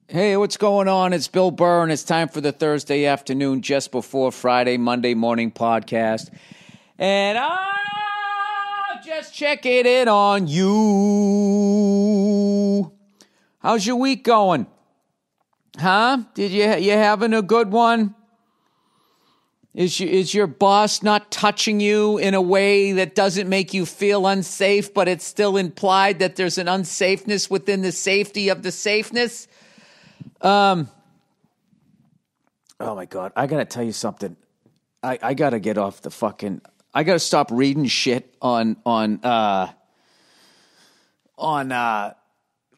Hey, what's going on? It's Bill Burr, and it's time for the Thursday afternoon, just before Friday, Monday morning podcast. And I'm just checking in on you. How's your week going? Huh? You having a good one? Is your boss not touching you in a way that doesn't make you feel unsafe, but it's still implied that there's an unsafeness within the safety of the safeness? Oh my God, I gotta tell you something. I gotta get off the fucking, I gotta stop reading shit on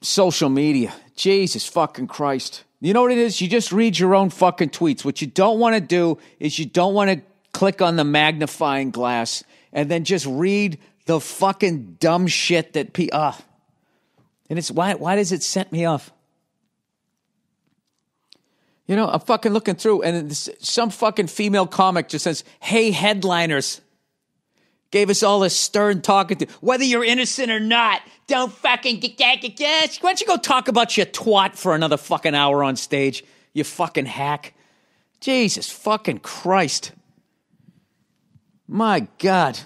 social media. Jesus fucking Christ. You know what it is? You just read your own fucking tweets. What you don't want to do is you don't want to click on the magnifying glass and then just read the fucking dumb shit that and it's why does it set me off? You know, I'm fucking looking through, and some fucking female comic just says, "Hey, headliners." Gave us all this stern talking to. Whether you're innocent or not, don't fucking get. Why don't you go talk about your twat for another fucking hour on stage, you fucking hack? Jesus fucking Christ. My God.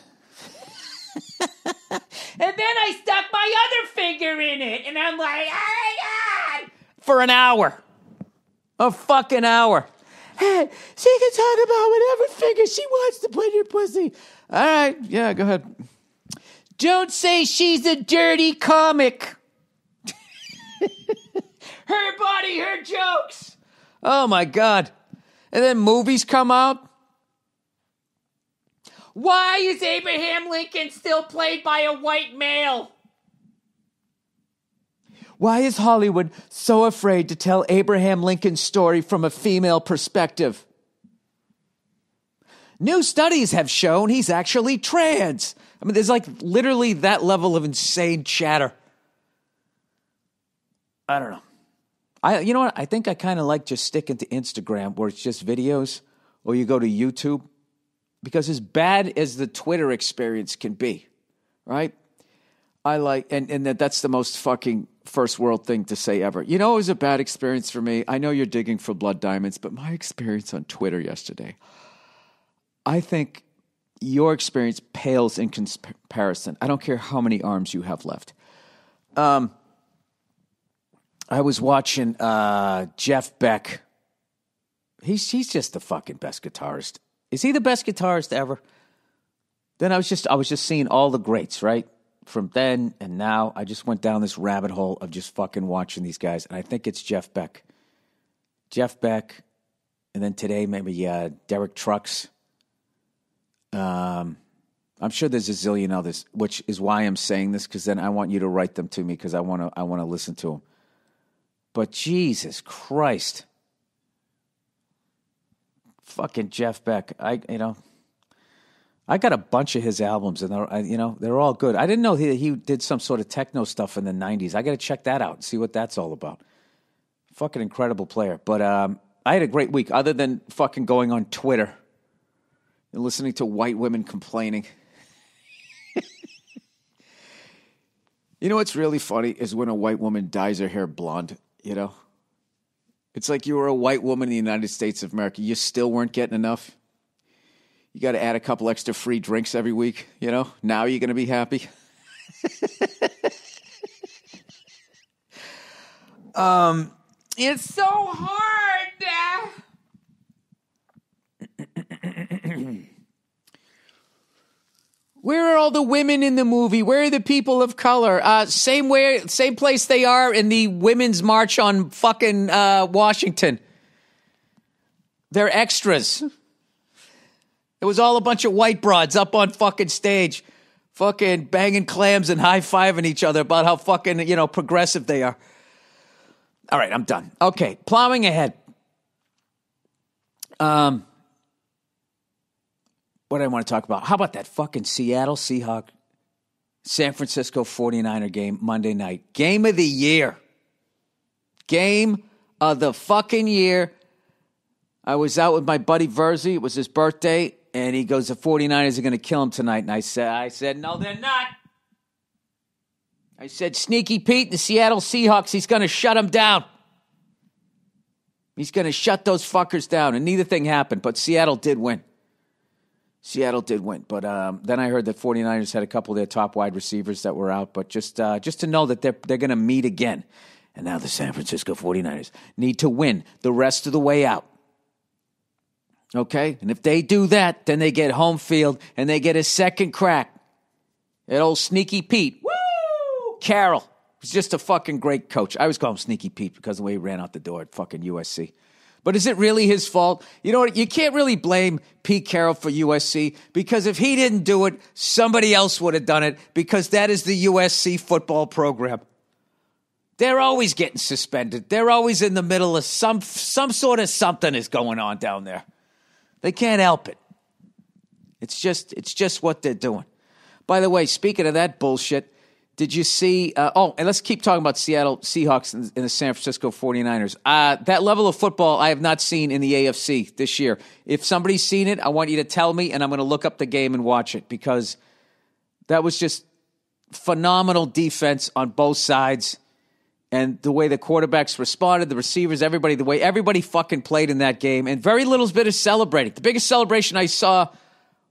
And then I stuck my other finger in it, and I'm like, oh my God. For an hour. A fucking hour. Hey, she can talk about whatever finger she wants to put in your pussy. All right, yeah, go ahead. Don't say she's a dirty comic. Her body, her jokes. Oh, my God. And then movies come out. Why is Abraham Lincoln still played by a white male? Why is Hollywood so afraid to tell Abraham Lincoln's story from a female perspective? New studies have shown he's actually trans. I mean, there's like literally that level of insane chatter. I don't know. You know what? I think I kind of like just sticking to Instagram where it's just videos, or you go to YouTube, because as bad as the Twitter experience can be, right? I like, and that's the most fucking first world thing to say ever. You know, it was a bad experience for me. I know you're digging for blood diamonds, but my experience on Twitter yesterday, I think your experience pales in comparison. I don't care how many arms you have left. I was watching Jeff Beck. He's just the fucking best guitarist. Is he the best guitarist ever? Then I was just seeing all the greats, right? From then and now, I just went down this rabbit hole of just fucking watching these guys, and I think it's Jeff Beck. Jeff Beck, and then today maybe Derek Trucks. I'm sure there's a zillion others, which is why I'm saying this, because then I want you to write them to me, because I want to listen to them. But Jesus Christ, fucking Jeff Beck, I got a bunch of his albums, and they're all good. I didn't know he did some sort of techno stuff in the 90s. I got to check that out and see what that's all about. Fucking incredible player. But I had a great week, other than fucking going on Twitter and listening to white women complaining. You know what's really funny is when a white woman dyes her hair blonde, you know? It's like you were a white woman in the United States of America. You still weren't getting enough. You got to add a couple extra free drinks every week, you know? Now you're going to be happy. It's so hard. Where are all the women in the movie? Where are the people of color? Same place they are in the Women's March on fucking Washington. They're extras. It was all a bunch of white broads up on fucking stage, fucking banging clams and high-fiving each other about how fucking, progressive they are. All right, I'm done. Okay, plowing ahead. What do I want to talk about? How about that fucking Seattle Seahawks, San Francisco 49er game Monday night? Game of the year. Game of the fucking year. I was out with my buddy Verzi. It was his birthday. And he goes, the 49ers are going to kill him tonight. And I said, no, they're not. I said, Sneaky Pete, the Seattle Seahawks, he's going to shut him down. He's going to shut those fuckers down, and neither thing happened, but Seattle did win. But then I heard that 49ers had a couple of their top wide receivers that were out, but just to know that they're going to meet again. And now the San Francisco 49ers need to win the rest of the way out. Okay? And if they do that, then they get home field and they get a second crack at old Sneaky Pete. Woo! Carroll was just a fucking great coach. I always call him Sneaky Pete because of the way he ran out the door at fucking USC. But is it really his fault? You know what? You can't really blame Pete Carroll for USC because if he didn't do it, somebody else would have done it because that is the USC football program. They're always getting suspended. They're always in the middle of some sort of something is going on down there. They can't help it. It's just what they're doing. By the way, speaking of that bullshit, did you see? And let's keep talking about Seattle Seahawks and the San Francisco 49ers. That level of football I have not seen in the AFC this year. If somebody's seen it, I want you to tell me, and I'm going to look up the game and watch it because that was just phenomenal defense on both sides. And the way the quarterbacks responded, the receivers, everybody, the way everybody fucking played in that game. And very little's bit of celebrating. The biggest celebration I saw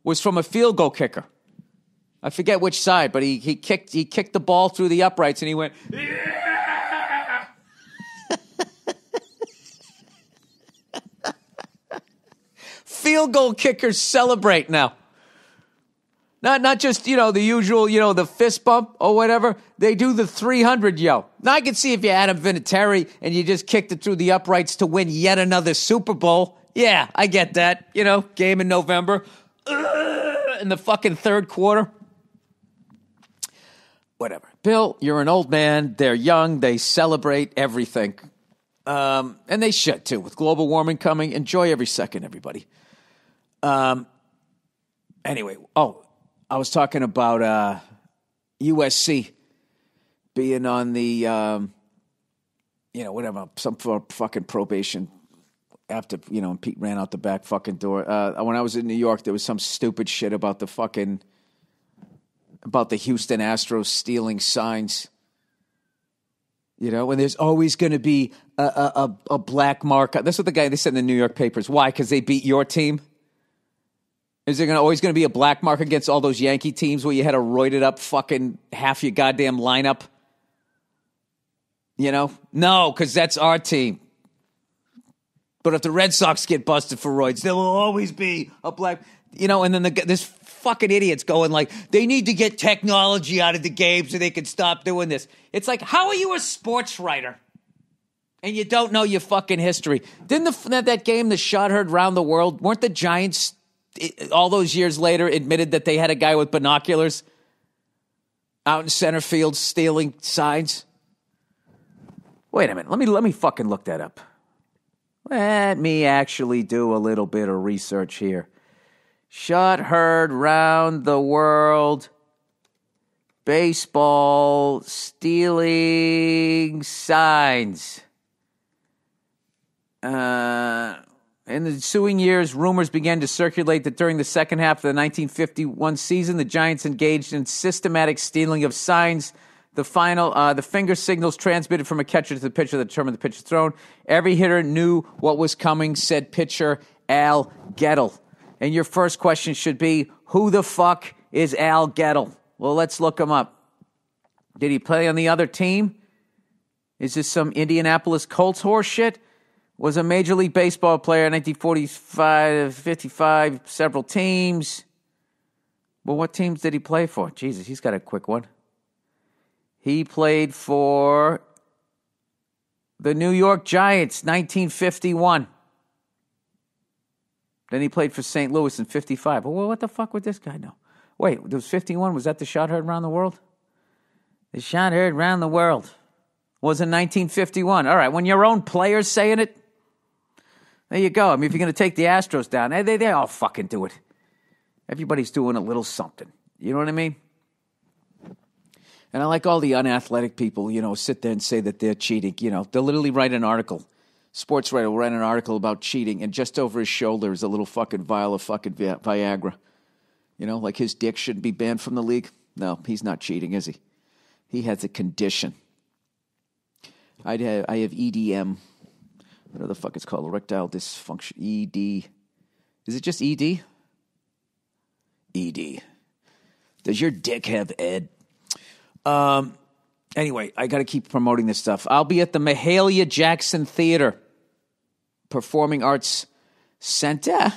was from a field goal kicker. I forget which side, but he kicked the ball through the uprights and he went, yeah! Field goal kickers celebrate now. Not just, the usual, the fist bump or whatever. They do the 300 yo. Now, I can see if you Adam Vinatieri and you just kicked it through the uprights to win yet another Super Bowl. Yeah, I get that. Game in November. In the fucking third quarter. Whatever. Bill, you're an old man. They're young. They celebrate everything. And they should, too. With global warming coming, enjoy every second, everybody. Anyway, I was talking about USC being on the, some fucking probation after, and Pete ran out the back fucking door. When I was in New York, there was some stupid shit about the Houston Astros stealing signs. And there's always going to be a black mark. That's what they said in the New York papers. Why? Because they beat your team? Is there always going to be a black mark against all those Yankee teams where you had a roided up fucking half your goddamn lineup? No, because that's our team. But if the Red Sox get busted for roids, there will always be a black, and then this fucking idiot's going like, they need to get technology out of the game so they can stop doing this. It's like, how are you a sports writer? And you don't know your fucking history. Didn't that game, the shot heard round the world, weren't the Giants all those years later admitted that they had a guy with binoculars out in center field stealing signs? Wait a minute. Let me fucking look that up. Let me actually do a little bit of research here. Shot heard round the world. Baseball stealing signs. In the ensuing years, rumors began to circulate that during the second half of the 1951 season, the Giants engaged in systematic stealing of signs. The finger signals transmitted from a catcher to the pitcher that determined the pitch was thrown. Every hitter knew what was coming, said pitcher Al Gettle. And your first question should be, who the fuck is Al Gettle? Well, let's look him up. Did he play on the other team? Is this some Indianapolis Colts horse shit? Was a Major League Baseball player in 1945, 55, several teams. Well, what teams did he play for? Jesus, he's got a quick one. He played for the New York Giants, 1951. Then he played for St. Louis in 55. Well, what the fuck would this guy know? Wait, there was 51. Was that the shot heard around the world? The shot heard around the world was in 1951. All right, when your own player's saying it, there you go. I mean, if you're going to take the Astros down, they all fucking do it. Everybody's doing a little something. You know what I mean? And I like all the unathletic people, sit there and say that they're cheating. They'll literally write an article. Sports writer will write an article about cheating, and just over his shoulder is a little fucking vial of fucking Viagra. Like his dick shouldn't be banned from the league. No, he's not cheating, is he? He has a condition. I have EDM. What the fuck it's called? Erectile dysfunction. ED. Is it just ED? ED. Does your dick have Ed? Anyway, I got to keep promoting this stuff. I'll be at the Mahalia Jackson Theater Performing Arts Center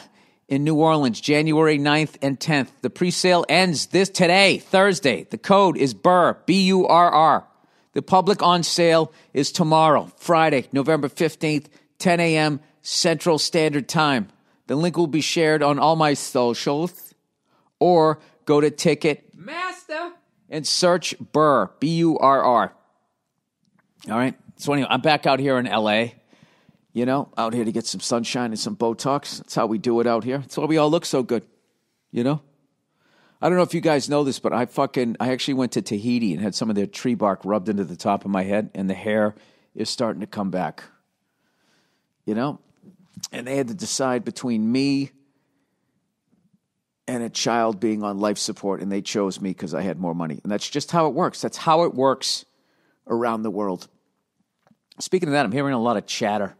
in New Orleans, January 9th and 10th. The pre-sale ends today, Thursday. The code is Burr, B-U-R-R. The public on sale is tomorrow, Friday, November 15th, 10 a.m. Central Standard Time. The link will be shared on all my socials, or go to Ticketmaster and search Burr, B-U-R-R. All right. So anyway, I'm back out here in L.A., out here to get some sunshine and some Botox. That's how we do it out here. That's why we all look so good, I don't know if you guys know this, but I actually went to Tahiti and had some of their tree bark rubbed into the top of my head, and the hair is starting to come back, And they had to decide between me and a child being on life support, and they chose me because I had more money. And that's just how it works. That's how it works around the world. Speaking of that, I'm hearing a lot of chatter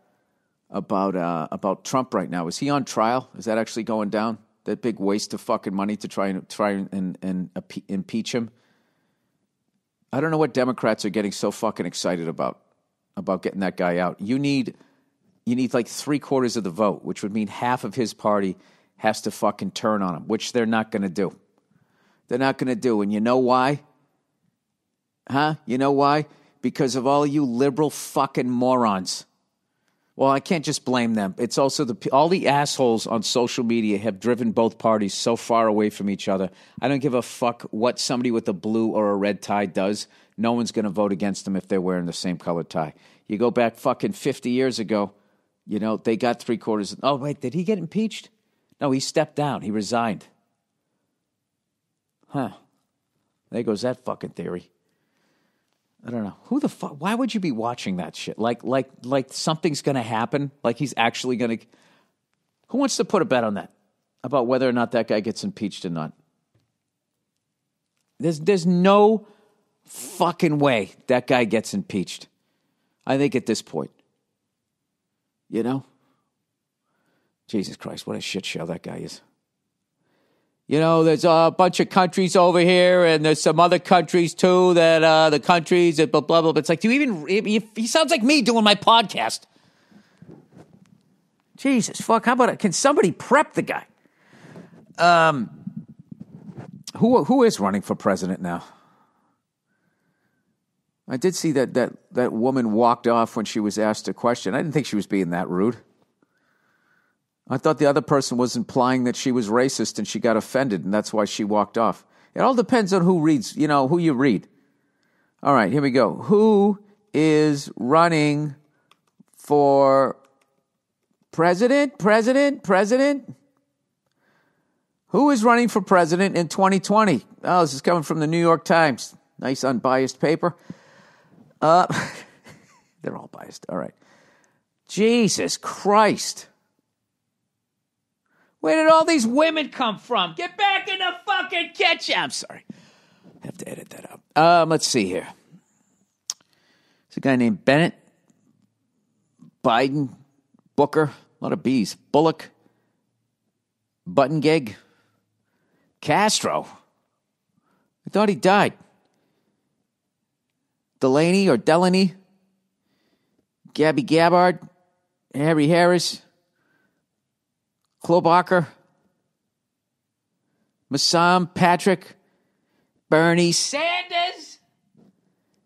about Trump right now. Is he on trial? Is that actually going down? That big waste of fucking money to try and impeach him? I don't know what Democrats are getting so fucking excited about getting that guy out. You need like 3/4 of the vote, which would mean half of his party has to fucking turn on him, which they're not going to do. They're not going to do. And you know why? Huh? You know why? Because of all you liberal fucking morons. Well, I can't just blame them. It's also all the assholes on social media have driven both parties so far away from each other. I don't give a fuck what somebody with a blue or a red tie does. No one's going to vote against them if they're wearing the same colored tie. You go back fucking 50 years ago, they got 3/4. Oh, wait, did he get impeached? No, he stepped down. He resigned. Huh. There goes that fucking theory. I don't know. Who the fuck? Why would you be watching that shit? Like something's going to happen? Like he's actually going to... Who wants to put a bet on that? About whether or not that guy gets impeached or not? There's no fucking way that guy gets impeached. I think at this point. Jesus Christ, what a shit show that guy is. There's a bunch of countries over here, and there's some other countries, too, that the countries, blah, blah, blah. It's like, he sounds like me doing my podcast. Jesus, fuck, how about, can somebody prep the guy? Who is running for president now? I did see that woman walked off when she was asked a question. I didn't think she was being that rude. I thought the other person was implying that she was racist and she got offended, and that's why she walked off. It all depends on who reads, who you read. All right, here we go. Who is running for president? Who is running for president in 2020? Oh, this is coming from the New York Times. Nice unbiased paper. They're all biased. All right. Jesus Christ. Where did all these women come from? Get back in the fucking kitchen. I'm sorry. I have to edit that out. Let's see here. There's a guy named Bennett, Biden, Booker, a lot of B's, Bullock, Buttigieg, Castro. I thought he died. Delaney or Delaney, Gabby Gabbard, Harry Harris, Klobuchar, Massam, Patrick, Bernie Sanders,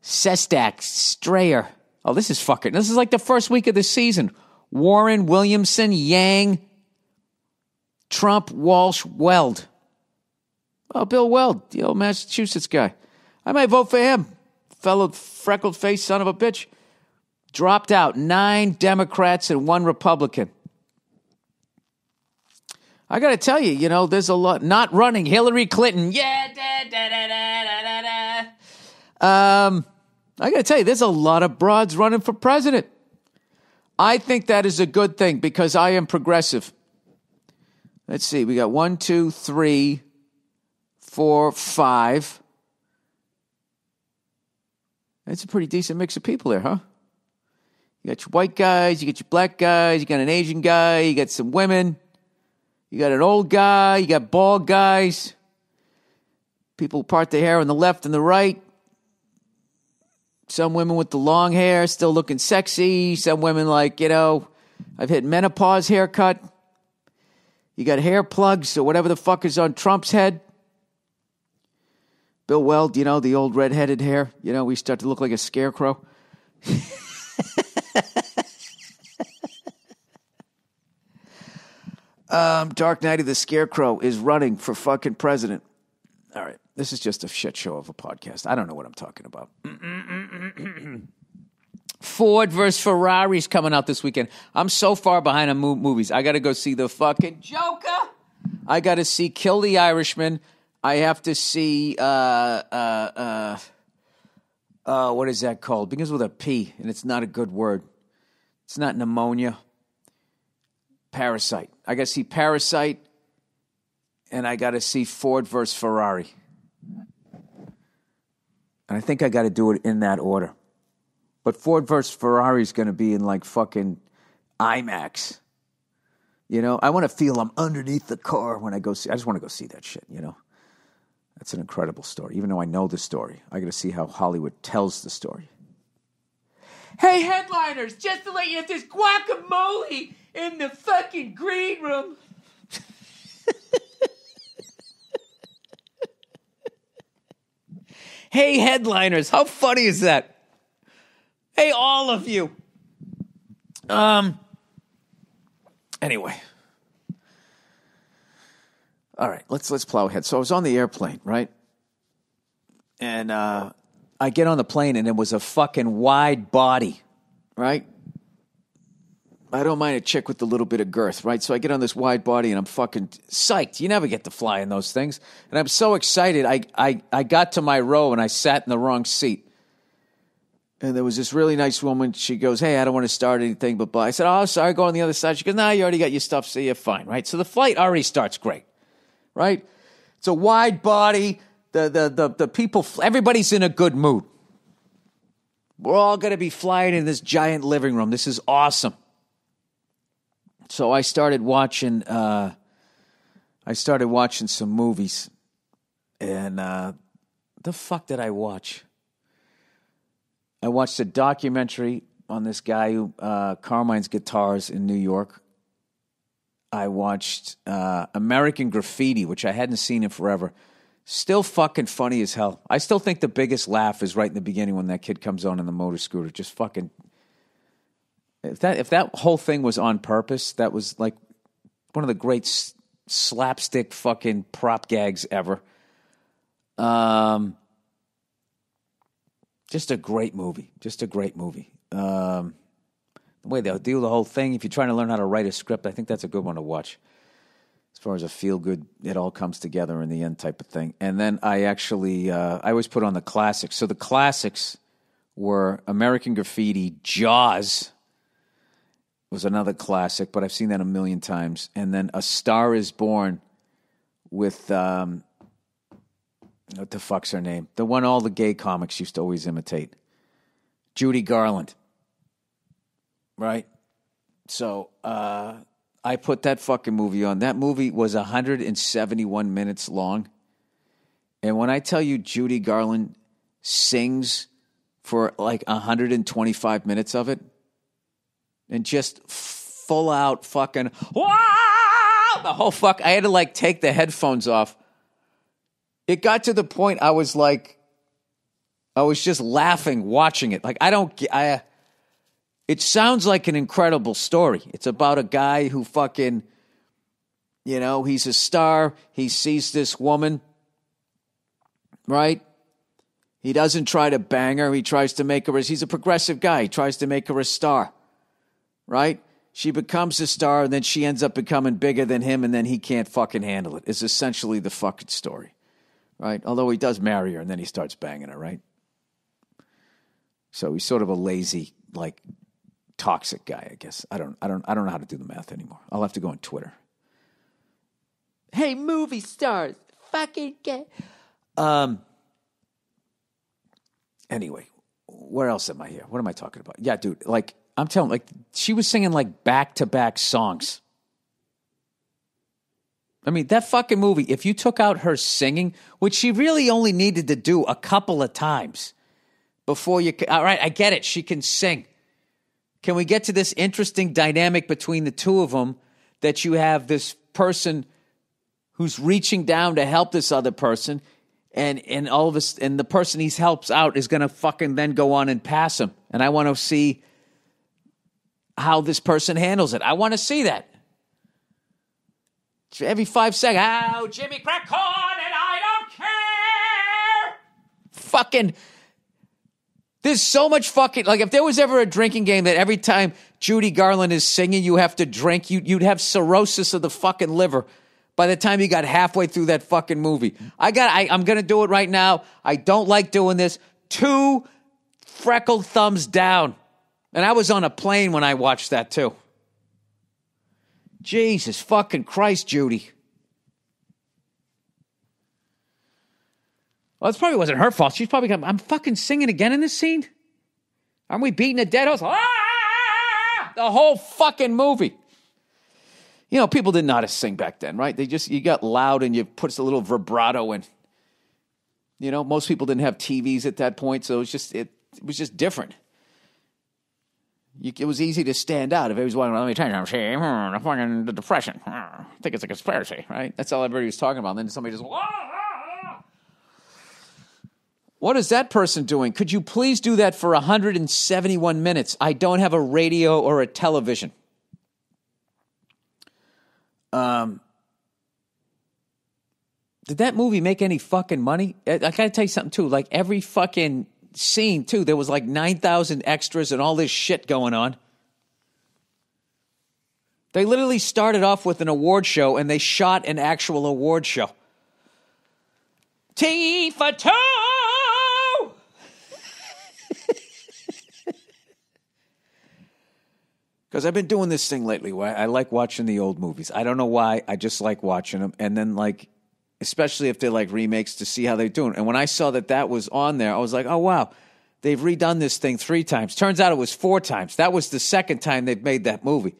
Sestak, Strayer. Oh, this is like the first week of the season. Warren, Williamson, Yang, Trump, Walsh, Weld. Oh, Bill Weld, the old Massachusetts guy. I might vote for him. Fellow freckled-faced son of a bitch. Dropped out. 9 Democrats and 1 Republican. I got to tell you, there's a lot. Not running. Hillary Clinton. Yeah. I got to tell you, there's a lot of broads running for president. I think that is a good thing because I am progressive. Let's see. We got 1, 2, 3, 4, 5. That's a pretty decent mix of people there, huh? You got your white guys, you got your black guys, you got an Asian guy, you got some women, you got an old guy, you got bald guys, people part their hair on the left and the right. Some women with the long hair still looking sexy. Some women like, I've hit menopause haircut. You got hair plugs or whatever the fuck is on Trump's head. Bill Weld, the old red-headed hair. We start to look like a scarecrow. Dark Knight of the Scarecrow is running for fucking president. All right. This is just a shit show of a podcast. I don't know what I'm talking about. Ford versus Ferrari's coming out this weekend. I'm so far behind on movies. I got to go see the fucking Joker. I got to see Kill the Irishman. I have to see, what is that called? Begins with a P, and it's not a good word. It's not pneumonia. Parasite. I got to see Parasite, and I got to see Ford versus Ferrari. And I think I got to do it in that order. But Ford versus Ferrari is going to be in like fucking IMAX. I want to feel I'm underneath the car when I go see. I just want to go see that shit, That's an incredible story. Even though I know the story, I got to see how Hollywood tells the story. Hey, headliners, just to let you know, there's guacamole in the fucking green room. Hey, headliners, how funny is that? Hey, all of you. Anyway. All right, let's plow ahead. So I was on the airplane, right? And I get on the plane, and it was a fucking wide body, right? I don't mind a chick with a little bit of girth, right? So I get on this wide body, and I'm fucking psyched. You never get to fly in those things. And I'm so excited. I got to my row, and I sat in the wrong seat. And there was this really nice woman. She goes, hey, I don't want to start anything, but blah. I said, oh, sorry, go on the other side. She goes, nah, you already got your stuff, so you're fine, right? So the flight already starts great, right? It's a wide body. The people, everybody's in a good mood. We're all going to be flying in this giant living room. This is awesome. So I started watching some movies. And the fuck did I watch? I watched a documentary on this guy who Carmine's Guitars in New York. I watched American Graffiti, which I hadn't seen in forever. Still fucking funny as hell. I still think the biggest laugh is right in the beginning when that kid comes on in the motor scooter. Just fucking... If that whole thing was on purpose, that was like one of the great slapstick fucking prop gags ever. Just a great movie. The way they'll do the whole thing, if you're trying to learn how to write a script, I think that's a good one to watch. As far as a feel-good, it all comes together in the end type of thing. And then I actually, I always put on the classics. So the classics were American Graffiti, Jaws was another classic, but I've seen that a million times. And then A Star Is Born with, what the fuck's her name? The one all the gay comics used to always imitate. Judy Garland. Right? So, I put that fucking movie on. That movie was 171 minutes long. And when I tell you Judy Garland sings for like 125 minutes of it, and just full out fucking, wow! The whole fuck, I had to like take the headphones off. It got to the point I was just laughing watching it. Like, it sounds like an incredible story. It's about a guy who fucking, he's a star. He sees this woman, right? He doesn't try to bang her. He tries to make her, he's a progressive guy. He tries to make her a star, right? She becomes a star, and then she ends up becoming bigger than him, and then he can't fucking handle it. It's essentially the fucking story, right? Although he does marry her, and then he starts banging her, right? So he's sort of a lazy, like, toxic guy, I guess. I don't know how to do the math anymore. I'll have to go on Twitter. Hey, movie stars, fucking gay. Anyway, where else am I here? What am I talking about? Yeah, dude, like, I'm telling you, like, she was singing like back-to-back songs. I mean, that fucking movie, if you took out her singing, which she really only needed to do a couple of times before you... All right, I get it. She can sing. Can we get to this interesting dynamic between the two of them that you have this person who's reaching down to help this other person, and all of this, and the person he helps out is going to fucking then go on and pass him. And I want to see how this person handles it. I want to see that. Every 5 seconds, oh, Jimmy crack corn and I don't care. Fucking, there's so much fucking, like if there was ever a drinking game that every time Judy Garland is singing, you have to drink, you'd have cirrhosis of the fucking liver by the time you got halfway through that fucking movie. I'm going to do it right now. I don't like doing this. 2 freckled thumbs down. And I was on a plane when I watched that too. Jesus fucking Christ, Judy. Well, it probably wasn't her fault. She's probably going, I'm fucking singing again in this scene? Aren't we beating a dead horse? Ah! The whole fucking movie. You know, people didn't know how to sing back then, right? You got loud and you put a little vibrato in. You know, most people didn't have TVs at that point, so it was just different. It was easy to stand out. If everybody's wondering, let me tell you, I'm saying, fucking depression. I think it's a conspiracy, right? That's all everybody was talking about. And then somebody just, what is that person doing? Could you please do that for 171 minutes? I don't have a radio or a television. Did that movie make any fucking money? I gotta tell you something, too. Like, every fucking scene, too, there was like 9,000 extras and all this shit going on. They literally started off with an award show, and they shot an actual award show. T for two! Because I've been doing this thing lately where I like watching the old movies. I don't know why. I just like watching them. And then, like, especially if they're like remakes, to see how they're doing. And when I saw that was on there, I was like, oh, wow, they've redone this thing 3 times. Turns out it was 4 times. That was the second time they've made that movie.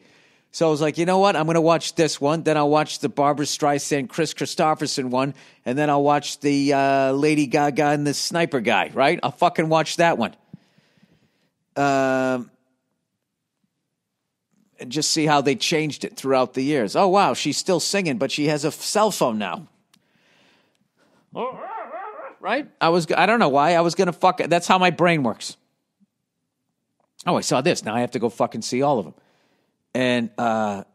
So I was like, you know what? I'm going to watch this one. Then I'll watch the Barbra Streisand, Chris Christopherson one. And then I'll watch the Lady Gaga and the Sniper guy, right? I'll fucking watch that one. And just see how they changed it throughout the years. Oh, wow, she's still singing, but she has a cell phone now. Right? I don't know why. I was going to that's how my brain works. Oh, I saw this. Now I have to go fucking see all of them. And the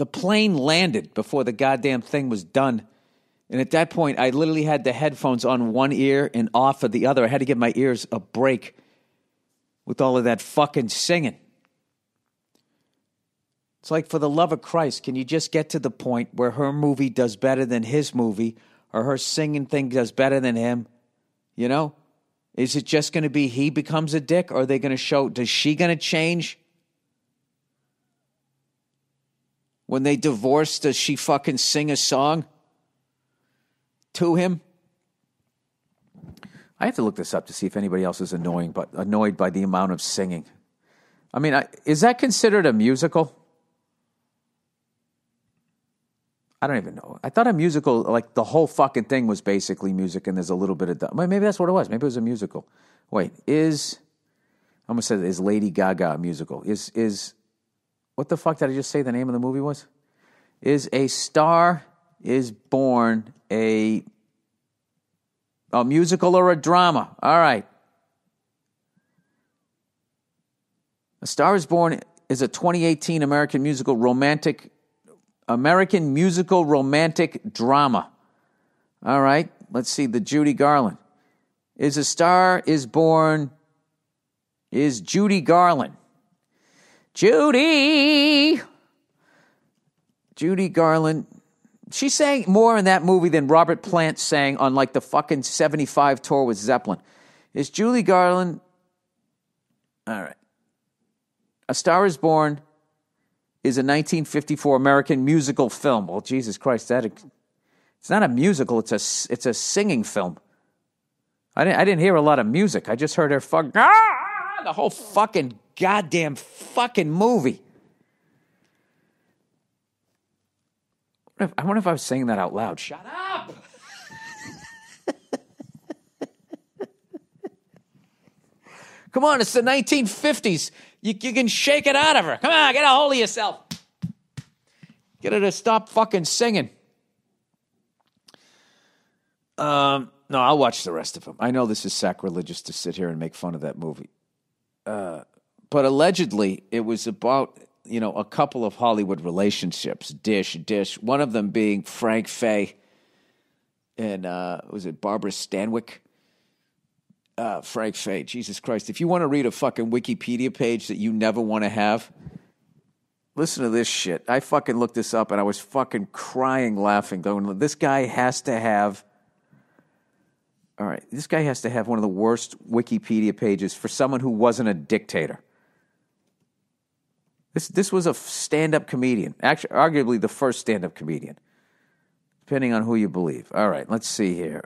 plane landed before the goddamn thing was done. And at that point, I literally had the headphones on one ear and off of the other. I had to give my ears a break with all of that fucking singing. It's like, for the love of Christ, can you just get to the point where her movie does better than his movie, or her singing thing does better than him? You know? Is it just going to be he becomes a dick, or are they going to show, does she going to change? When they divorce, does she fucking sing a song to him? I have to look this up to see if anybody else is annoyed by the amount of singing. I mean, is that considered a musical? I don't even know. I thought a musical, like the whole fucking thing was basically music, and there's a little bit of that. Maybe that's what it was. Maybe it was a musical. Wait, I'm going to say, is Lady Gaga a musical? Is what the fuck did I just say the name of the movie was? Is A Star Is Born a musical or a drama? All right. A Star Is Born is a 2018 American musical romantic drama. All right. Let's see. The Judy Garland. Is A Star Is Born is Judy Garland. Judy Garland. She sang more in that movie than Robert Plant sang on like the fucking 75 tour with Zeppelin. Is Judy Garland... All right. A Star Is Born is a 1954 American musical film. Well, Jesus Christ, it's not a musical. It's a singing film. I didn't hear a lot of music. I just heard her the whole fucking goddamn fucking movie. I wonder if I was saying that out loud. Shut up! Come on, it's the 1950s. You can shake it out of her. Come on, get a hold of yourself. Get her to stop fucking singing. No, I'll watch the rest of them. I know this is sacrilegious to sit here and make fun of that movie. But allegedly, it was about, a couple of Hollywood relationships. Dish. One of them being Frank Fay and, was it Barbara Stanwyck? Frank Fay, Jesus Christ. If you want to read a fucking Wikipedia page that you never want to have, listen to this shit. I fucking looked this up and I was fucking crying laughing, going, this guy has to have one of the worst Wikipedia pages for someone who wasn't a dictator. This was a stand-up comedian. Actually, arguably the first stand-up comedian, depending on who you believe. All right, let's see here.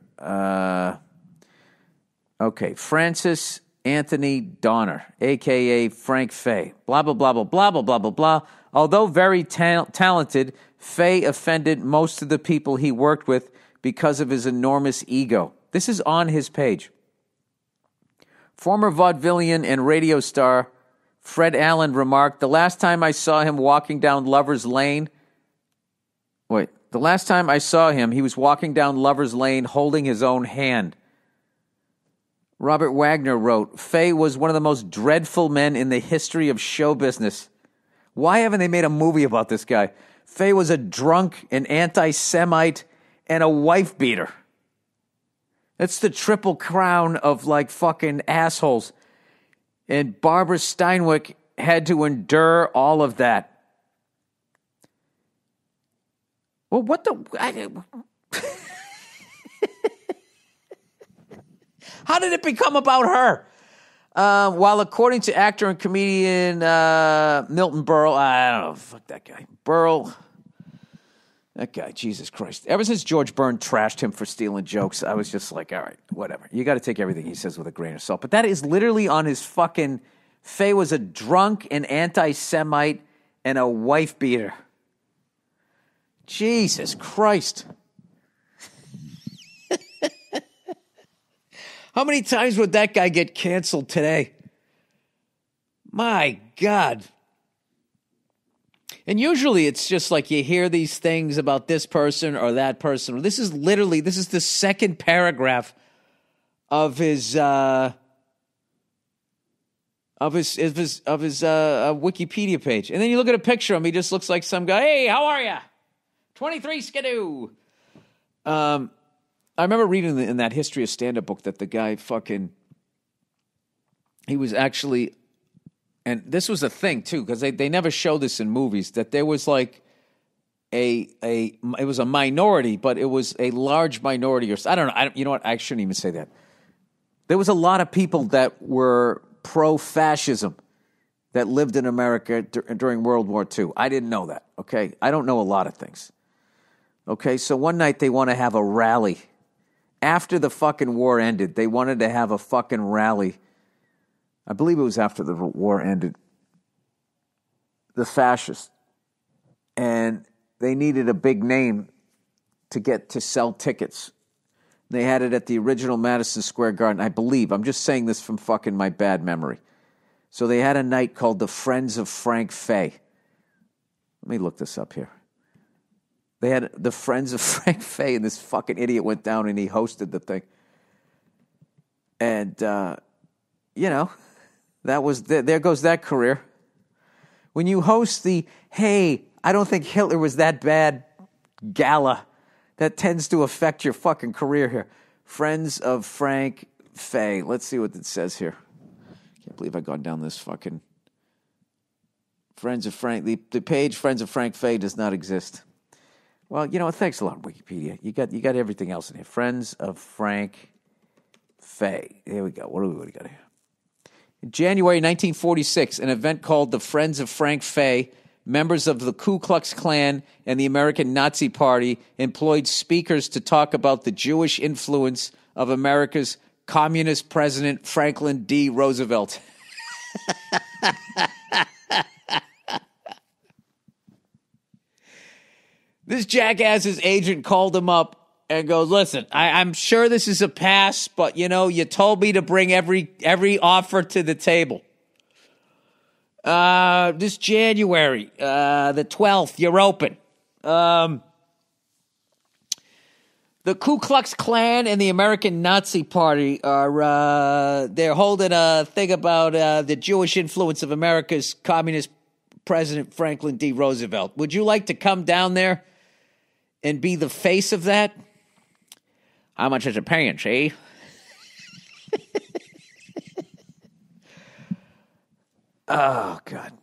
Okay, Francis Anthony Donner, a.k.a. Frank Fay. Blah, blah, blah, blah, blah, blah, blah, blah, blah. Although very talented, Fay offended most of the people he worked with because of his enormous ego. This is on his page. Former vaudevillian and radio star Fred Allen remarked, the last time I saw him, he was walking down Lover's Lane holding his own hand. Robert Wagner wrote, Fay was one of the most dreadful men in the history of show business. Why haven't they made a movie about this guy? Fay was a drunk, an anti-Semite, and a wife beater. That's the triple crown of fucking assholes. And Barbara Stanwyck had to endure all of that. Well, what the... How did it become about her? While according to actor and comedian Milton Burr, I don't know, fuck that guy. Burr, that guy, Jesus Christ. Ever since George Byrne trashed him for stealing jokes, I was just like, all right, whatever. You got to take everything he says with a grain of salt. But that is literally on his fucking... Fay was a drunk, an anti-Semite, and a wife beater. Jesus Christ. How many times would that guy get canceled today? My God. And usually it's just like you hear these things about this person or that person. This is the second paragraph of his Wikipedia page. And then you look at a picture of him, he just looks like some guy. Hey, how are you? 23 skidoo. I remember reading in that History of Stand-Up book that the guy he was actually, and this was a thing too, because they never show this in movies, that there was it was a minority, but it was a large minority, or I don't know, you know what, I shouldn't even say that. There was a lot of people that were pro-fascism that lived in America during World War II. I didn't know that, okay? I don't know a lot of things. Okay, so one night they want to have a rally. After the fucking war ended, they wanted to have a fucking rally. I believe it was after the war ended. The fascists. And they needed a big name to sell tickets. They had it at the original Madison Square Garden, I believe. I'm just saying this from fucking my bad memory. So they had a night called the Friends of Frank Fay. Let me look this up here. They had the Friends of Frank Fay, and this fucking idiot went down and he hosted the thing. And, that was, there goes that career. When you host the, hey, I don't think Hitler was that bad gala, that tends to affect your fucking career here. Friends of Frank Fay. Let's see what it says here. Can't believe I've gone down this fucking Friends of Frank. The page Friends of Frank Fay does not exist. Well, thanks a lot, Wikipedia. You got everything else in here. Friends of Frank Fay. Here we go. What do we got here? In January 1946, an event called the Friends of Frank Fay, members of the Ku Klux Klan and the American Nazi Party, employed speakers to talk about the Jewish influence of America's communist president, Franklin D. Roosevelt. This jackass's agent called him up and goes, listen, I'm sure this is a pass, but, you told me to bring every offer to the table. This January, the 12th, you're open. The Ku Klux Klan and the American Nazi Party they're holding a thing about the Jewish influence of America's communist president, Franklin D. Roosevelt. Would you like to come down there and be the face of that? How much is it paying, see? Oh, God.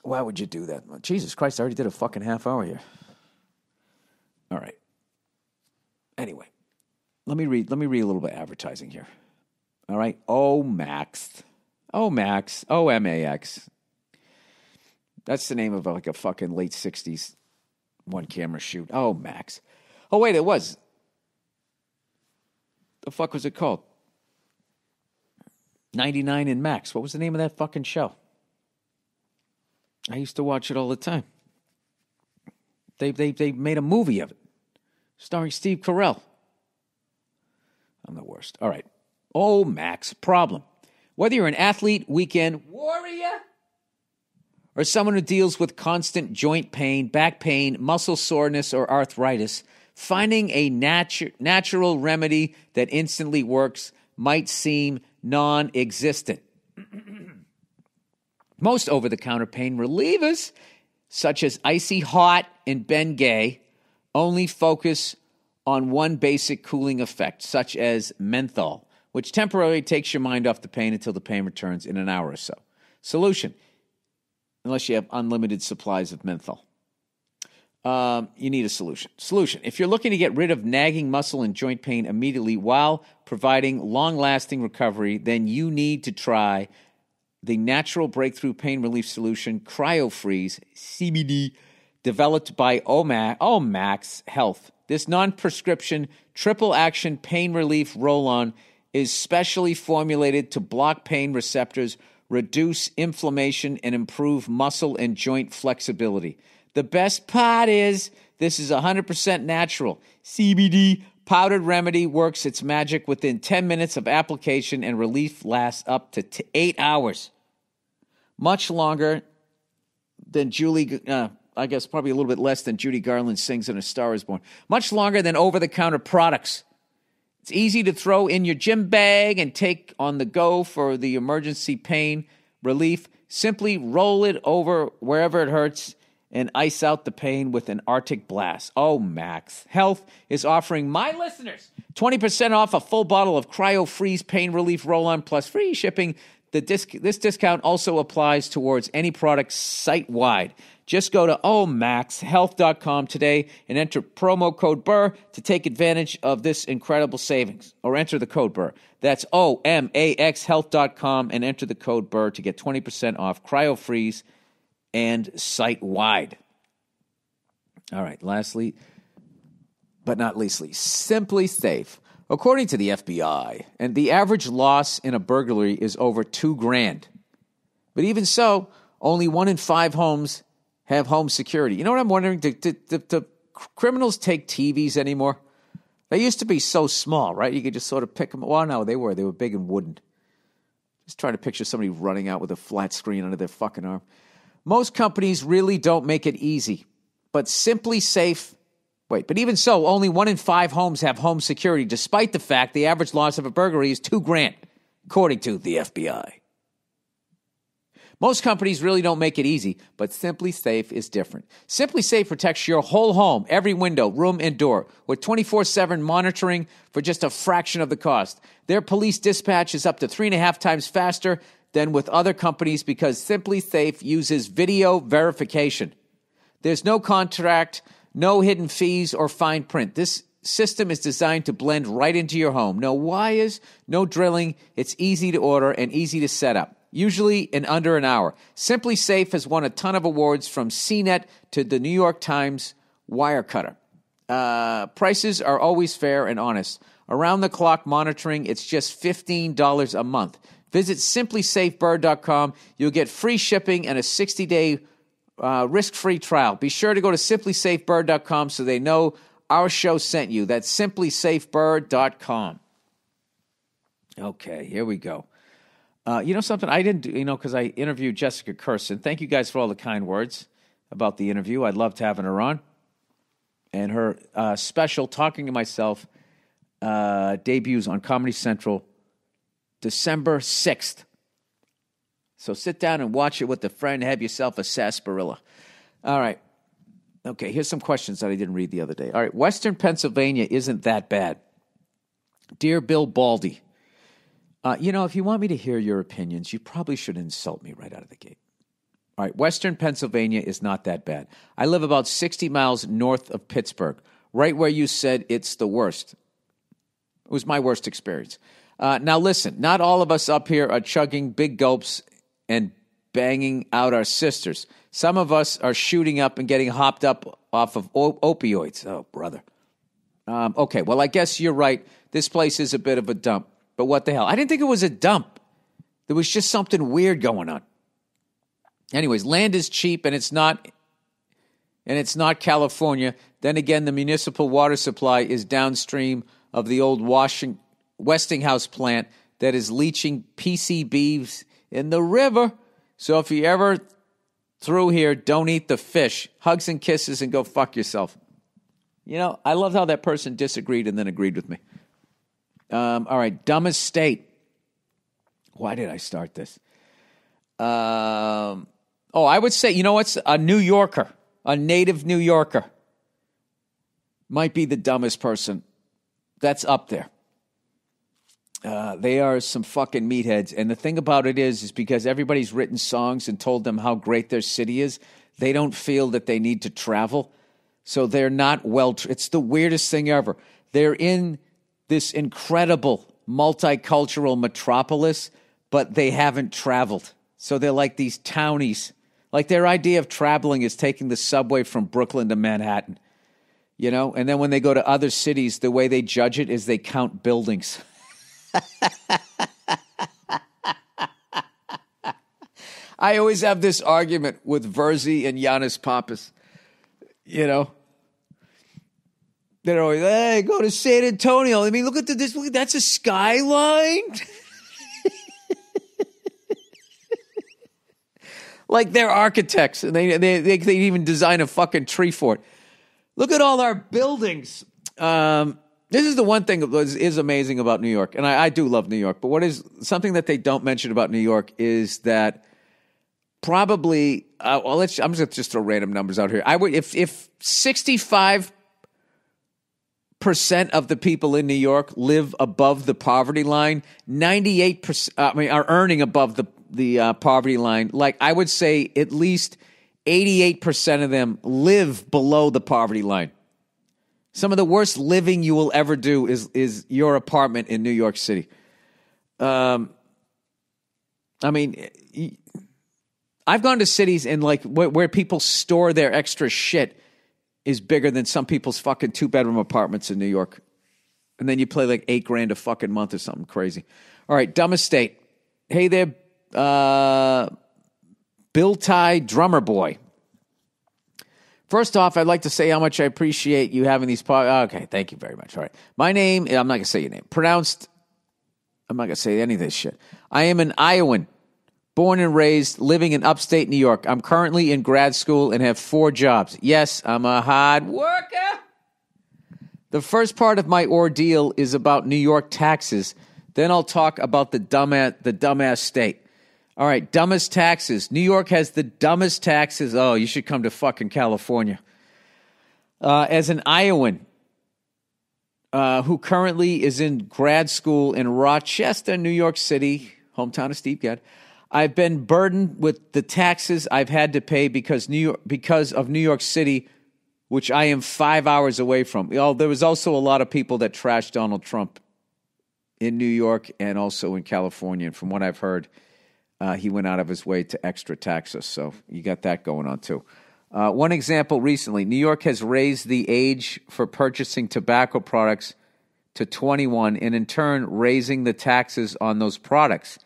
Why would you do that? Jesus Christ, I already did a fucking half hour here. All right. Anyway, let me read a little bit of advertising here. All right. Omax. O-M-A-X. That's the name of like a fucking late 60s one camera shoot. Omax. Oh, wait, it was. The fuck was it called? 99 and Max. What was the name of that fucking show? I used to watch it all the time. They made a movie of it, starring Steve Carell. I'm the worst. All right. Oh, Max. Problem. Whether you're an athlete, weekend warrior, or someone who deals with constant joint pain, back pain, muscle soreness, or arthritis, finding a natural remedy that instantly works might seem non-existent. Most over-the-counter pain relievers, such as Icy Hot and Bengay, only focus on one basic cooling effect, such as menthol, which temporarily takes your mind off the pain until the pain returns in an hour or so. Solution, unless you have unlimited supplies of menthol. You need a solution. Solution, if you're looking to get rid of nagging muscle and joint pain immediately while providing long-lasting recovery, then you need to try the natural breakthrough pain relief solution, CryoFreeze CBD, developed by Omax Health. This non-prescription triple-action pain relief roll-on is specially formulated to block pain receptors, reduce inflammation, and improve muscle and joint flexibility. The best part is this is 100% natural. CBD powdered remedy works its magic within 10 minutes of application, and relief lasts up to 8 hours. Much longer than I guess probably a little bit less than Judy Garland sings in A Star Is Born. Much longer than over-the-counter products. It's easy to throw in your gym bag and take on the go for the emergency pain relief. Simply roll it over wherever it hurts and ice out the pain with an Arctic blast. Oh, Max Health is offering my listeners 20% off a full bottle of CryoFreeze pain relief roll-on plus free shipping. This discount also applies towards any product site-wide. Just go to omaxhealth.com today and enter promo code Burr to take advantage of this incredible savings. Or enter the code Burr. That's omaxhealth.com and enter the code Burr to get 20% off CryoFreeze and site-wide. All right, lastly, but not leastly, Simply Safe. According to the FBI, and the average loss in a burglary is over $2,000. But even so, only 1 in 5 homes have home security. You know what I'm wondering? Do criminals take TVs anymore? They used to be so small, right? You could just sort of pick them. Well, no, they were big and wooden. Just trying to picture somebody running out with a flat screen under their fucking arm. Most companies really don't make it easy, but Simply Safe. But even so, only 1 in 5 homes have home security, despite the fact the average loss of a burglary is $2,000, according to the FBI. Most companies really don't make it easy, but Simply Safe is different. Simply Safe protects your whole home, every window, room, and door, with 24/7 monitoring for just a fraction of the cost. Their police dispatch is up to 3.5 times faster than with other companies because Simply Safe uses video verification. There's no contract, no hidden fees or fine print. This system is designed to blend right into your home. No wires, no drilling. It's easy to order and easy to set up. Usually in under an hour. Simply Safe has won a ton of awards from CNET to the New York Times Wirecutter. Prices are always fair and honest. Around-the-clock monitoring, it's just $15 a month. Visit simplysafeburr.com. You'll get free shipping and a 60-day risk-free trial. Be sure to go to simplysafeburr.com so they know our show sent you. That's simplysafeburr.com. Okay, here we go. You know something? I didn't do, because I interviewed Jessica Kirsten. Thank you guys for all the kind words about the interview. I loved having her on. And her special, Talking to Myself, debuts on Comedy Central December 6th. So sit down and watch it with a friend. Have yourself a sarsaparilla. All right. Okay, here's some questions that I didn't read the other day. All right, Western Pennsylvania isn't that bad. Dear Bill Baldy, if you want me to hear your opinions, you probably should insult me right out of the gate. All right, Western Pennsylvania is not that bad. I live about 60 miles north of Pittsburgh, right where you said it's the worst. It was my worst experience. Now listen, not all of us up here are chugging big gulps and banging out our sisters. Some of us are shooting up and getting hopped up off of opioids. Oh, brother. Okay, well, I guess you're right. This place is a bit of a dump. But what the hell? I didn't think it was a dump. There was just something weird going on. Anyways, land is cheap and it's not California. Then again, the municipal water supply is downstream of the old Westinghouse plant that is leaching PCBs in the river. So if you ever through here, don't eat the fish. Hugs and kisses and go fuck yourself. I loved how that person disagreed and then agreed with me. All right, dumbest state. Why did I start this? I would say, what's a New Yorker, a native New Yorker might be the dumbest person. That's up there. They are some fucking meatheads. And the thing about it is because everybody's written songs and told them how great their city is, they don't feel that they need to travel. So they're not it's the weirdest thing ever. They're in this incredible multicultural metropolis, but they haven't traveled. So they're like these townies. Like their idea of traveling is taking the subway from Brooklyn to Manhattan. And then when they go to other cities, the way they judge it is they count buildings. I always have this argument with Verzi and Giannis Papas. They're always, hey, go to San Antonio. I mean, look at this. Look, that's a skyline. Like they're architects, and they even design a fucking tree fort. Look at all our buildings. This is the one thing that is amazing about New York, and I do love New York. But what is something that they don't mention about New York is that probably I'm just going to just throw random numbers out here. I would if 65% of the people in New York live above the poverty line, 98% are earning above the poverty line. Like I would say at least 88% of them live below the poverty line. Some of the worst living you will ever do is your apartment in New York City. I've gone to cities and like where people store their extra shit is bigger than some people's fucking 2-bedroom apartments in New York. And then you play like $8,000 a fucking month or something crazy. All right, dumbest state. Hey there, Bill Ty Drummer Boy. First off, I'd like to say how much I appreciate you having these okay, thank you very much. All right. My name, I'm not going to say your name. I'm not going to say any of this shit. I am an Iowan, born and raised, living in upstate New York. I'm currently in grad school and have 4 jobs. Yes, I'm a hard worker. The first part of my ordeal is about New York taxes. Then I'll talk about the dumbass state. All right, dumbest taxes. New York has the dumbest taxes. Oh, you should come to fucking California. As an Iowan who currently is in grad school in Rochester, New York City, hometown of Steve Gadd, I've been burdened with the taxes I've had to pay because of New York City, which I am 5 hours away from. There was also a lot of people that trashed Donald Trump in New York and also in California. And from what I've heard, he went out of his way to extra tax us. So you got that going on too. One example recently, New York has raised the age for purchasing tobacco products to 21 and in turn raising the taxes on those products.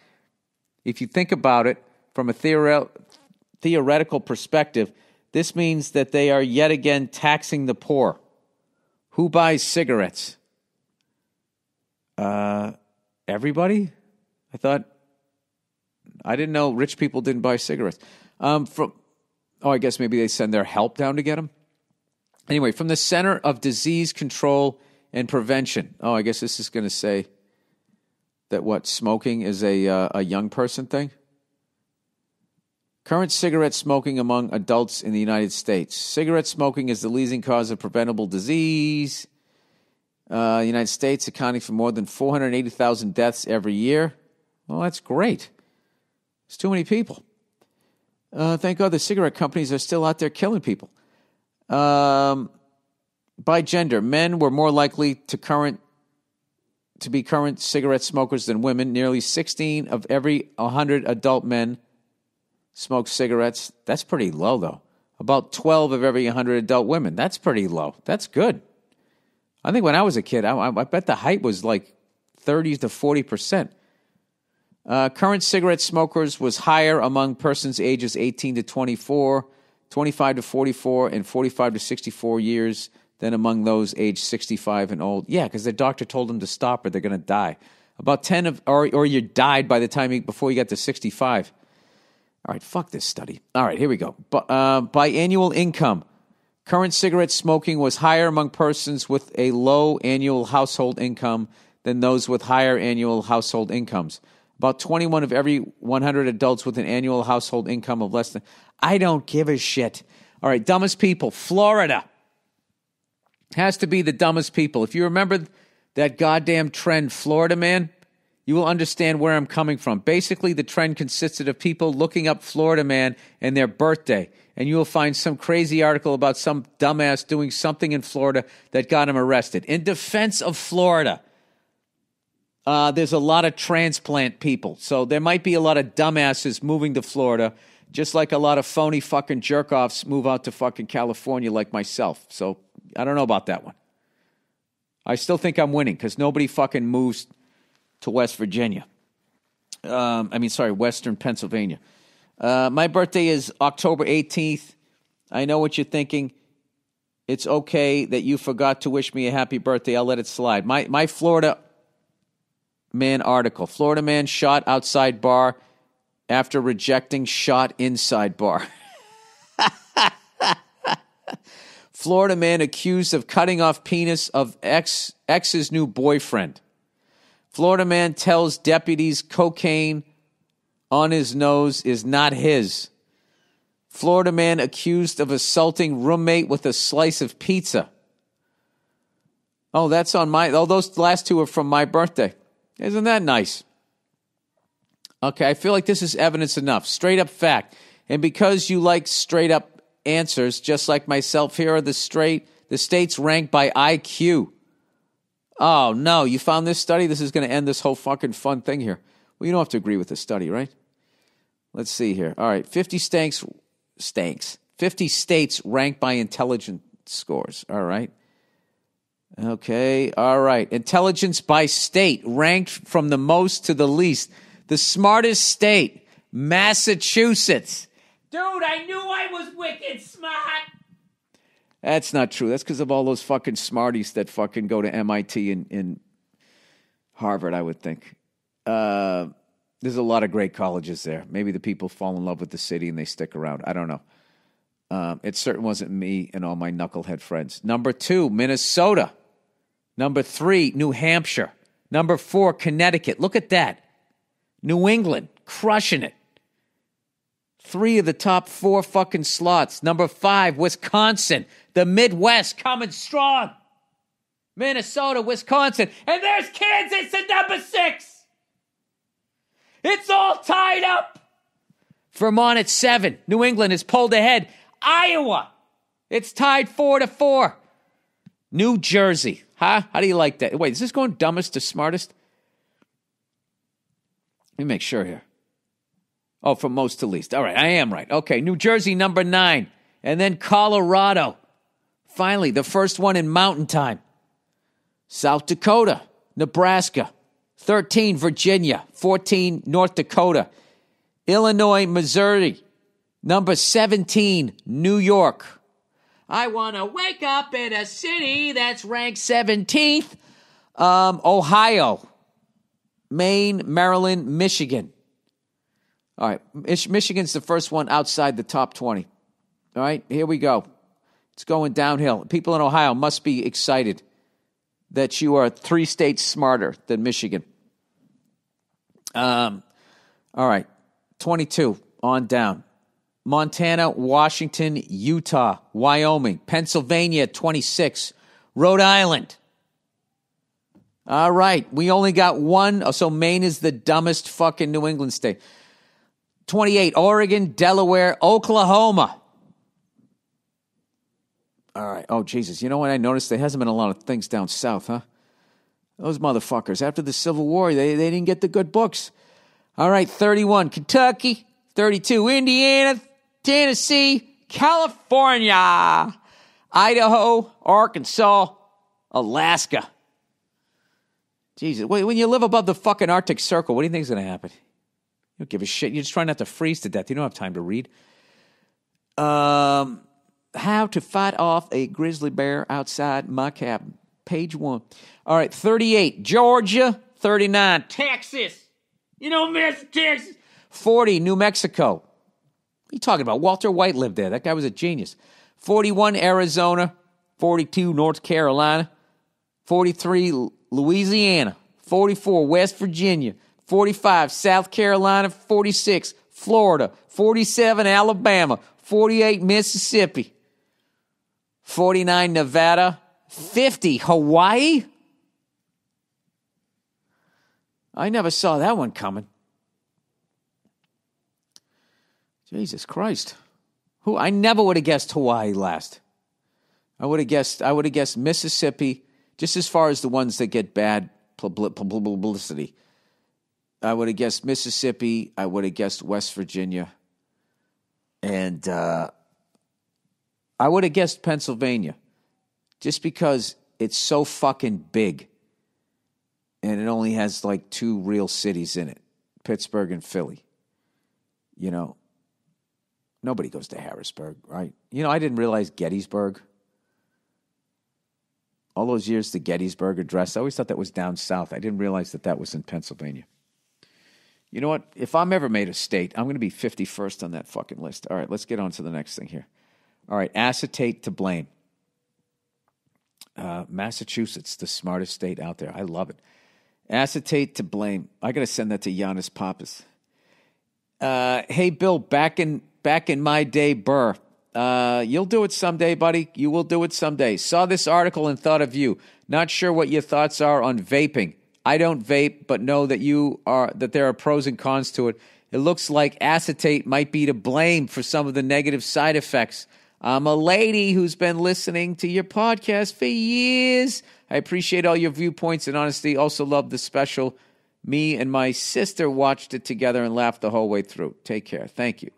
If you think about it from a theoretical perspective, this means that they are yet again taxing the poor. Who buys cigarettes? Everybody? I didn't know rich people didn't buy cigarettes. I guess maybe they send their help down to get them. Anyway, from the Center of Disease Control and Prevention. Oh, I guess this is going to say that smoking is a young person thing? Current cigarette smoking among adults in the United States. Cigarette smoking is the leading cause of preventable disease. The United States accounting for more than 480,000 deaths every year. Well, that's great. It's too many people. Thank God the cigarette companies are still out there killing people. By gender, men were more likely to be current cigarette smokers than women. Nearly 16 of every 100 adult men smoke cigarettes. That's pretty low, though. About 12 of every 100 adult women. That's pretty low. That's good. I think when I was a kid, I bet the height was like 30 to 40%. Current cigarette smokers was higher among persons ages 18 to 24, 25 to 44, and 45 to 64 years than among those aged 65 and old. Yeah, because their doctor told them to stop or they're going to die. About 10 or you died by the time before you got to 65. All right, fuck this study. All right, here we go. By annual income, current cigarette smoking was higher among persons with a low annual household income than those with higher annual household incomes. About 21 of every 100 adults with an annual household income of less than... I don't give a shit. All right, dumbest people. Florida has to be the dumbest people. If you remember that goddamn trend, Florida Man, you will understand where I'm coming from. Basically, the trend consisted of people looking up Florida Man and their birthday, and you will find some crazy article about some dumbass doing something in Florida that got him arrested. In defense of Florida, there's a lot of transplant people, so there might be a lot of dumbasses moving to Florida, just like a lot of phony fucking jerk-offs move out to fucking California like myself. So I don't know about that one. I still think I'm winning because nobody fucking moves to West Virginia. Western Pennsylvania. My birthday is October 18th. I know what you're thinking. It's okay that you forgot to wish me a happy birthday. I'll let it slide. My Florida Man article. Florida man shot outside bar after rejecting shot inside bar. Florida man accused of cutting off penis of ex's new boyfriend. Florida man tells deputies cocaine on his nose is not his. Florida man accused of assaulting roommate with a slice of pizza. Oh, that's on those last two are from my birthday. Isn't that nice? Okay, I feel like this is evidence enough. Straight up fact. And because you like straight up answers, just like myself, here are the states ranked by IQ. Oh, no, you found this study? This is going to end this whole fucking fun thing here. Well, you don't have to agree with the study, right? Let's see here. All right, 50 states ranked by intelligence scores. All right. Okay, all right. Intelligence by state, ranked from the most to the least. The smartest state, Massachusetts. Dude, I knew I was wicked smart. That's not true. That's because of all those fucking smarties that fucking go to MIT and Harvard, I would think. There's a lot of great colleges there. Maybe the people fall in love with the city and they stick around. I don't know. It certainly wasn't me and all my knucklehead friends. Number 2, Minnesota. Number 3, New Hampshire. Number 4, Connecticut. Look at that. New England, crushing it. 3 of the top 4 fucking slots. Number 5, Wisconsin. The Midwest coming strong. Minnesota, Wisconsin. And there's Kansas at number 6. It's all tied up. Vermont at 7. New England is pulled ahead. Iowa, it's tied 4-4. New Jersey. Huh? How do you like that? Wait, is this going dumbest to smartest? Let me make sure here. Oh, from most to least. All right, I am right. Okay, New Jersey, number 9. And then Colorado. Finally, the first one in mountain time. South Dakota, Nebraska. 13, Virginia. 14, North Dakota. Illinois, Missouri. Number 17, New York. I want to wake up in a city that's ranked 17th. Ohio, Maine, Maryland, Michigan. All right, Michigan's the first one outside the top 20. All right, here we go. It's going downhill. People in Ohio must be excited that you are 3 states smarter than Michigan. All right, 22 on down. Montana, Washington, Utah, Wyoming, Pennsylvania, 26. Rhode Island. All right, we only got one. So Maine is the dumbest fucking New England state. 28, Oregon, Delaware, Oklahoma. All right. Oh, Jesus. You know what I noticed? There hasn't been a lot of things down south, huh? Those motherfuckers. After the Civil War, they didn't get the good books. All right. 31, Kentucky. 32, Indiana, Tennessee, California, Idaho, Arkansas, Alaska. Jesus. When you live above the fucking Arctic Circle, what do you think is going to happen? You don't give a shit. You're just trying not to freeze to death. You don't have time to read. How to fight off a grizzly bear outside my cabin. Page 1. All right, 38, Georgia. 39, Texas. You don't miss Texas. 40, New Mexico. What are you talking about? Walter White lived there. That guy was a genius. 41, Arizona. 42, North Carolina. 43, Louisiana. 44, West Virginia. 45, South Carolina. 46, Florida. 47, Alabama. 48, Mississippi. 49, Nevada. 50, Hawaii. I never saw that one coming. Jesus Christ. I never would have guessed Hawaii last. I would have guessed Mississippi, just as far as the ones that get bad publicity. I would have guessed Mississippi. I would have guessed West Virginia. And I would have guessed Pennsylvania, just because it's so fucking big. And it only has like 2 real cities in it, Pittsburgh and Philly. You know, nobody goes to Harrisburg, right? You know, I didn't realize Gettysburg. All those years, the Gettysburg Address, I always thought that was down south. I didn't realize that was in Pennsylvania. You know what? If I'm ever made a state, I'm going to be 51st on that fucking list. All right, let's get on to the next thing here. All right, acetate to blame. Massachusetts, the smartest state out there. I love it. Acetate to blame. I got to send that to Giannis Papas. Hey, Bill, back in my day, Burr. You'll do it someday, buddy. You will do it someday. Saw this article and thought of you. Not sure what your thoughts are on vaping. I don't vape, but know that there are pros and cons to it. It looks like acetate might be to blame for some of the negative side effects. I'm a lady who's been listening to your podcast for years. I appreciate all your viewpoints and honesty. Also love the special. Me and my sister watched it together and laughed the whole way through. Take care. Thank you.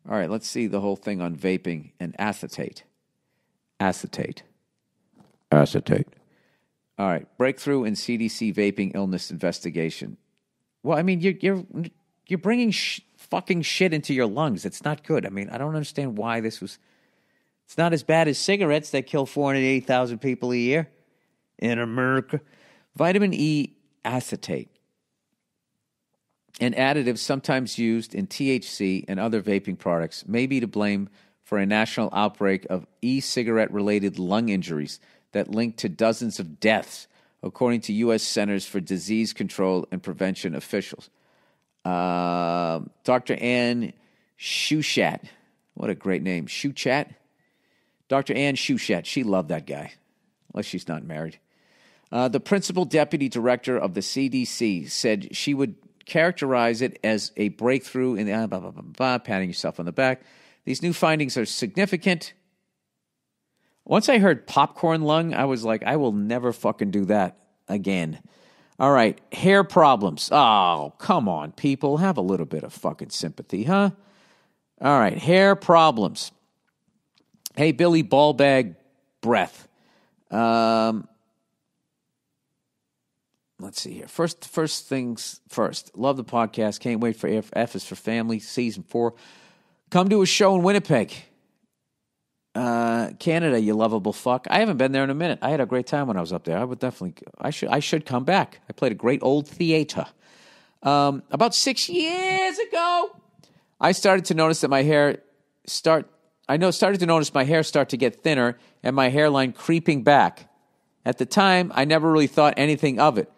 All right, let's see the whole thing on vaping and acetate. Acetate. All right, breakthrough in CDC vaping illness investigation. Well, I mean, you're bringing fucking shit into your lungs. It's not good. I mean, I don't understand why this was. It's not as bad as cigarettes that kill 480,000 people a year in America. Vitamin E acetate, an additive sometimes used in THC and other vaping products, may be to blame for a national outbreak of e-cigarette-related lung injuries that linked to dozens of deaths, according to U.S. Centers for Disease Control and Prevention officials. Dr. Ann Shushat, what a great name, Shuchat? Dr. Ann Shushat, she loved that guy, unless she's not married. The principal deputy director of the CDC said she would characterize it as a breakthrough in the patting yourself on the back. These new findings are significant. Once I heard popcorn lung, I was like, I will never fucking do that again. All right, hair problems. Oh, come on, people. Have a little bit of fucking sympathy, huh? All right, hair problems. Hey, Billy Ballbag Breath. let's see here. First things first. Love the podcast. Can't wait for F is for Family, Season 4. Come to a show in Winnipeg, Canada, you lovable fuck. I haven't been there in a minute. I had a great time when I was up there. I would definitely, I should come back. I played a great old theater. About 6 years ago, I started to notice that my hair started to notice my hair start to get thinner and my hairline creeping back. At the time, I never really thought anything of it,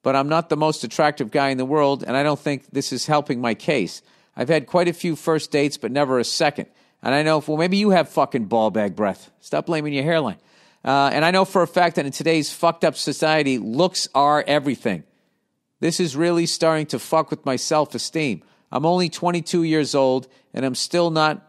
but I'm not the most attractive guy in the world, and I don't think this is helping my case. I've had quite a few first dates, but never a second. And I know, well, maybe you have fucking ball bag breath. Stop blaming your hairline. And I know for a fact that in today's fucked up society, looks are everything. This is really starting to fuck with my self-esteem. I'm only 22 years old, and I'm still not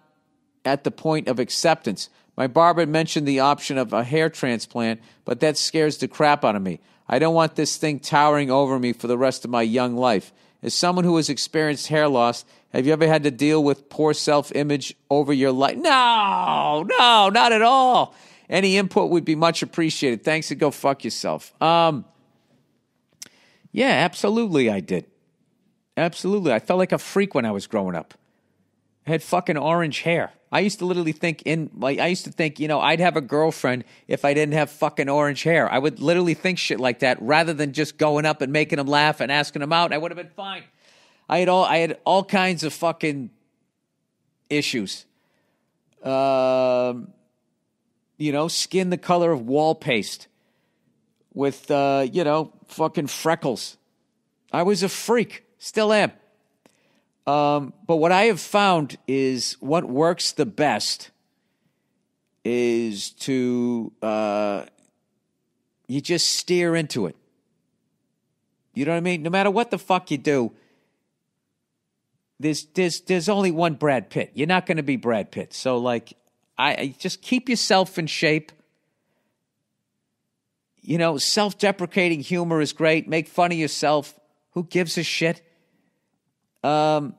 at the point of acceptance. My barber mentioned the option of a hair transplant, but that scares the crap out of me. I don't want this thing towering over me for the rest of my young life. As someone who has experienced hair loss, have you ever had to deal with poor self-image over your life? No, not at all. Any input would be much appreciated. Thanks, and go fuck yourself. Yeah, absolutely I did. Absolutely. I felt like a freak when I was growing up. I had fucking orange hair. I used to literally think, I'd have a girlfriend if I didn't have fucking orange hair. I would literally think shit like that rather than just going up and making them laugh and asking them out. I would have been fine. I had all kinds of fucking issues. Skin the color of wall paste with, fucking freckles. I was a freak. Still am. But what I have found is what works the best is to, you just steer into it. You know what I mean? No matter what the fuck you do, there's only one Brad Pitt. You're not going to be Brad Pitt. So like, I just keep yourself in shape. Self-deprecating humor is great. Make fun of yourself. Who gives a shit? I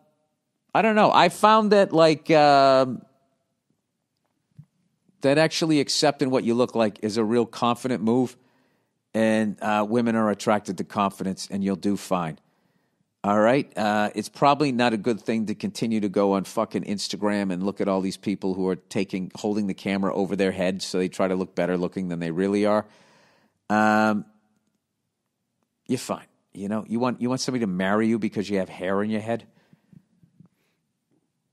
don't know. I found that that actually accepting what you look like is a real confident move, and women are attracted to confidence, and you'll do fine. All right? It's probably not a good thing to continue to go on fucking Instagram and look at all these people who are holding the camera over their heads so they try to look better looking than they really are. You're fine. You want somebody to marry you because you have hair in your head?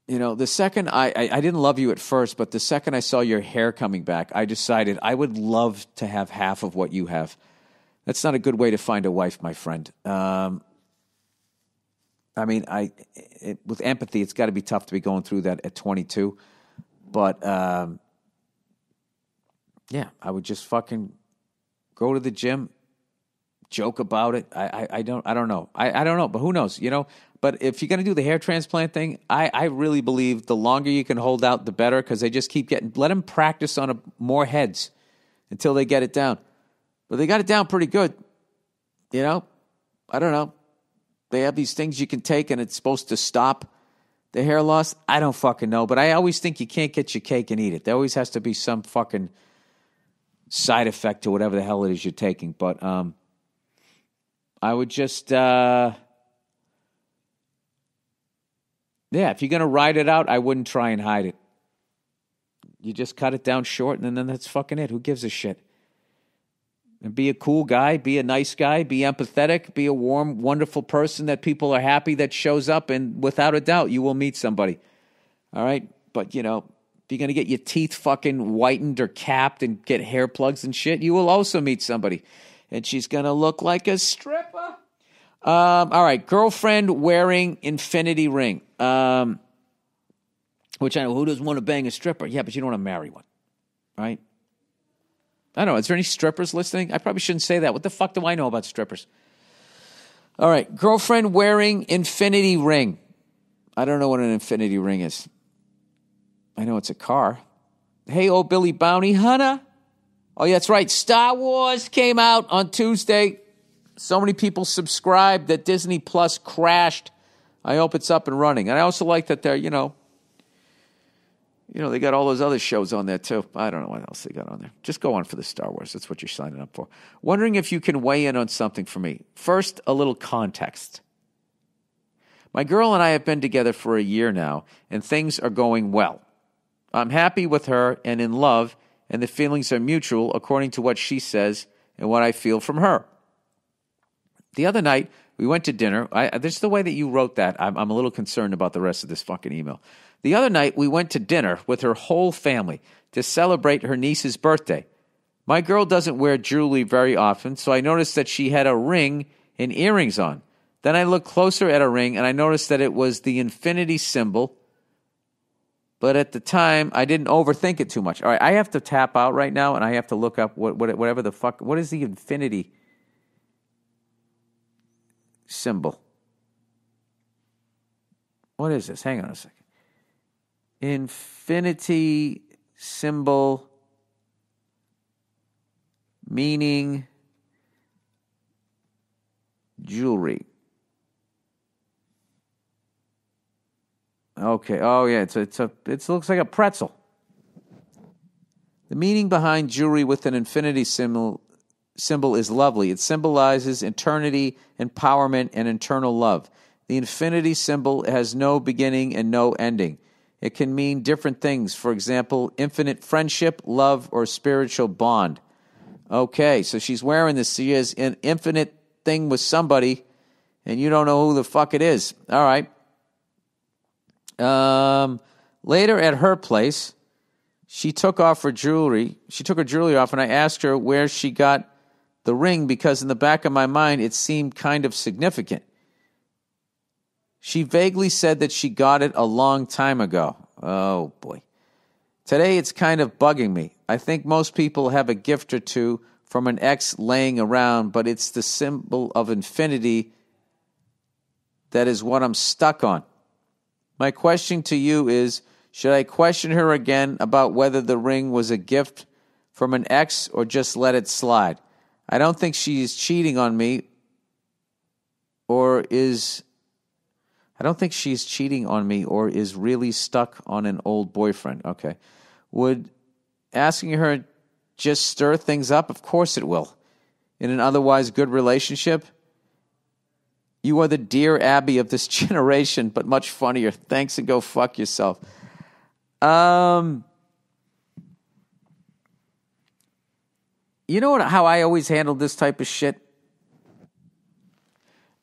The second I didn't love you at first, but the second I saw your hair coming back, I decided I would love to have half of what you have. That's not a good way to find a wife, my friend. With empathy, it's got to be tough to be going through that at 22. But, I would just fucking go to the gym, joke about it. I don't know. I don't know, but who knows, But if you're going to do the hair transplant thing, I really believe the longer you can hold out, the better, because they just keep let them practice on more heads until they get it down. But they got it down pretty good, I don't know. They have these things you can take, and it's supposed to stop the hair loss. I don't fucking know, but I always think you can't get your cake and eat it. There always has to be some fucking side effect to whatever the hell it is you're taking. But I would just... if you're going to ride it out, I wouldn't try and hide it. You just cut it down short, and then that's fucking it. Who gives a shit? And be a cool guy, be a nice guy, be empathetic, be a warm, wonderful person that people are happy that shows up, and without a doubt, you will meet somebody. All right? But, if you're going to get your teeth fucking whitened or capped and get hair plugs and shit, you will also meet somebody. And she's going to look like a stripper. All right, girlfriend wearing infinity ring. Which I know, who doesn't want to bang a stripper? Yeah, but you don't want to marry one, right? I don't know. Is there any strippers listening? I probably shouldn't say that. What the fuck do I know about strippers? All right, girlfriend wearing infinity ring. I don't know what an infinity ring is. I know it's a car. Hey, old Billy Bounty Hunter. Oh, yeah, that's right. Star Wars came out on Tuesday. So many people subscribed that Disney Plus crashed. I hope it's up and running. And I also like that they're, You know, they got all those other shows on there, too. I don't know what else they got on there. Just go on for the Star Wars. That's what you're signing up for. Wondering if you can weigh in on something for me. First, a little context. My girl and I have been together for a year now, and things are going well. I'm happy with her and in love, and the feelings are mutual according to what she says and what I feel from her. The other night, we went to dinner. This is the way that you wrote that. I'm a little concerned about the rest of this fucking email. The other night, we went to dinner with her whole family to celebrate her niece's birthday. My girl doesn't wear jewelry very often, so I noticed that she had a ring and earrings on. Then I looked closer at her ring, and I noticed that it was the infinity symbol. But at the time, I didn't overthink it too much. All right, I have to tap out right now, and I have to look up whatever the fuck. What is the infinity symbol? What is this? Hang on a second. Infinity symbol meaning jewelry. Okay. Oh yeah, it looks like a pretzel. The meaning behind jewelry with an infinity symbol is lovely. It symbolizes eternity, empowerment, and eternal love. The infinity symbol has no beginning and no ending. It can mean different things. For example, infinite friendship, love, or spiritual bond. Okay, so she's wearing this. She has an infinite thing with somebody, and you don't know who the fuck it is. All right. Later at her place, she took off her jewelry. She took her jewelry off, and I asked her where she got the ring because in the back of my mind, it seemed kind of significant. She vaguely said that she got it a long time ago. Oh, boy. Today, it's kind of bugging me. I think most people have a gift or two from an ex laying around, but it's the symbol of infinity that is what I'm stuck on. My question to you is, should I question her again about whether the ring was a gift from an ex or just let it slide? I don't think she's cheating on me or is really stuck on an old boyfriend. Okay. Would asking her just stir things up? Of course it will. In an otherwise good relationship, you are the Dear Abby of this generation, but much funnier. Thanks and go fuck yourself. You know how I always handled this type of shit?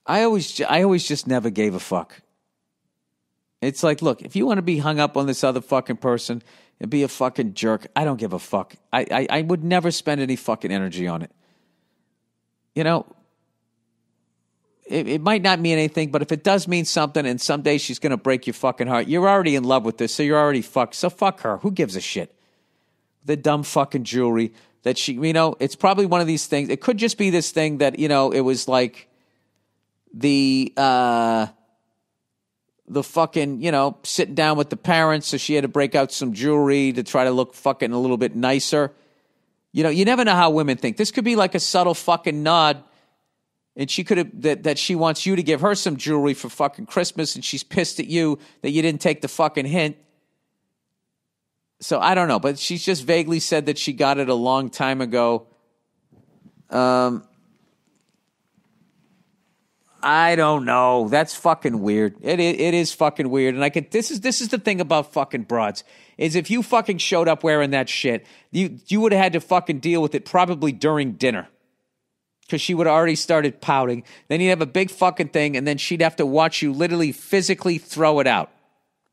I always just never gave a fuck. It's like, look, if you want to be hung up on this other fucking person and be a fucking jerk, I don't give a fuck. I would never spend any fucking energy on it. You know, it might not mean anything, but if it does mean something and someday she's going to break your fucking heart, you're already in love with this, so you're already fucked. So fuck her. Who gives a shit? The dumb fucking jewelry that she, you know, it's probably one of these things. It could just be this thing that, you know, it was like the fucking, you know, sitting down with the parents, so she had to break out some jewelry to try to look fucking a little bit nicer. You know, you never know how women think. This could be like a subtle fucking nod, and she could have, that she wants you to give her some jewelry for fucking Christmas, and she's pissed at you that you didn't take the fucking hint. So I don't know, but she's just vaguely said that she got it a long time ago. I don't know. That's fucking weird. It is fucking weird. And this is the thing about fucking broads, is if you fucking showed up wearing that shit, you would have had to fucking deal with it probably during dinner. Because she would have already started pouting. Then you'd have a big fucking thing, and then she'd have to watch you literally physically throw it out.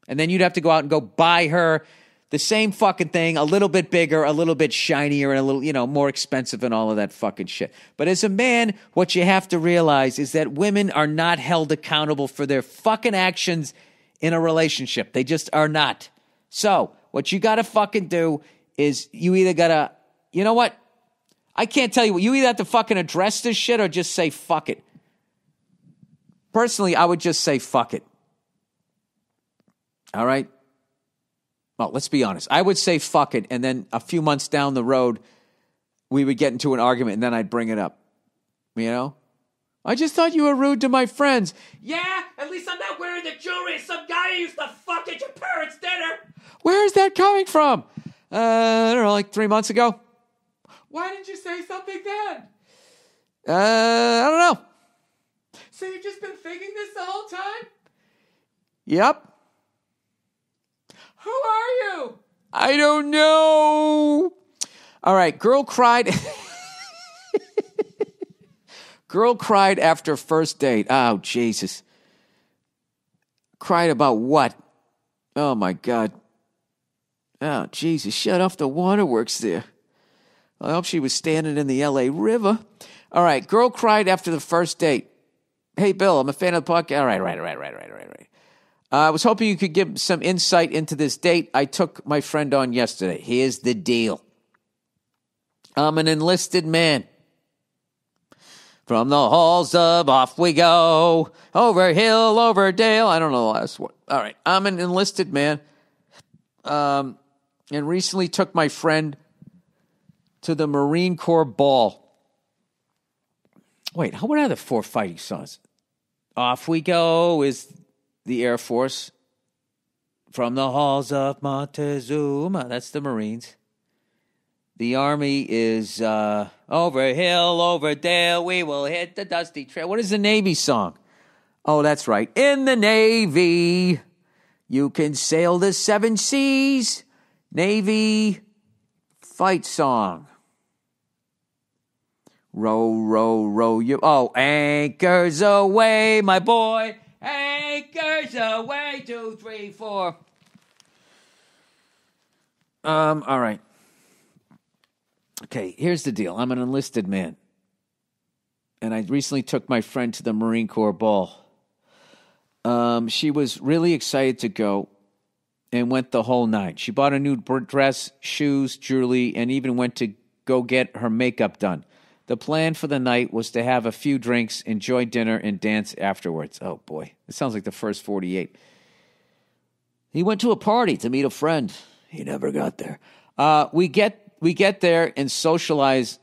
And then you'd have to go out and go buy her the same fucking thing, a little bit bigger, a little bit shinier, and a little, you know, more expensive and all of that fucking shit. But as a man, what you have to realize is that women are not held accountable for their fucking actions in a relationship. They just are not. So what you got to fucking do is you either got to, you know what? I can't tell you what. You either have to fucking address this shit or just say fuck it. Personally, I would just say fuck it. All right? Well, let's be honest. I would say fuck it, and then a few months down the road, we would get into an argument, and then I'd bring it up. You know? I just thought you were rude to my friends. Yeah, at least I'm not wearing the jewelry some guy you used to fuck at your parents' dinner. Where is that coming from? I don't know, like 3 months ago. Why didn't you say something then? I don't know. So you've just been thinking this the whole time? Yep. Who are you? I don't know. All right, girl cried. Girl cried after first date. Oh, Jesus. Cried about what? Oh, my God. Oh, Jesus, shut off the waterworks there. I hope she was standing in the L.A. River. All right, girl cried after the first date. Hey, Bill, I'm a fan of the podcast. All right. I was hoping you could give some insight into this date I took my friend on yesterday. Here's the deal. I'm an enlisted man. From the halls of off we go, over hill, over dale. I don't know the last one. All right, I'm an enlisted man, and recently took my friend to the Marine Corps ball. Wait, what are the 4 fighting songs? Off we go is the Air Force. From the halls of Montezuma, that's the Marines. The Army is over hill, over dale, we will hit the dusty trail. What is the Navy song? Oh, that's right. In the Navy, you can sail the 7 seas. Navy fight song. Row, row, row you. Oh, anchors away, my boy. Anchors away, 2, 3, 4. All right. Okay, here's the deal. I'm an enlisted man. And I recently took my friend to the Marine Corps ball. She was really excited to go and went the whole night. She bought a new dress, shoes, jewelry, and even went to go get her makeup done. The plan for the night was to have a few drinks, enjoy dinner, and dance afterwards. Oh, boy. It sounds like the first 48. He went to a party to meet a friend. He never got there. We get there and socialize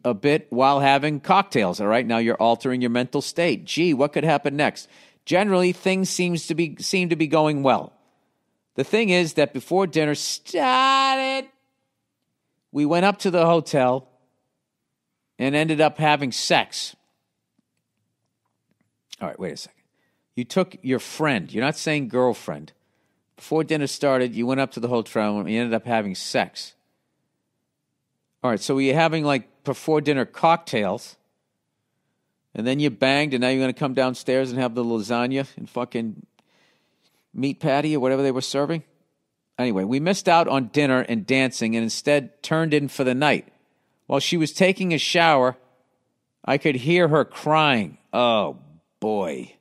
a bit while having cocktails, all right? Now you're altering your mental state. Gee, what could happen next? Generally, things seem to be going well. The thing is that before dinner started, we went up to the hotel and ended up having sex. All right, wait a second. You took your friend. You're not saying girlfriend. Before dinner started, you went up to the hotel and you ended up having sex. All right, so you're having like before dinner cocktails, and then you banged, and now you're going to come downstairs and have the lasagna and fucking meat patty or whatever they were serving? Anyway, we missed out on dinner and dancing and instead turned in for the night. While she was taking a shower, I could hear her crying. Oh, boy.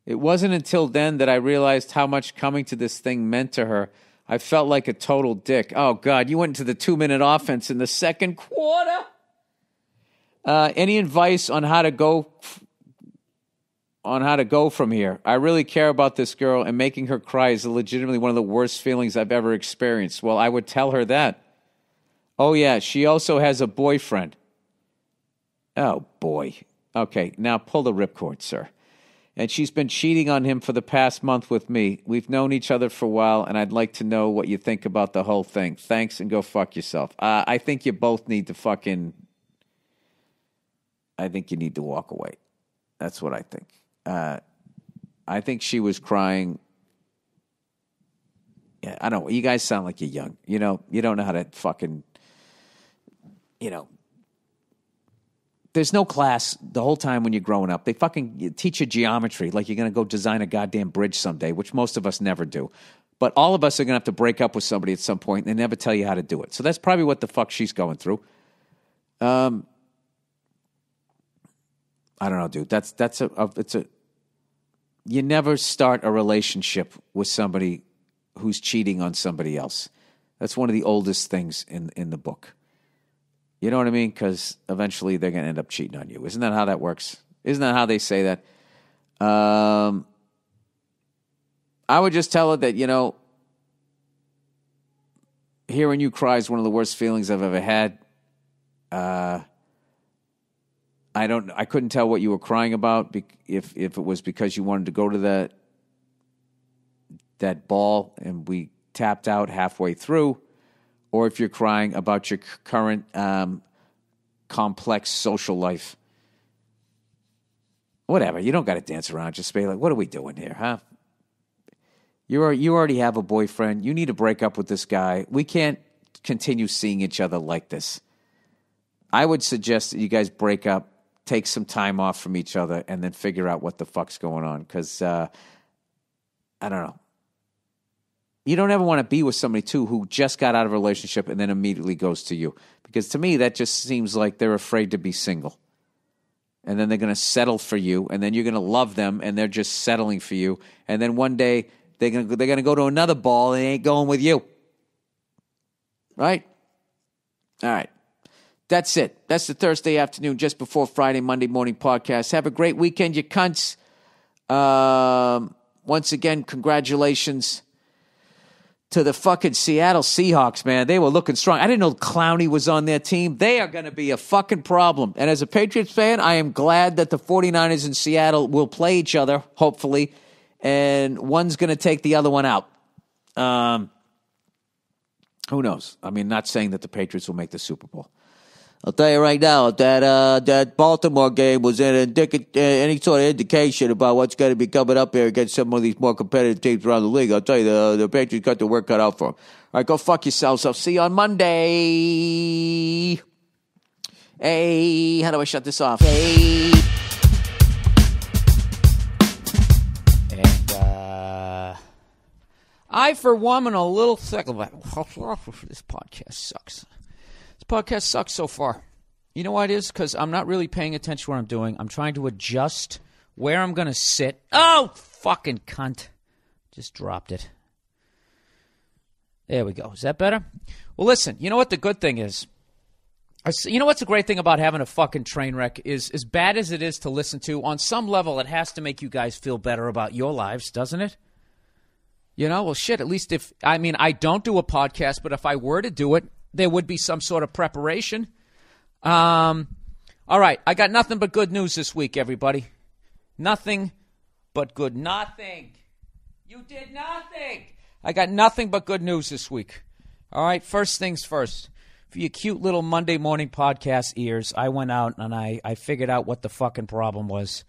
It wasn't until then that I realized how much coming to this thing meant to her. I felt like a total dick. Oh, God, you went into the 2-minute offense in the second quarter. Any advice on how to go from here? I really care about this girl, and making her cry is legitimately one of the worst feelings I've ever experienced. Well, I would tell her that. Oh, yeah, she also has a boyfriend. Oh, boy. Okay, now pull the ripcord, sir. And she's been cheating on him for the past month with me. We've known each other for a while, and I'd like to know what you think about the whole thing. Thanks, and go fuck yourself. I think you both need to I think you need to walk away. That's what I think. I think she was crying. Yeah, I don't know. You guys sound like you're young. You know, you don't know how to fucking, there's no class the whole time when you're growing up. They fucking teach you geometry like you're going to go design a goddamn bridge someday, which most of us never do. But all of us are going to have to break up with somebody at some point, and they never tell you how to do it. So that's probably what the fuck she's going through. I don't know, dude. You never start a relationship with somebody who's cheating on somebody else. That's one of the oldest things in the book. You know what I mean? Because eventually they're going to end up cheating on you. Isn't that how that works? Isn't that how they say that? I would just tell her that, hearing you cry is one of the worst feelings I've ever had. I couldn't tell what you were crying about, if it was because you wanted to go to that ball and we tapped out halfway through, or if you're crying about your current complex social life. Whatever. You don't got to dance around. Just be like, what are we doing here, huh? You already have a boyfriend. You need to break up with this guy. We can't continue seeing each other like this. I would suggest that you guys break up, take some time off from each other, and then figure out what the fuck's going on. Because, I don't know. You don't ever want to be with somebody, too, who just got out of a relationship and then immediately goes to you. Because to me, that just seems like they're afraid to be single. And then they're going to settle for you, and then you're going to love them, and they're just settling for you. And then one day, they're going to go to another ball, and they ain't going with you. Right? All right. That's it. That's the Thursday afternoon, just before Friday, Monday morning podcast. Have a great weekend, you cunts. Once again, congratulations to the fucking Seattle Seahawks, man. They were looking strong. I didn't know Clowney was on their team. They are going to be a fucking problem. And as a Patriots fan, I am glad that the 49ers and Seattle will play each other, hopefully, and one's going to take the other one out. Who knows? I mean, not saying that the Patriots will make the Super Bowl. I'll tell you right now that Baltimore game was any sort of indication about what's going to be coming up here against some of these more competitive teams around the league. I'll tell you, the Patriots got their work cut out for them. All right, go fuck yourselves. I'll see you on Monday. Hey, how do I shut this off? Hey. And I, for one, am a little sick of it. This podcast sucks. Podcast sucks so far. You know why it is? Because I'm not really paying attention to what I'm doing. I'm trying to adjust where I'm going to sit. Oh, fucking cunt. Just dropped it. There we go. Is that better? Well, listen, you know what the good thing is? You know what's the great thing about having a fucking train wreck is, as bad as it is to listen to, on some level it has to make you guys feel better about your lives, doesn't it? You know, well, shit, at least I don't do a podcast, but if I were to do it, there would be some sort of preparation. All right, I got nothing but good news this week, everybody. Nothing but good. Nothing. You did nothing. I got nothing but good news this week. All right, first things first. For your cute little Monday morning podcast ears, I went out and I figured out what the fucking problem was.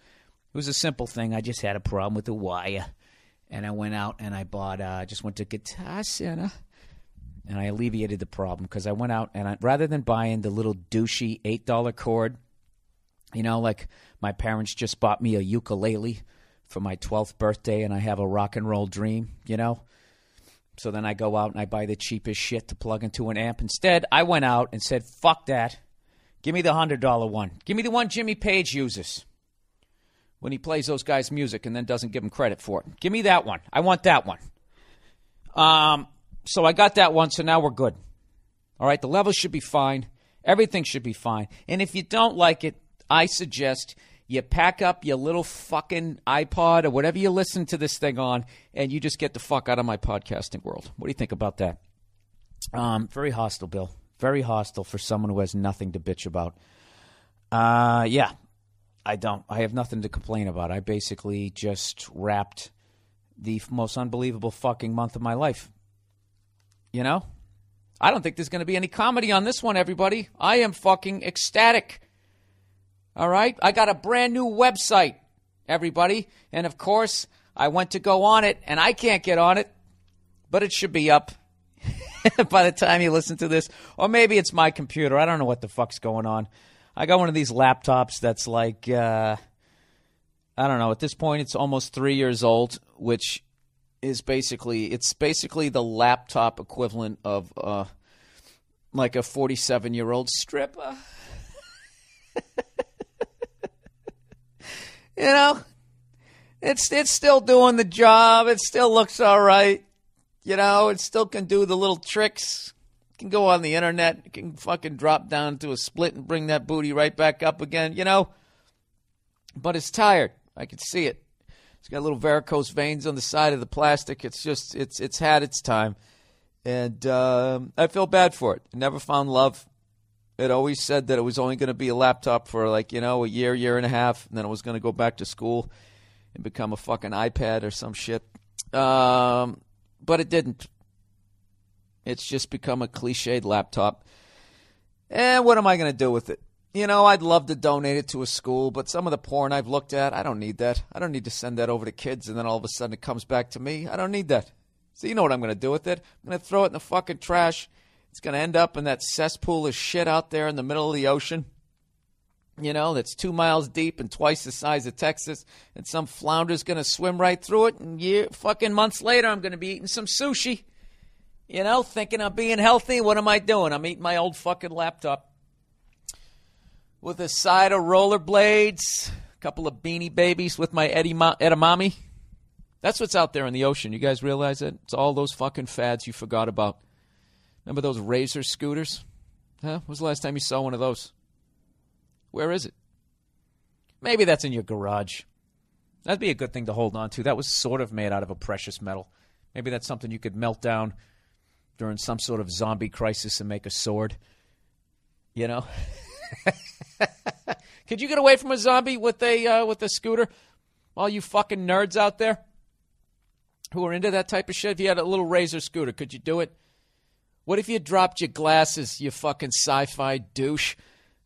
It was a simple thing. I just had a problem with the wire. And I went out and I bought, just went to Guitar Center. And I alleviated the problem because I went out and rather than buying the little douchey $8 cord, you know, like my parents just bought me a ukulele for my 12th birthday and I have a rock and roll dream, you know. So then I go out and I buy the cheapest shit to plug into an amp. Instead, I went out and said, fuck that. Give me the $100 one. Give me the one Jimmy Page uses when he plays those guys' music and then doesn't give them credit for it. Give me that one. I want that one. So I got that one, so now we're good. All right, the levels should be fine. Everything should be fine. And if you don't like it, I suggest you pack up your little fucking iPod or whatever you listen to this thing on, and you just get the fuck out of my podcasting world. What do you think about that? Very hostile, Bill. Very hostile for someone who has nothing to bitch about. Yeah, I don't. I have nothing to complain about. I basically just wrapped the most unbelievable fucking month of my life. You know? I don't think there's going to be any comedy on this one, everybody. I am fucking ecstatic. All right? I got a brand new website, everybody. And, of course, I went to go on it, and I can't get on it. But it should be up by the time you listen to this. Or maybe it's my computer. I don't know what the fuck's going on. I got one of these laptops that's like, I don't know. At this point, it's almost 3 years old, which is basically the laptop equivalent of like a 47-year-old stripper. You know, it's still doing the job. It still looks all right. You know, it still can do the little tricks. It can go on the internet. It can fucking drop down to a split and bring that booty right back up again, you know. But it's tired. I can see it. It's got little varicose veins on the side of the plastic. It's just, it's had its time. And I feel bad for it. I never found love. It always said that it was only going to be a laptop for a year and a half, and then it was going to go back to school and become a fucking iPad or some shit. But it didn't. It's just become a cliched laptop. And what am I going to do with it? I'd love to donate it to a school, but some of the porn I've looked at, I don't need that. I don't need to send that over to kids, and then all of a sudden it comes back to me. I don't need that. So you know what I'm going to do with it? I'm going to throw it in the fucking trash. It's going to end up in that cesspool of shit out there in the middle of the ocean, that's 2 miles deep and twice the size of Texas, and some flounder's going to swim right through it, and fucking months later I'm going to be eating some sushi, thinking I'm being healthy. What am I doing? I'm eating my old fucking laptop with a side of rollerblades, a couple of Beanie Babies with my edamame. That's what's out there in the ocean. You guys realize that? It's all those fucking fads you forgot about. Remember those Razor scooters? Huh? When was the last time you saw one of those? Where is it? Maybe that's in your garage. That'd be a good thing to hold on to. That was sort of made out of a precious metal. Maybe that's something you could melt down during some sort of zombie crisis and make a sword. Could you get away from a zombie with a scooter? All you fucking nerds out there who are into that type of shit, if you had a little Razor scooter, could you do it? What if you dropped your glasses, you fucking sci-fi douche?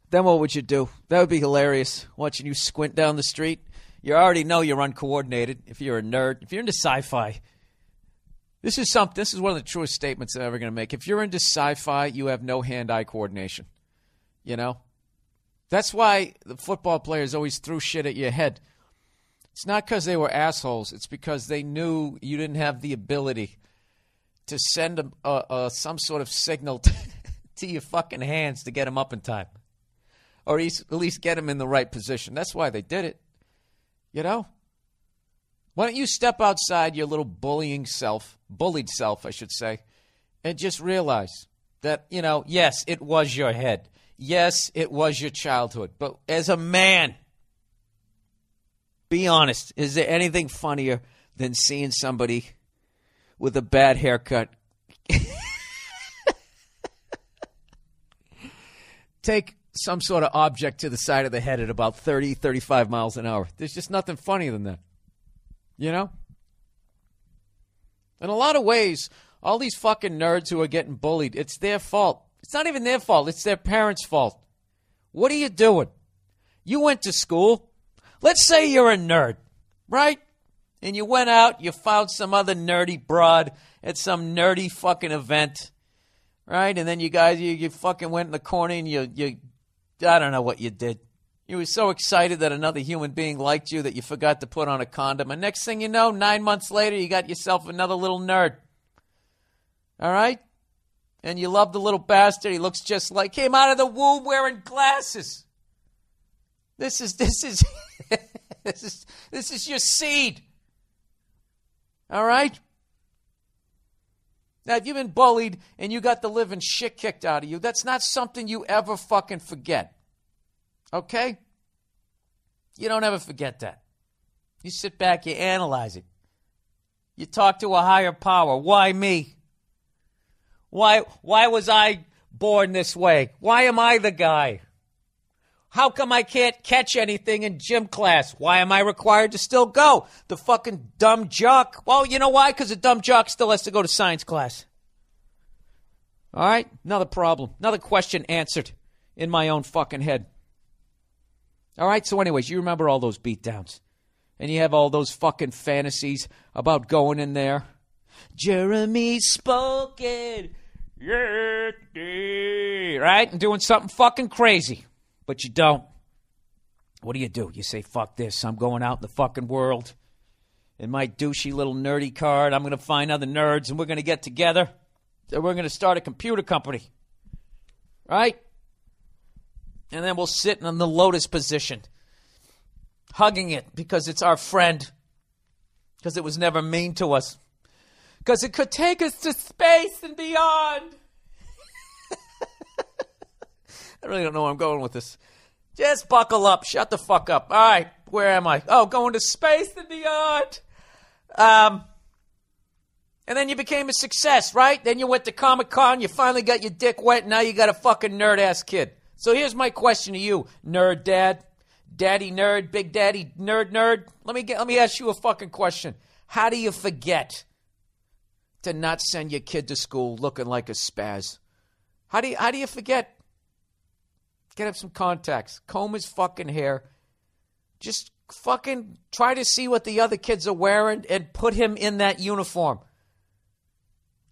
Then what would you do? That would be hilarious, watching you squint down the street. You already know you're uncoordinated if you're a nerd. If you're into sci-fi, this is one of the truest statements I'm ever going to make. If you're into sci-fi, you have no hand-eye coordination. That's why the football players always threw shit at your head. It's not because they were assholes. It's because they knew you didn't have the ability to send some sort of signal to your fucking hands to get them up in time. Or at least get them in the right position. That's why they did it. Why don't you step outside your little bullied self, I should say, and just realize that, yes, it was your head. Yes, it was your childhood. But as a man, be honest, is there anything funnier than seeing somebody with a bad haircut take some sort of object to the side of the head at about 30, 35 miles an hour? There's just nothing funnier than that. In a lot of ways, all these fucking nerds who are getting bullied, it's their fault. It's not even their fault. It's their parents' fault. What are you doing? You went to school. Let's say you're a nerd, right? And you went out, you found some other nerdy broad at some nerdy fucking event, right? And then you guys, you fucking went in the corner and you I don't know what you did. You were so excited that another human being liked you that you forgot to put on a condom. And next thing you know, 9 months later, you got yourself another little nerd. All right? And you love the little bastard. He looks just like, came out of the womb wearing glasses. This is this is your seed. All right? Now, if you've been bullied and you got the living shit kicked out of you, that's not something you ever fucking forget. Okay? You don't ever forget that. You sit back, you analyze it. You talk to a higher power. Why me? Why was I born this way? Why am I the guy? How come I can't catch anything in gym class? Why am I required to still go? The fucking dumb jock. Well, you know why? Because the dumb jock still has to go to science class. All right? Another problem. Another question answered in my own fucking head. All right? So anyways, you remember all those beatdowns. And you have all those fucking fantasies about going in there. Jeremy's spoken. Yeah, right? And doing something fucking crazy. But you don't. What do? You say, fuck this. I'm going out in the fucking world. In my douchey little nerdy card, I'm going to find other nerds and we're going to get together. And we're going to start a computer company. Right? And then we'll sit in the lotus position. Hugging it because it's our friend. Because it was never mean to us. Because it could take us to space and beyond. I really don't know where I'm going with this. Just buckle up. Shut the fuck up. All right. Where am I? Oh, going to space and beyond. And then you became a success, right? Then you went to Comic-Con. You finally got your dick wet. And now you got a fucking nerd-ass kid. So here's my question to you, nerd dad, daddy nerd, big daddy nerd. Let me ask you a fucking question. How do you forget to not send your kid to school looking like a spaz? How do you forget? Get up some contacts, comb his fucking hair, just fucking try to see what the other kids are wearing and put him in that uniform.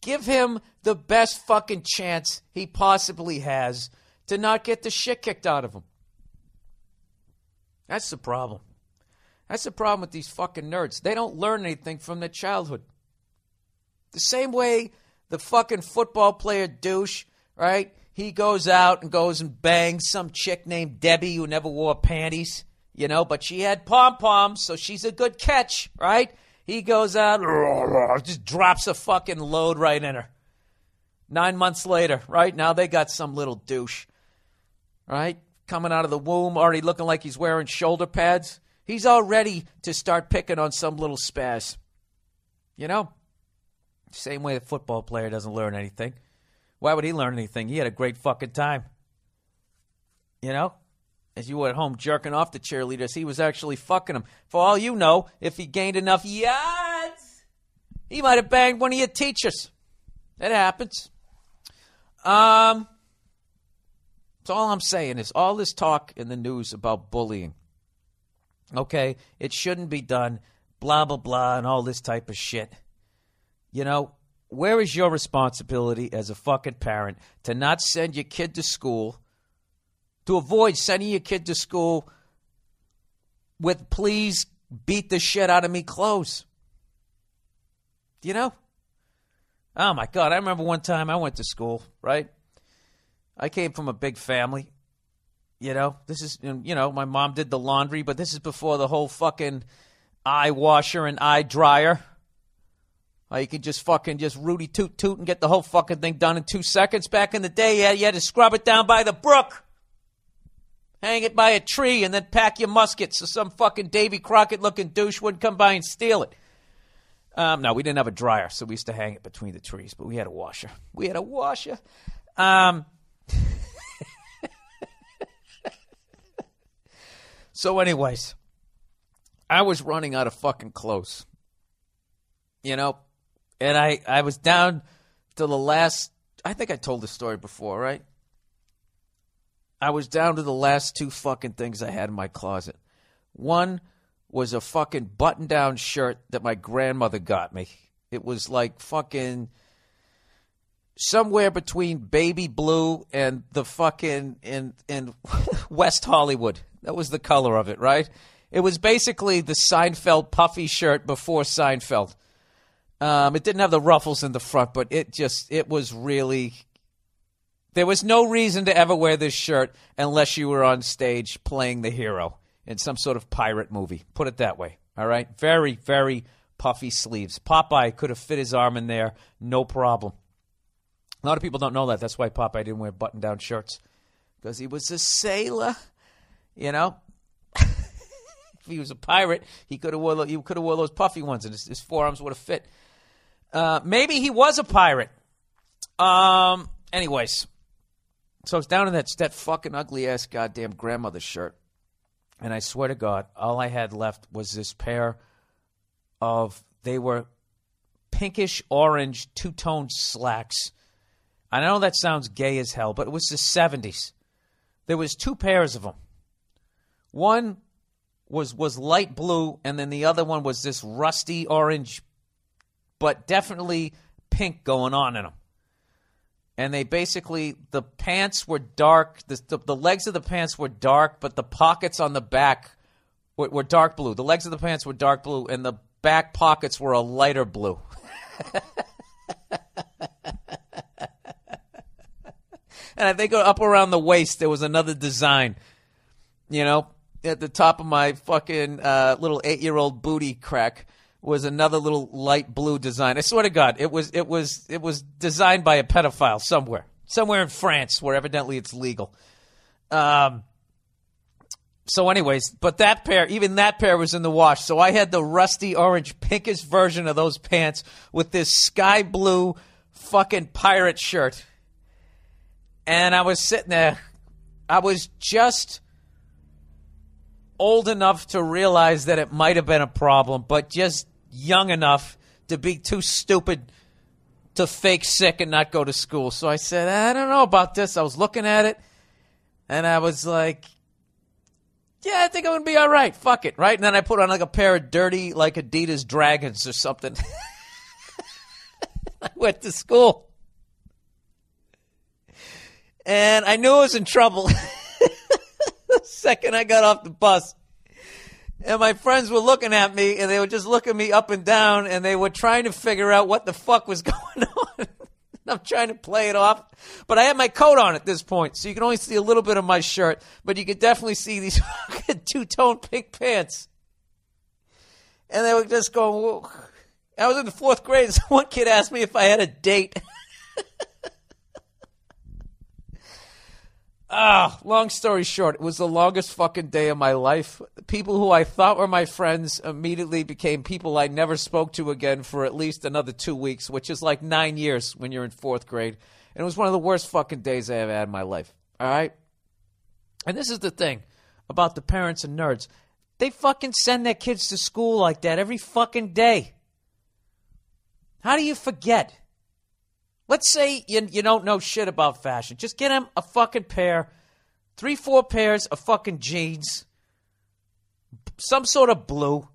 Give him the best fucking chance he possibly has to not get the shit kicked out of him. That's the problem. That's the problem with these fucking nerds. They don't learn anything from their childhood. The same way the fucking football player douche, right? He goes out and goes and bangs some chick named Debbie who never wore panties, you know, but she had pom-poms, so she's a good catch, right? He goes out, just drops a fucking load right in her. 9 months later, right? Now they got some little douche, right? Coming out of the womb, already looking like he's wearing shoulder pads. He's all ready to start picking on some little spaz. You know? Same way a football player doesn't learn anything. Why would he learn anything? He had a great fucking time. You know? As you were at home jerking off the cheerleaders, he was actually fucking them. For all you know, if he gained enough yards, he might have banged one of your teachers. That happens. So all I'm saying is all this talk in the news about bullying, okay, it shouldn't be done, blah, blah, blah, and all this type of shit. You know, where is your responsibility as a fucking parent to not send your kid to school, to avoid sending your kid to school with please beat the shit out of me clothes? You know? Oh, my God. I remember one time I went to school, right? I came from a big family. You know, this is, you know, my mom did the laundry, but this is before the whole fucking eye washer and eye dryer. You could just fucking just Rudy toot and get the whole fucking thing done in 2 seconds. Back in the day, you had to scrub it down by the brook, hang it by a tree, and then pack your musket so some fucking Davy Crockett-looking douche wouldn't come by and steal it. No, we didn't have a dryer, so we used to hang it between the trees, but we had a washer. So anyways, I was running out of fucking clothes, you know, and I was down to the last, I think I told this story before, right? I was down to the last two fucking things I had in my closet. One was a fucking button-down shirt that my grandmother got me. It was like fucking somewhere between baby blue and the fucking in West Hollywood. That was the color of it, right? It was basically the Seinfeld puffy shirt before Seinfeld. It didn't have the ruffles in the front, but it was really, there was no reason to ever wear this shirt unless you were on stage playing the hero in some sort of pirate movie. Put it that way, all right? Very, very puffy sleeves. Popeye could have fit his arm in there, no problem. A lot of people don't know that. That's why Popeye didn't wear button-down shirts, because he was a sailor, you know? If he was a pirate, he could have wore those puffy ones, and his forearms would have fit. Maybe he was a pirate. Anyways, so I was down in that fucking ugly-ass goddamn grandmother shirt, and I swear to God, all I had left was this pair of, they were pinkish-orange two-tone slacks. I know that sounds gay as hell, but it was the 70s. There was two pairs of them. One was light blue, and then the other one was this rusty orange, but definitely pink going on in them. And they basically, the pants were dark. The legs of the pants were dark, but the pockets on the back were dark blue. The legs of the pants were dark blue, and the back pockets were a lighter blue. And I think up around the waist, there was another design, you know. At the top of my fucking little 8-year-old booty crack was another little light blue design. I swear to God, it was designed by a pedophile somewhere in France, where evidently it's legal. So, anyways, but even that pair was in the wash. So I had the rusty orange pinkish version of those pants with this sky blue fucking pirate shirt, and I was sitting there. I was just old enough to realize that it might have been a problem, but just young enough to be too stupid to fake sick and not go to school. So I said, I don't know about this. I was looking at it, and I was like, yeah, I think I'm going to be all right. Fuck it, right? And then I put on like a pair of dirty, like Adidas Dragons or something. I went to school. And I knew I was in trouble the second I got off the bus. And my friends were looking at me, and they were just looking me up and down, and they were trying to figure out what the fuck was going on. I'm trying to play it off. But I had my coat on at this point, so you can only see a little bit of my shirt. But you could definitely see these fucking two-tone pink pants. And they were just going, whoa. I was in the 4th grade, so one kid asked me if I had a date. Long story short, it was the longest fucking day of my life. People who I thought were my friends immediately became people I never spoke to again for at least another 2 weeks, which is like 9 years when you're in 4th grade. And it was one of the worst fucking days I ever had in my life. All right? And this is the thing about the parents and nerds. They fucking send their kids to school like that every fucking day. How do you forget? Let's say you don't know shit about fashion. Just get them a fucking pair, 3-4 pairs of fucking jeans, some sort of blue.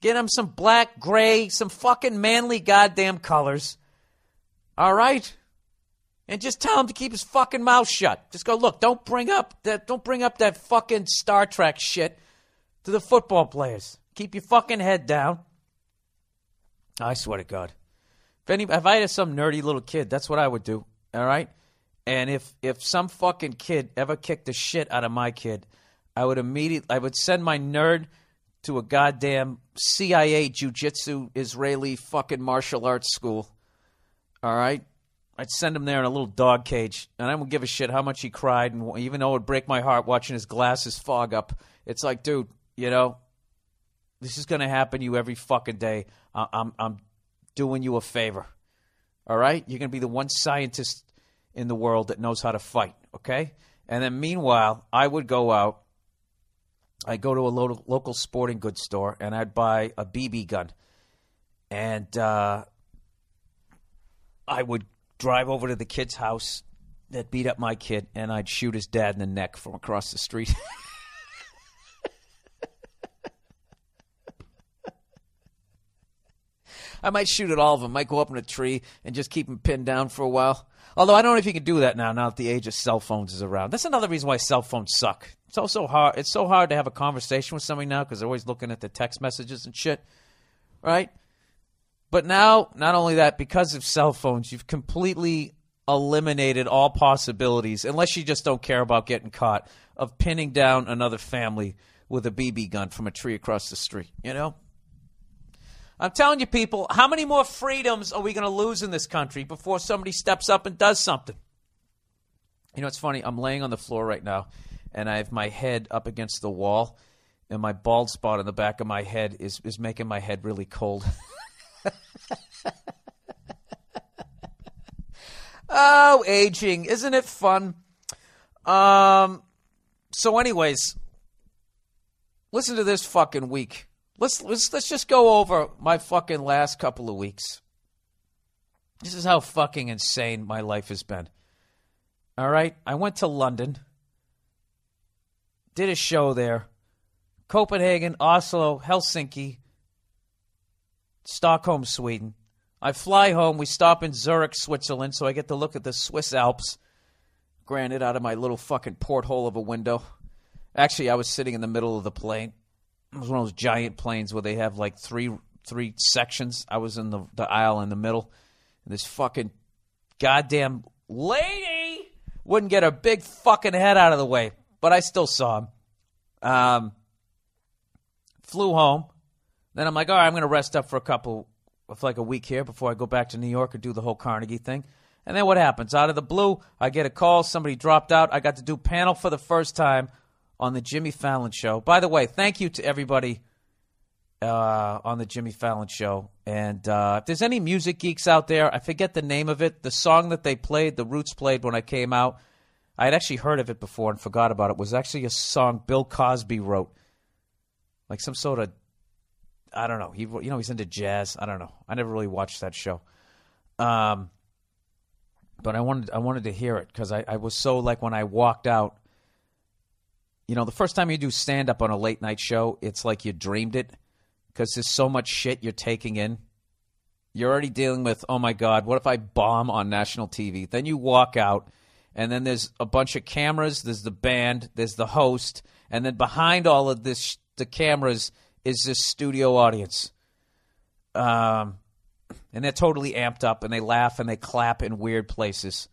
Get them some black, gray, some fucking manly goddamn colors. All right? And just tell him to keep his fucking mouth shut. Just go, look, don't bring up that fucking Star Trek shit to the football players. Keep your fucking head down. I swear to God. If I had some nerdy little kid, that's what I would do, all right? And if some fucking kid ever kicked the shit out of my kid, I would send my nerd to a goddamn CIA jiu-jitsu Israeli fucking martial arts school, all right? I'd send him there in a little dog cage, and I wouldn't give a shit how much he cried, and even though it would break my heart watching his glasses fog up, it's like, dude, this is going to happen to you every fucking day. I'm doing you a favor, all right? You're going to be the one scientist in the world that knows how to fight, okay? And then meanwhile, I would go out. I'd go to a local sporting goods store, and I'd buy a BB gun. And I would drive over to the kid's house that beat up my kid, and I'd shoot his dad in the neck from across the street. I might shoot at all of them. Might go up in a tree and just keep them pinned down for a while. Although I don't know if you can do that now that the age of cell phones is around. That's another reason why cell phones suck. It's also hard. It's so hard to have a conversation with somebody now because they're always looking at the text messages and shit, right? But now, not only that, because of cell phones, you've completely eliminated all possibilities, unless you just don't care about getting caught, of pinning down another family with a BB gun from a tree across the street, I'm telling you, people, how many more freedoms are we going to lose in this country before somebody steps up and does something? It's funny. I'm laying on the floor right now, and I have my head up against the wall, and my bald spot on the back of my head is making my head really cold. Oh, aging. Isn't it fun? So anyways, listen to this fucking week. Let's just go over my fucking last couple of weeks. This is how fucking insane my life has been. All right? I went to London, did a show there, Copenhagen, Oslo, Helsinki, Stockholm, Sweden. I fly home. We stop in Zurich, Switzerland, so I get to look at the Swiss Alps, granted out of my little fucking porthole of a window. Actually, I was sitting in the middle of the plane. It was one of those giant planes where they have like three sections. I was in the aisle in the middle. And this fucking goddamn lady wouldn't get her big fucking head out of the way. But I still saw him. Flew home. Then I'm like, all right, I'm going to rest up for a week here before I go back to New York and do the whole Carnegie thing. And then what happens? Out of the blue, I get a call. Somebody dropped out. I got to do panel for the first time on the Jimmy Fallon Show. By the way, thank you to everybody on the Jimmy Fallon Show. And if there's any music geeks out there, I forget the name of it. The song that they played, the Roots played when I came out. I had actually heard of it before and forgot about it. It was actually a song Bill Cosby wrote. Like some sort of, I don't know. He's into jazz. I don't know. I never really watched that show. But I wanted to hear it because I was so, like, when I walked out, the first time you do stand-up on a late-night show, it's like you dreamed it because there's so much shit you're taking in. You're already dealing with, oh, my God, what if I bomb on national TV? Then you walk out, and then there's a bunch of cameras. There's the band. There's the host. And then behind all of this, the cameras, is this studio audience. And they're totally amped up, and they laugh and they clap in weird places.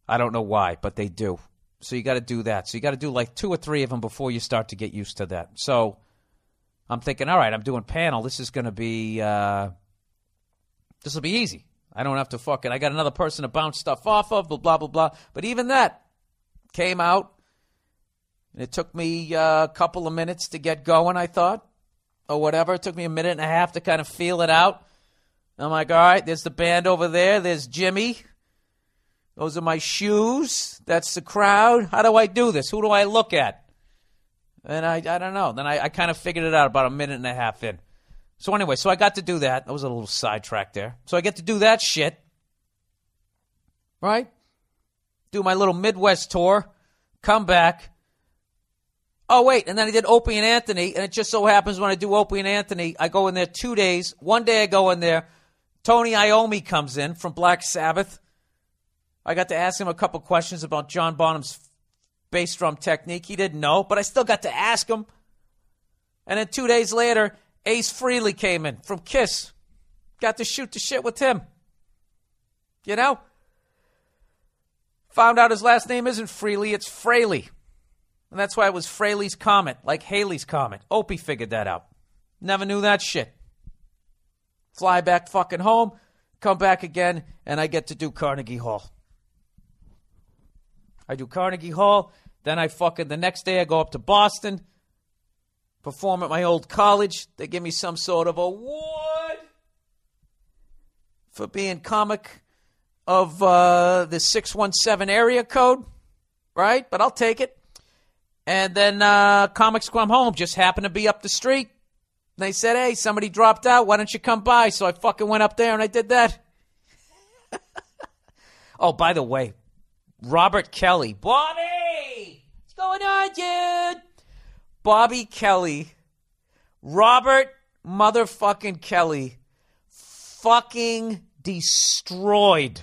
I don't know why, but they do. So you got to do that. So you got to do like 2 or 3 of them before you start to get used to that. So I'm thinking, all right, I'm doing panel. This is going to be, this will be easy. I don't have to I got another person to bounce stuff off of, blah, blah, blah, blah. But even that came out. And it took me a couple of minutes to get going, I thought, or whatever. It took me a minute and a half to kind of feel it out. I'm like, all right, there's the band over there. There's Jimmy. Those are my shoes. That's the crowd. How do I do this? Who do I look at? And I don't know. Then I kind of figured it out about a minute and a half in. So anyway, I got to do that. That was a little sidetrack there. So I get to do that shit. Right? Do my little Midwest tour. Come back. Oh, wait, and then I did Opie and Anthony, and it just so happens when I do Opie and Anthony, I go in there 2 days. One day I go in there. Tony Iommi comes in from Black Sabbath. I got to ask him a couple questions about John Bonham's bass drum technique. He didn't know, but I still got to ask him. And then 2 days later, Ace Frehley came in from Kiss. Got to shoot the shit with him. Found out his last name isn't Frehley, it's Fraley. And that's why it was Fraley's Comet, like Haley's Comet. Opie figured that out. Never knew that shit. Fly back fucking home, come back again, and I get to do Carnegie Hall. I do Carnegie Hall, then the next day I go up to Boston, perform at my old college. They give me some sort of award for being comic of the 617 area code, right? But I'll take it. And then Comics Come Home just happened to be up the street. They said, hey, somebody dropped out. Why don't you come by? So I fucking went up there and I did that. Oh, by the way, Robert Kelly. Bobby! What's going on, dude? Bobby Kelly. Robert motherfucking Kelly fucking destroyed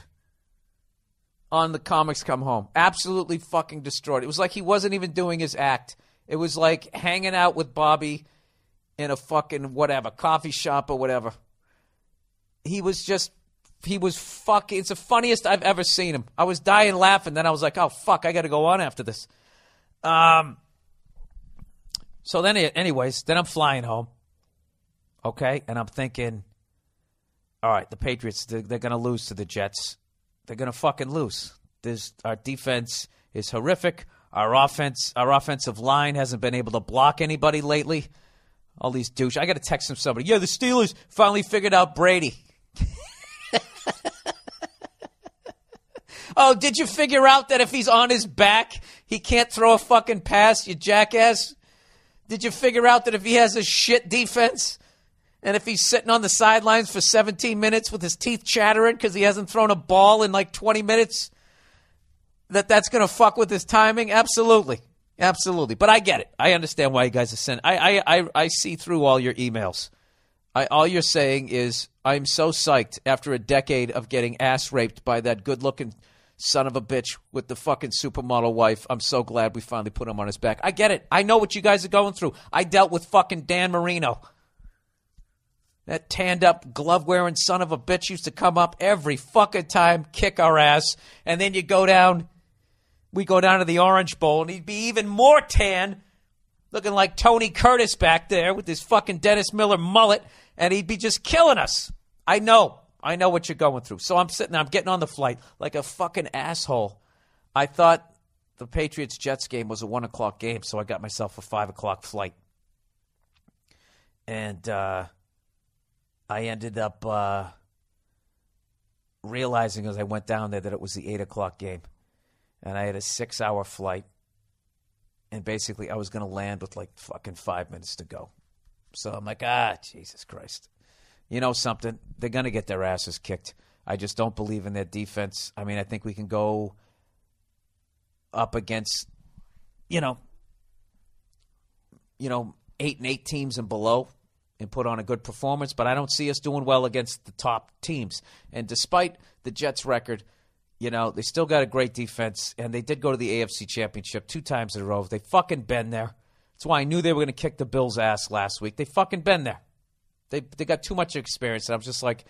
on the Comics Come Home. Absolutely fucking destroyed. It was like he wasn't even doing his act. It was like hanging out with Bobby in a fucking whatever, coffee shop or whatever. It's the funniest I've ever seen him. I was dying laughing. Then I was like, oh, fuck, I got to go on after this. So then, anyways, then I'm flying home. Okay? And I'm thinking, all right, the Patriots, they're going to lose to the Jets. They're going to fucking lose. Our defense is horrific. Our offensive line hasn't been able to block anybody lately. All these douche. I got to text somebody. Yeah, the Steelers finally figured out Brady. Oh, did you figure out that if he's on his back, he can't throw a fucking pass, you jackass? Did you figure out that if he has a shit defense, and if he's sitting on the sidelines for 17 minutes with his teeth chattering because he hasn't thrown a ball in like 20 minutes, that's going to fuck with his timing? Absolutely. Absolutely. But I get it. I understand why you guys are sending. I see through all your emails. All you're saying is, I'm so psyched after a decade of getting ass raped by that good-looking son of a bitch with the fucking supermodel wife. I'm so glad we finally put him on his back. I get it. I know what you guys are going through. I dealt with fucking Dan Marino. That tanned-up, glove-wearing son of a bitch used to come up every fucking time, kick our ass, and then we go down to the Orange Bowl, and he'd be even more tan, looking like Tony Curtis back there with his fucking Dennis Miller mullet, and he'd be just killing us. I know what you're going through. So I'm sitting there, I'm getting on the flight like a fucking asshole. I thought the Patriots-Jets game was a 1 o'clock game, so I got myself a 5 o'clock flight. And I ended up realizing as I went down there that it was the 8 o'clock game. and I had a 6-hour flight. And basically, I was going to land with like fucking 5 minutes to go. So I'm like, Jesus Christ. You know something? They're going to get their asses kicked. I just don't believe in their defense. I mean, I think we can go up against, 8-8 teams and below and put on a good performance, but I don't see us doing well against the top teams. And despite the Jets' record, they still got a great defense, and they did go to the AFC Championship 2 times in a row. They fucking been there. That's why I knew they were going to kick the Bills' ass last week. They fucking been there. They got too much experience, and I was just like,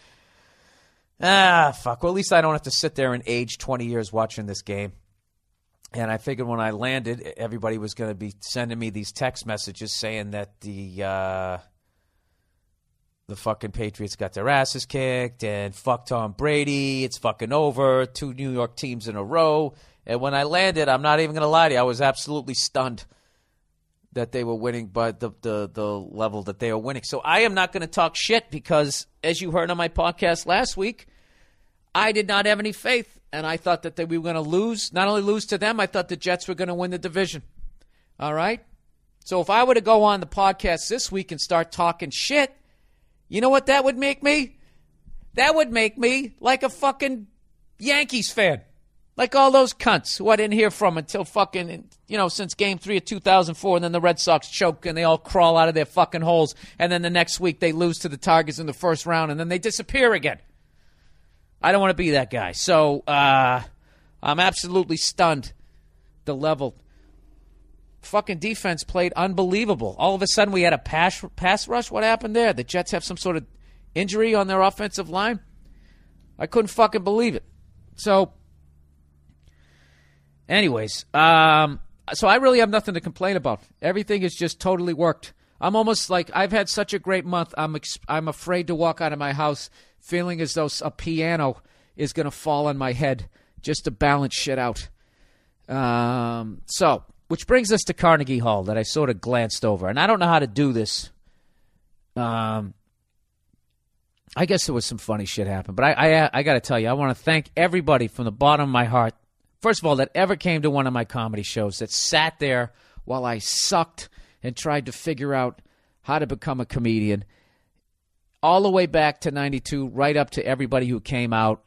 fuck. Well, at least I don't have to sit there and age 20 years watching this game. And I figured when I landed, everybody was going to be sending me these text messages saying that the fucking Patriots got their asses kicked and fuck Tom Brady. It's fucking over. 2 New York teams in a row. And when I landed, I'm not even going to lie to you, I was absolutely stunned that they were winning by the level that they are winning. So I am not going to talk shit because, as you heard on my podcast last week, I did not have any faith. And I thought that we were going to lose. Not only lose to them, I thought the Jets were going to win the division. All right? So if I were to go on the podcast this week and start talking shit, you know what that would make me? That would make me like a fucking Yankees fan. Like all those cunts who I didn't hear from until fucking, since Game 3 of 2004, and then the Red Sox choke and they all crawl out of their fucking holes, and then the next week they lose to the Tigers in the first round, and then they disappear again. I don't want to be that guy. So I'm absolutely stunned. The level. Fucking defense played unbelievable. All of a sudden we had a pass rush. What happened there? The Jets have some sort of injury on their offensive line? I couldn't fucking believe it. So, anyways, so I really have nothing to complain about. Everything has just totally worked. I'm almost like I've had such a great month. I'm afraid to walk out of my house feeling as though a piano is going to fall on my head just to balance shit out. So, which brings us to Carnegie Hall that I sort of glanced over. And I don't know how to do this. I guess there was some funny shit happened. But I got to tell you, I want to thank everybody from the bottom of my heart, first of all, that ever came to one of my comedy shows, that sat there while I sucked and tried to figure out how to become a comedian. All the way back to 92, right up to everybody who came out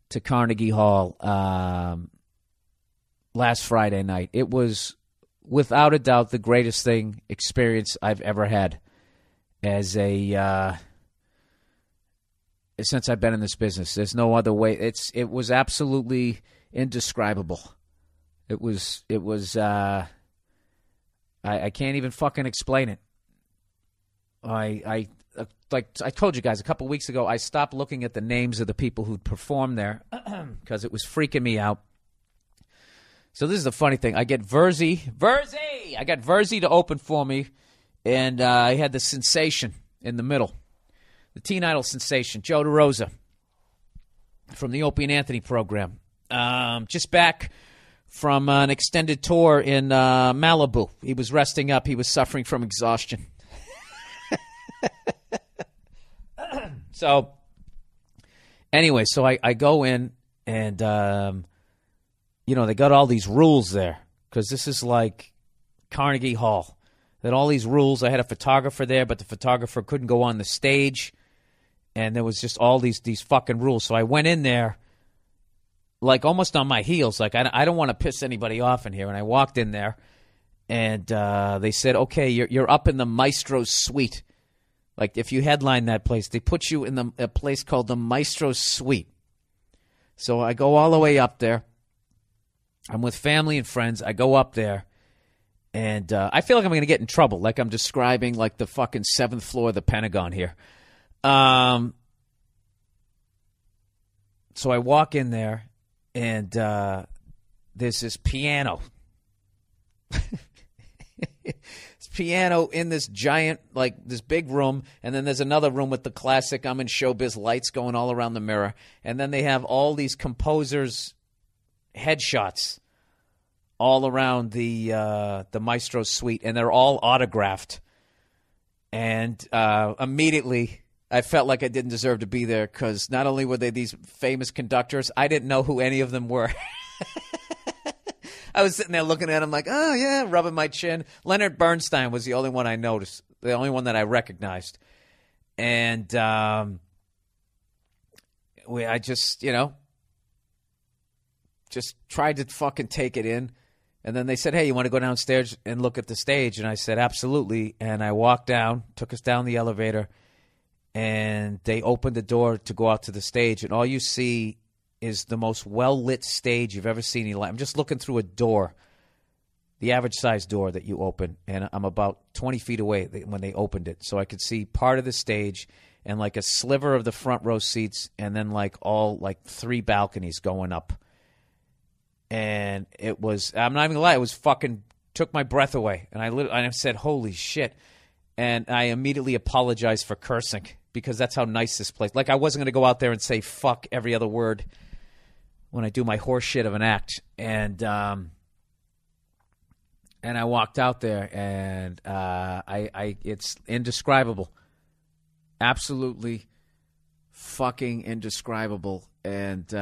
to Carnegie Hall last Friday night. It was, without a doubt, the greatest experience I've ever had as since I've been in this business. There's no other way. It was absolutely indescribable. It was I can't even fucking explain it. Like I told you guys a couple weeks ago, I stopped looking at the names of the people who'd performed there because it was freaking me out. So this is the funny thing. I get Verzi to open for me, and I had the sensation in the middle. The Teen Idol sensation, Joe DeRosa from the Opie and Anthony program. Just back from an extended tour in Malibu. He was resting up. He was suffering from exhaustion. So, anyway, so I go in, and, they got all these rules there, because this is like Carnegie Hall. That all these rules. I had a photographer there, but the photographer couldn't go on the stage, and there was just all these fucking rules. So I went in there, like almost on my heels, like I don't want to piss anybody off in here. And I walked in there, and they said, okay, you're up in the Maestro's Suite. Like, if you headline that place, they put you in a place called the Maestro's Suite. So I go all the way up there. I'm with family and friends. I go up there, and I feel like I'm going to get in trouble, like I'm describing like the fucking 7th floor of the Pentagon here. So I walk in there, and there's this piano. Piano in this giant, like this big room, and then there's another room with the classic I'm in showbiz lights going all around the mirror, and then they have all these composers' headshots all around the Maestro's Suite, and they're all autographed. And immediately I felt like I didn't deserve to be there, because not only were they these famous conductors, I didn't know who any of them were. I was sitting there looking at him like, oh, yeah, rubbing my chin. Leonard Bernstein was the only one I noticed, the only one that I recognized. And I just, just tried to fucking take it in. And then they said, hey, you want to go downstairs and look at the stage? And I said, absolutely. And I walked down, took us down the elevator, and they opened the door to go out to the stage. And all you see is the most well-lit stage you've ever seen in your life. I'm just looking through a door, the average-sized door that you open. And I'm about 20 feet away when they opened it. So I could see part of the stage and like a sliver of the front row seats and then like 3 balconies going up. And it was, I'm not even gonna lie, it was fucking, took my breath away. And I said, holy shit. And I immediately apologized for cursing because that's how nice this place. Like I wasn't gonna go out there and say fuck every other word when I do my horse shit of an act. And I walked out there and it's indescribable. Absolutely fucking indescribable. And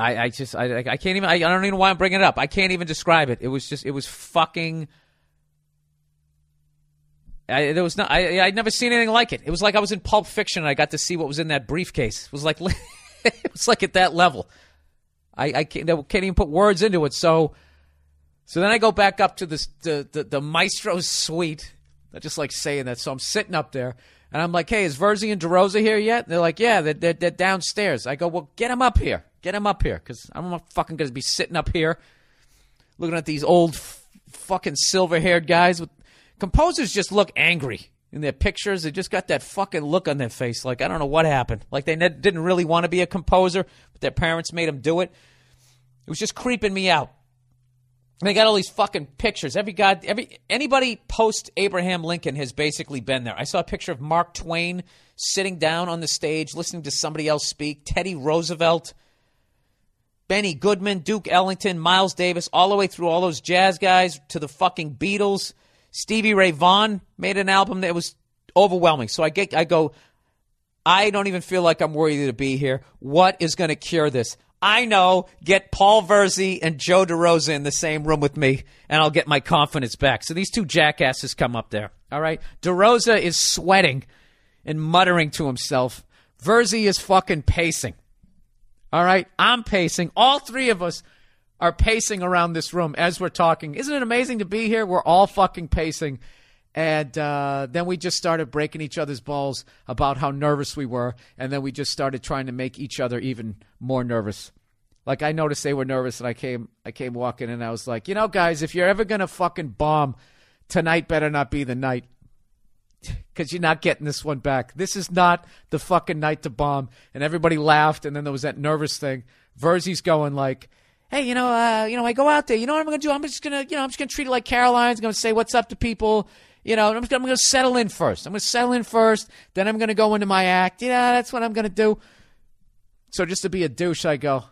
I can't even, I don't even know why I'm bringing it up. I can't even describe it. It was fucking, I'd never seen anything like it. It was like I was in Pulp Fiction and I got to see what was in that briefcase. It was like, it was like at that level. I can't even put words into it. So then I go back up to the maestro's suite. I just like saying that. So I'm sitting up there and I'm like, hey, is Verzi and DeRosa here yet? And they're like, yeah, they're downstairs. I go, well, get them up here. Get him up here, because I'm not fucking going to be sitting up here looking at these old fucking silver-haired guys. Composers just look angry in their pictures. They just got that fucking look on their face like, I don't know what happened. Like they didn't really want to be a composer, but their parents made them do it. It was just creeping me out. And they got all these fucking pictures. Anybody post-Abraham Lincoln has basically been there. I saw a picture of Mark Twain sitting down on the stage listening to somebody else speak. Teddy Roosevelt, Benny Goodman, Duke Ellington, Miles Davis, all the way through all those jazz guys to the fucking Beatles. Stevie Ray Vaughan made an album that was overwhelming. So I go, I don't even feel like I'm worthy to be here. What is going to cure this? I know, get Paul Verzi and Joe DeRosa in the same room with me, and I'll get my confidence back. So these two jackasses come up there, all right? DeRosa is sweating and muttering to himself. Verzi is fucking pacing. All right, I'm pacing. All three of us are pacing around this room as we're talking. Isn't it amazing to be here? We're all fucking pacing. And then we just started breaking each other's balls about how nervous we were. And then we just started trying to make each other even more nervous. Like I noticed they were nervous and I came walking in and I was like, guys, if you're ever going to fucking bomb, tonight better not be the night. Because you're not getting this one back. This is not the fucking night to bomb. And everybody laughed, and then there was that nervous thing. Verzi's going like, hey, I go out there. You know what I'm going to do? I'm just going to treat it like Caroline's. I'm going to say what's up to people. I'm going to settle in first. I'm going to settle in first. Then I'm going to go into my act. Yeah, that's what I'm going to do. So just to be a douche, I go,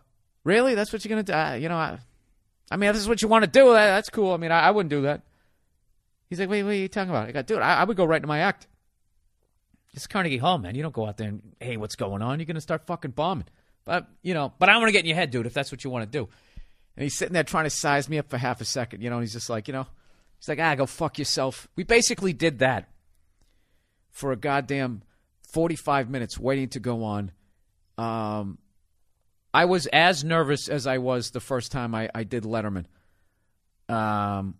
really? That's what you're going to do? I mean, if this is what you want to do, that's cool. I mean, I wouldn't do that. He's like, wait, what are you talking about? I go, dude, I would go right into my act. It's Carnegie Hall, man. You don't go out there and, hey, what's going on? You're going to start fucking bombing. But I want to get in your head, dude, if that's what you want to do. And he's sitting there trying to size me up for half a second, and he's just like, he's like, go fuck yourself. We basically did that for a goddamn 45 minutes waiting to go on. I was as nervous as I was the first time I did Letterman.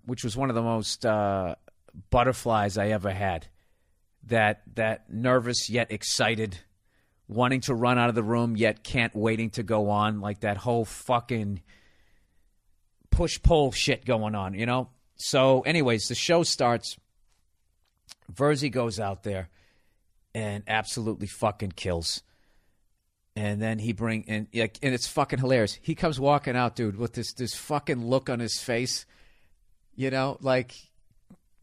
Which was one of the most butterflies I ever had. That nervous yet excited, wanting to run out of the room yet waiting to go on, like that whole fucking push-pull shit going on, So anyways, the show starts. Verzi goes out there and absolutely fucking kills. And then and it's fucking hilarious. He comes walking out, dude, with this fucking look on his face. Like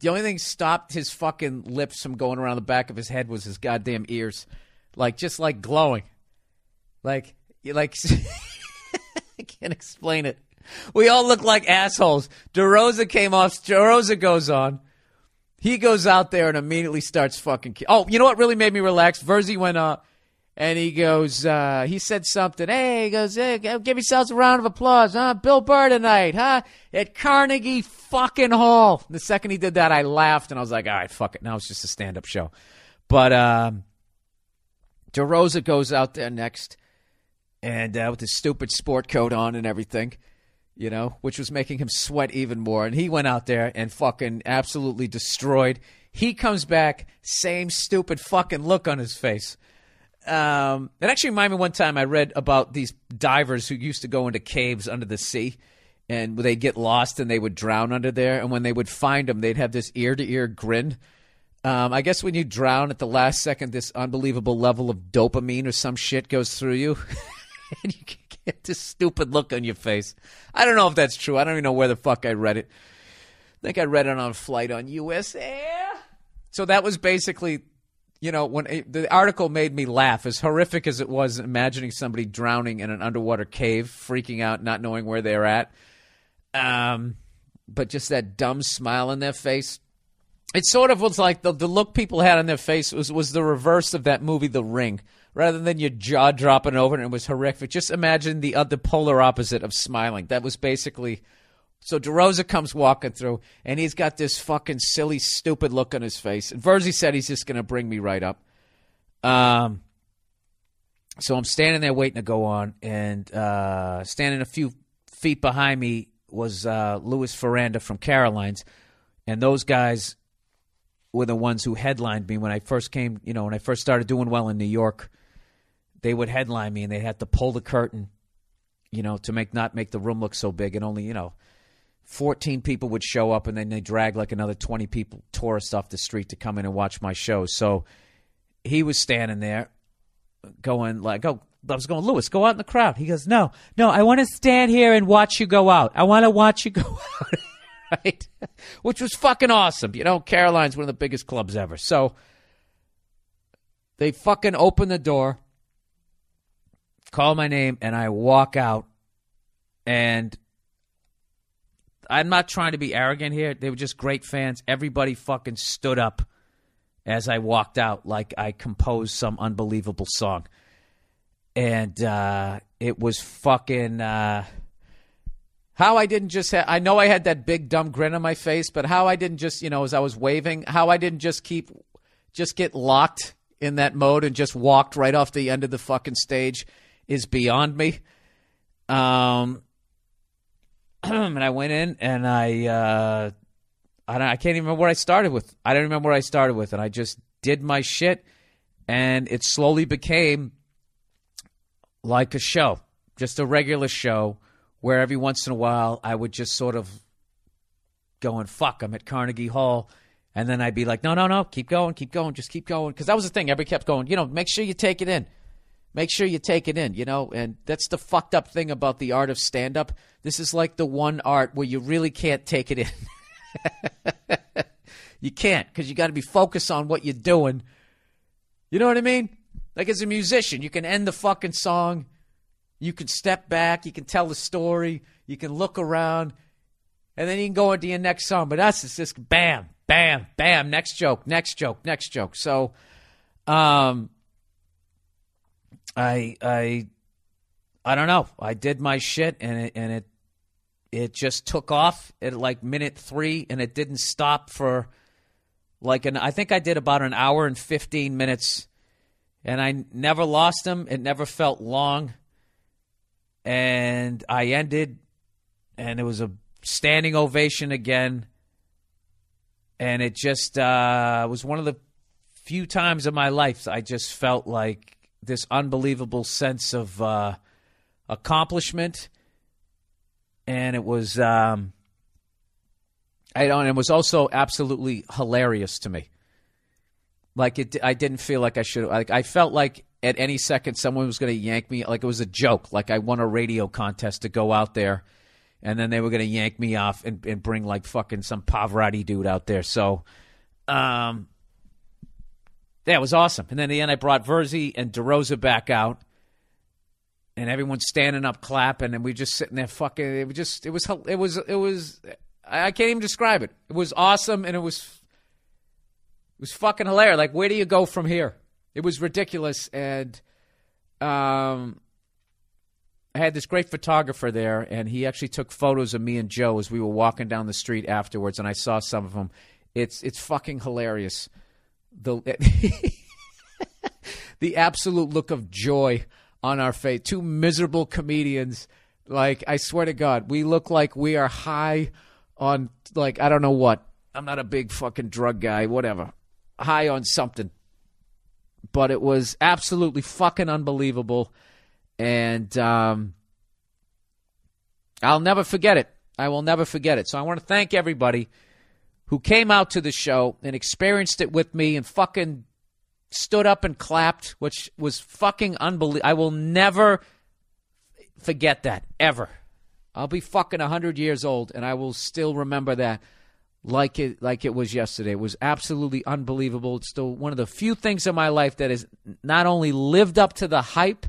the only thing stopped his fucking lips from going around the back of his head was his goddamn ears. Just glowing. Like I can't explain it. We all look like assholes. DeRosa came off. DeRosa goes on. He goes out there and immediately starts fucking. Oh, you know what really made me relax? Verzi went And he goes, he said something. Hey, he goes, hey, give yourselves a round of applause, huh? Bill Burr tonight, huh? At Carnegie fucking Hall. The second he did that, I laughed, and I was like, all right, fuck it. Now it's just a stand-up show. But DeRosa goes out there next, and with his stupid sport coat on and everything, you know, which was making him sweat even more. And he went out there and fucking absolutely destroyed. He comes back, same stupid fucking look on his face. It actually reminded me one time I read about these divers who used to go into caves under the sea, and they'd get lost and they would drown under there. And when they would find them, they'd have this ear-to-ear grin. I guess when you drown at the last second, this unbelievable level of dopamine or some shit goes through you. And you get this stupid look on your face. I don't know if that's true. I don't even know where the fuck I read it. I think I read it on a flight on USA. So that was basically, you know, when the article made me laugh, as horrific as it was imagining somebody drowning in an underwater cave, freaking out, not knowing where they're at. But just that dumb smile on their face. It sort of was like the look people had on their face was the reverse of that movie, The Ring. Rather than your jaw dropping over and it was horrific, just imagine the other polar opposite of smiling. That was basically... So DeRosa comes walking through, and he's got this fucking silly, stupid look on his face. And Verzi said he's just going to bring me right up. So I'm standing there waiting to go on, and standing a few feet behind me was Louis Ferranda from Caroline's. And those guys were the ones who headlined me when I first came, you know, when I first started doing well in New York. They would headline me, and they had to pull the curtain, you know, to not make the room look so big. And only, you know, 14 people would show up, and then they drag like another 20 people, tourists off the street to come in and watch my show. So he was standing there going like, I was going, Louis, go out in the crowd. He goes, no, I want to stand here and watch you go out. I want to watch you go out. Right? Which was fucking awesome. You know, Caroline's one of the biggest clubs ever. So they fucking open the door, call my name, and I walk out, and I'm not trying to be arrogant here. They were just great fans. Everybody fucking stood up as I walked out like I composed some unbelievable song. And it was fucking... how I didn't just have... I know I had that big dumb grin on my face, but how I didn't just, you know, as I was waving, how I didn't just get locked in that mode and just walked right off the end of the fucking stage is beyond me. And I went in, and I can't even remember what I started with. I don't remember what I started with, and I just did my shit, and it slowly became like a show, just a regular show, where every once in a while I would just sort of going, fuck, I'm at Carnegie Hall, and then I'd be like, no, keep going, just keep going, because that was the thing. Everybody kept going, you know, make sure you take it in. Make sure you take it in, you know, and that's the fucked up thing about the art of stand-up. This is like the one art where you really can't take it in. You can't, because you got to be focused on what you're doing. You know what I mean? Like as a musician, you can end the fucking song, you can step back, you can tell the story, you can look around, and then you can go into your next song. But us, it's just bam, bam, bam, next joke. So, I don't know. I did my shit, and it just took off at like minute 3, and it didn't stop for like I think I did about an hour and 15 minutes, and I never lost them. It never felt long, and I ended, and it was a standing ovation again, and it just was one of the few times in my life I just felt like this unbelievable sense of accomplishment, and it was it was also absolutely hilarious to me. Like I didn't feel like I should. Like I felt like at any second someone was going to yank me. Like it was a joke. Like I won a radio contest to go out there, and then they were going to yank me off and bring like fucking some Pavarotti dude out there. So, yeah, it was awesome. And then at the end, I brought Verzi and DeRosa back out, and everyone's standing up clapping, and we just sitting there fucking. It was. I can't even describe it. It was awesome, and it was fucking hilarious. Like, where do you go from here? It was ridiculous, and I had this great photographer there, and he actually took photos of me and Joe as we were walking down the street afterwards, and I saw some of them. It's fucking hilarious. The absolute look of joy on our face. Two miserable comedians. Like, I swear to God, we look like we are high on, like, I don't know what. I'm not a big fucking drug guy, whatever. High on something. But it was absolutely fucking unbelievable. And I'll never forget it. I will never forget it. So I want to thank everybody who came out to the show and experienced it with me and fucking stood up and clapped, which was fucking unbelievable. I will never forget that, ever. I'll be fucking 100 years old, and I will still remember that like it was yesterday. It was absolutely unbelievable. It's still one of the few things in my life that has not only lived up to the hype,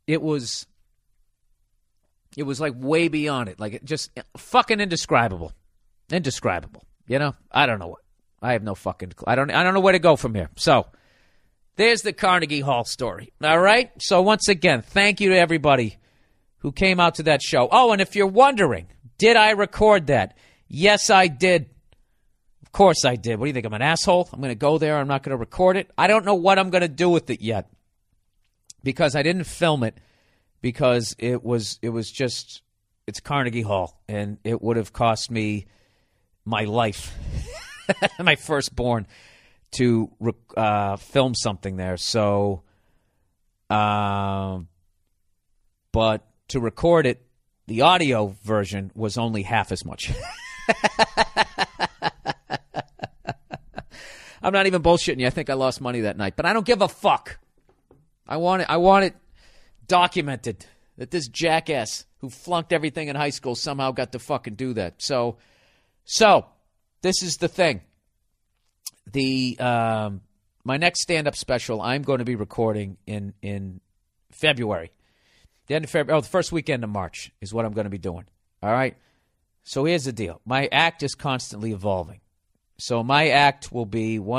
it was like way beyond it. Like, it just fucking indescribable. Indescribable. You know? I don't know what. I have no fucking clue. I don't know where to go from here. So, there's the Carnegie Hall story. All right? So, once again, thank you to everybody who came out to that show. Oh, and if you're wondering, did I record that? Yes, I did. Of course I did. What do you think? I'm an asshole? I'm going to go there. I'm not going to record it. I don't know what I'm going to do with it yet because I didn't film it because it was just, it's Carnegie Hall, and it would have cost me my life. My firstborn to film something there. So, but to record it, the audio version was only half as much. I'm not even bullshitting you. I think I lost money that night, but I don't give a fuck. I want it documented that this jackass who flunked everything in high school somehow got to fucking do that. So this is the thing. My next stand-up special I'm going to be recording in February. The end of February, the first weekend of March is what I'm going to be doing. All right? So here's the deal. My act is constantly evolving. So my act will be 4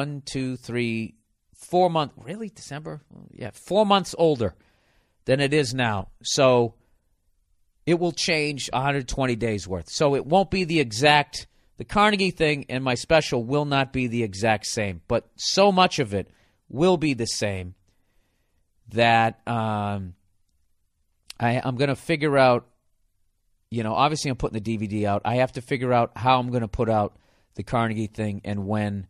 months. Really? December? Yeah, 4 months older than it is now. So it will change 120 days worth. So it won't be the exact. The Carnegie thing and my special will not be the exact same, but so much of it will be the same that I'm going to figure out, obviously I'm putting the DVD out. I have to figure out how I'm going to put out the Carnegie thing and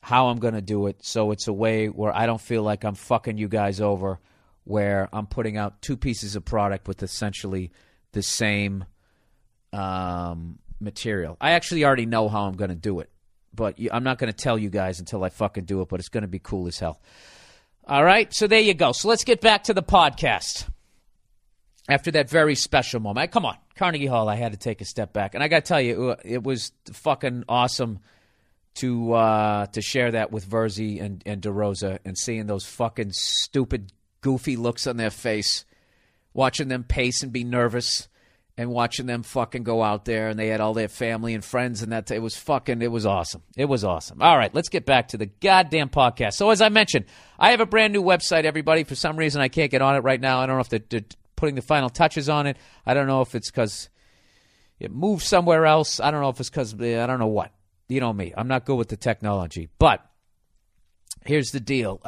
how I'm going to do it so it's a way where I don't feel like I'm fucking you guys over, where I'm putting out two pieces of product with essentially the same material. I actually already know how I'm going to do it, but I'm not going to tell you guys until I fucking do it, but it's going to be cool as hell. All right, so there you go. So let's get back to the podcast after that very special moment. Come on, Carnegie Hall, I had to take a step back. And I got to tell you, it was fucking awesome to share that with Verzi and DeRosa and seeing those fucking stupid, goofy looks on their face, watching them pace and be nervous, and watching them fucking go out there, and they had all their family and friends, and it was awesome. It was awesome. All right, let's get back to the goddamn podcast. So as I mentioned, I have a brand new website, everybody. For some reason, I can't get on it right now. I don't know if they're putting the final touches on it. I don't know if it's because it moved somewhere else. I don't know if it's because, I don't know what. You know me. I'm not good with the technology. But here's the deal.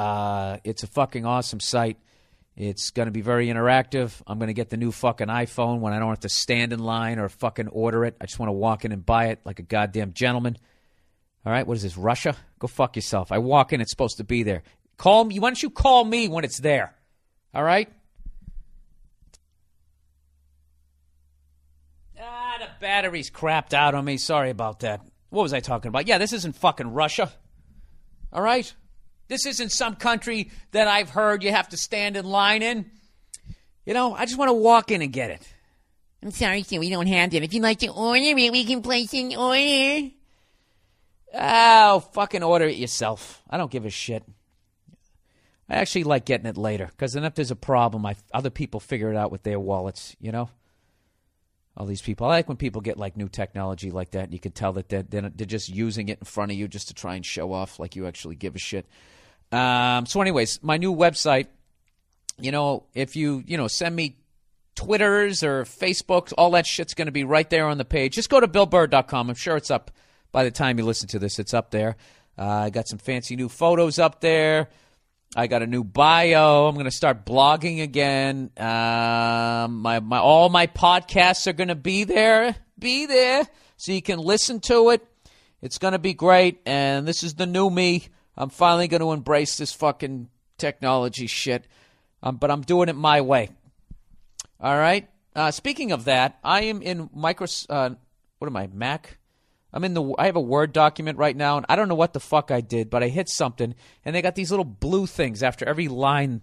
It's a fucking awesome site. It's going to be very interactive. I'm going to get the new fucking iPhone when I don't have to stand in line or fucking order it. I just want to walk in and buy it like a goddamn gentleman. All right, what is this, Russia? Go fuck yourself. I walk in, it's supposed to be there. Call me. Why don't you call me when it's there? All right? The battery's crapped out on me. Sorry about that. What was I talking about? Yeah, this isn't fucking Russia. All right? This isn't some country that I've heard you have to stand in line in. I just want to walk in and get it. I'm sorry, sir, we don't have them. If you'd like to order it, we can place an order. Oh, fucking order it yourself. I don't give a shit. I actually like getting it later, because then if there's a problem, other people figure it out with their wallets, All these people. I like when people get like new technology like that, and you can tell that they're just using it in front of you just to try and show off like you actually give a shit. So anyways, my new website if you send me Twitters or Facebooks, all that shit's going to be right there on the page. Just go to BillBurr.com. I'm sure it's up by the time you listen to this. It's up there. I got some fancy new photos up there. I got a new bio. I'm going to start blogging again. All my podcasts are going to be there, so you can listen to it. It's going to be great, and this is the new me. I'm finally going to embrace this fucking technology shit, but I'm doing it my way. All right? Speaking of that, I am in Microsoft. What am I, Mac? I have a Word document right now, and I don't know what the fuck I did, but I hit something, and they got these little blue things after every line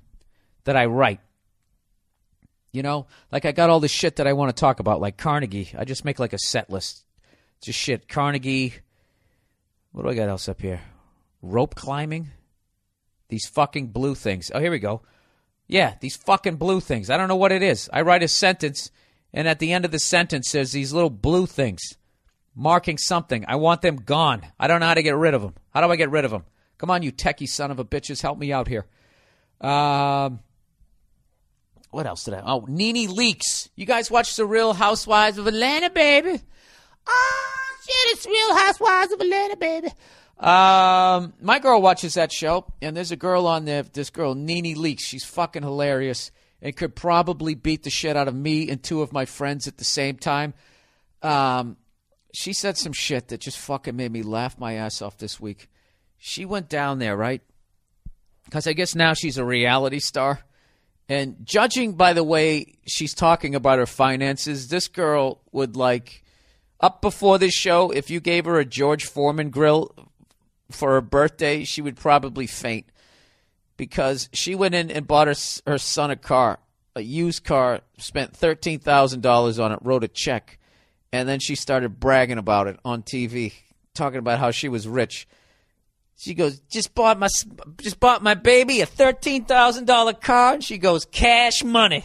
that I write. Like I got all this shit that I want to talk about, like Carnegie. I just make like a set list. Just shit. Carnegie. What do I got else up here? Rope climbing? These fucking blue things. Oh, here we go. Yeah, these fucking blue things. I don't know what it is. I write a sentence, and at the end of the sentence there's these little blue things marking something. I want them gone. I don't know how to get rid of them. How do I get rid of them? Come on, you techie son of a bitches. Help me out here. What else did I... Oh, Nene Leakes. You guys watch The Real Housewives of Atlanta, baby? Oh, shit, it's Real Housewives of Atlanta, baby. My girl watches that show, and there's a girl on there, this girl, Nene Leakes. She's fucking hilarious and could probably beat the shit out of me and two of my friends at the same time. She said some shit that just fucking made me laugh my ass off this week. She went down there, right? Because I guess now she's a reality star. And judging by the way she's talking about her finances, this girl would up before this show, if you gave her a George Foreman grill for her birthday, she would probably faint. Because she went in and bought her son a car, a used car, spent $13,000 on it, wrote a check. And then she started bragging about it on TV, talking about how she was rich. She goes, just bought my baby a $13,000 car. And she goes, cash money.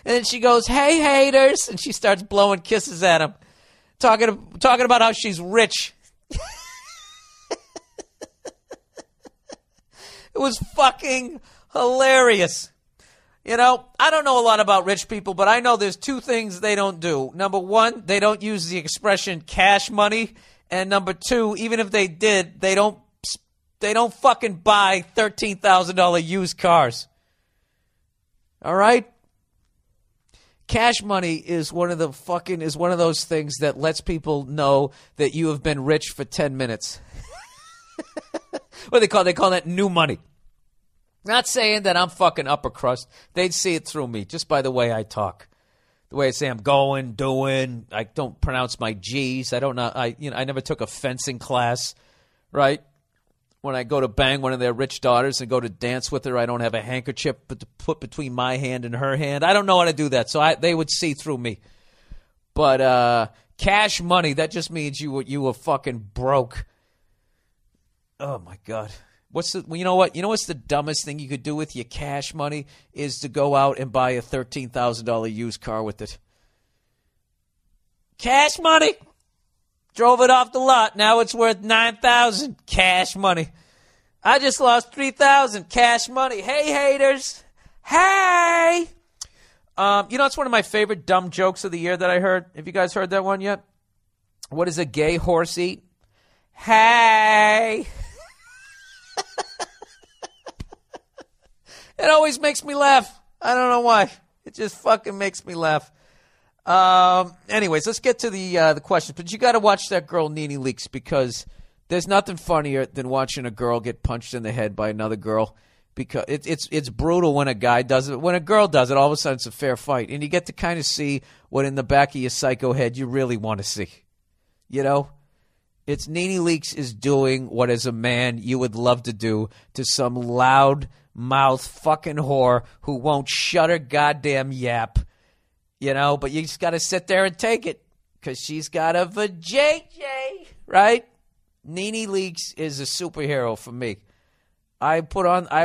And then she goes, hey, haters. And she starts blowing kisses at them, talking about how she's rich. It was fucking hilarious. I don't know a lot about rich people, but I know there's two things they don't do. Number one, they don't use the expression cash money. And number two, even if they did, they don't fucking buy $13,000 used cars. All right? Cash money is one of those things that lets people know that you have been rich for 10 minutes. What they call that new money. Not saying that I'm fucking upper crust. They'd see it through me just by the way I talk. The way I say I'm going, doing. I don't pronounce my G's. I don't know. I never took a fencing class, right? When I go to bang one of their rich daughters and go to dance with her, I don't have a handkerchief to put between my hand and her hand. I don't know how to do that, so they would see through me. But cash money, that just means you were fucking broke. Oh my God. You know what's the dumbest thing you could do with your cash money is to go out and buy a $13,000 used car with it. Cash money. Drove it off the lot. Now it's worth $9,000. Cash money. I just lost $3,000. Cash money. Hey, haters. Hey. It's one of my favorite dumb jokes of the year that I heard. Have you guys heard that one yet? What does a gay horse eat? Hey. It always makes me laugh. I don't know why. It just fucking makes me laugh. Anyways, let's get to the questions. But you got to watch that girl Nene Leakes because there's nothing funnier than watching a girl get punched in the head by another girl. Because it's brutal when a guy does it. When a girl does it, all of a sudden it's a fair fight, and you get to kind of see what in the back of your psycho head you really want to see. It's Nene Leakes is doing what as a man you would love to do to some loud mouth fucking whore who won't shut her goddamn yap. But you just got to sit there and take it because she's got a vajayjay, right? Nene Leakes is a superhero for me. I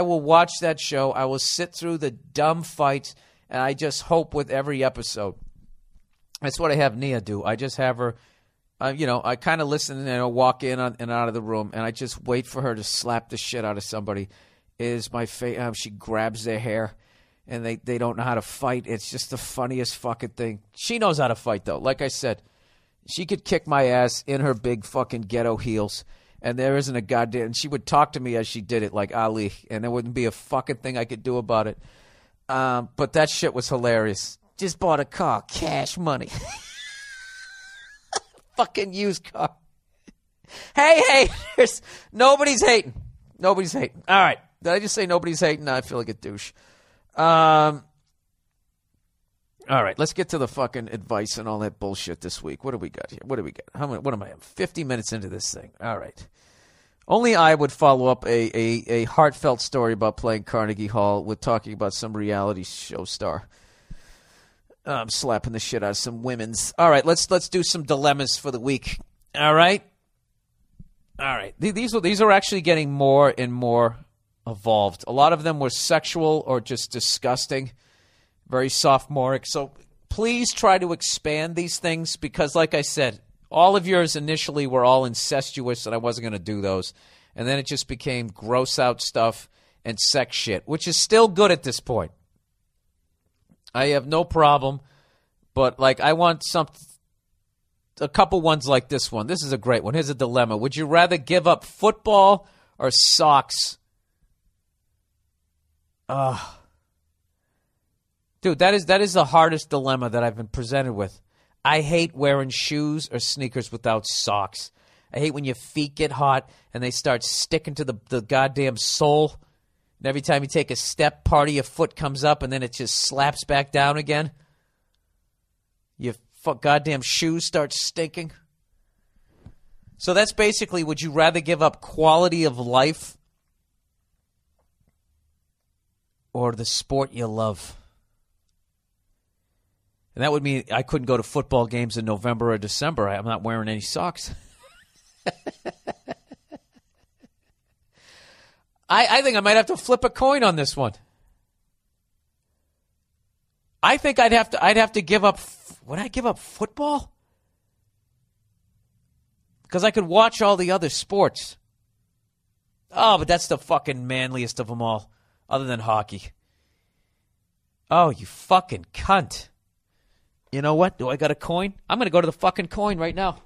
will watch that show. I will sit through the dumb fights, and I just hope with every episode. That's what I have Nia do. I just have her, I kind of listen and walk in and out of the room, and I just wait for her to slap the shit out of somebody. is my favorite. She grabs their hair, and they don't know how to fight. It's just the funniest fucking thing. She knows how to fight, though. Like I said, she could kick my ass in her big fucking ghetto heels, and there isn't a goddamn... And she would talk to me as she did it, like Ali, and there wouldn't be a fucking thing I could do about it. But that shit was hilarious. Just bought a car. Cash money. Fucking used car. Hey, haters. Nobody's hating. Nobody's hating. All right. Did I just say nobody's hating? No, I feel like a douche. All right, let's get to the fucking advice and all that bullshit this week. What do we got here? What do we got? What am I? 50 minutes into this thing. All right. Only I would follow up a heartfelt story about playing Carnegie Hall with talking about some reality show star. I'm slapping the shit out of some women's. All right, let's do some dilemmas for the week. All right? All right. These are actually getting more and more evolved. A lot of them were sexual or just disgusting. Very sophomoric. So please try to expand these things because, like I said, all of yours initially were all incestuous and I wasn't going to do those. And then it just became gross out stuff and sex shit, which is still good at this point. I have no problem, but like I want a couple ones like this one. This is a great one. Here's a dilemma. Would you rather give up football or socks? Dude, that is the hardest dilemma that I've been presented with. I hate wearing shoes or sneakers without socks. I hate when your feet get hot and they start sticking to the goddamn sole. And every time you take a step, part of your foot comes up and then it just slaps back down again. Your goddamn shoes start stinking. So that's basically, would you rather give up quality of life or the sport you love? And that would mean I couldn't go to football games in November or December. I'm not wearing any socks. I think I might have to flip a coin on this one. I think I'd have to give up. Would I give up football? Because I could watch all the other sports. Oh, but that's the fucking manliest of them all, other than hockey. Oh, you fucking cunt. You know what? Do I got a coin? I'm going to go to the fucking coin right now.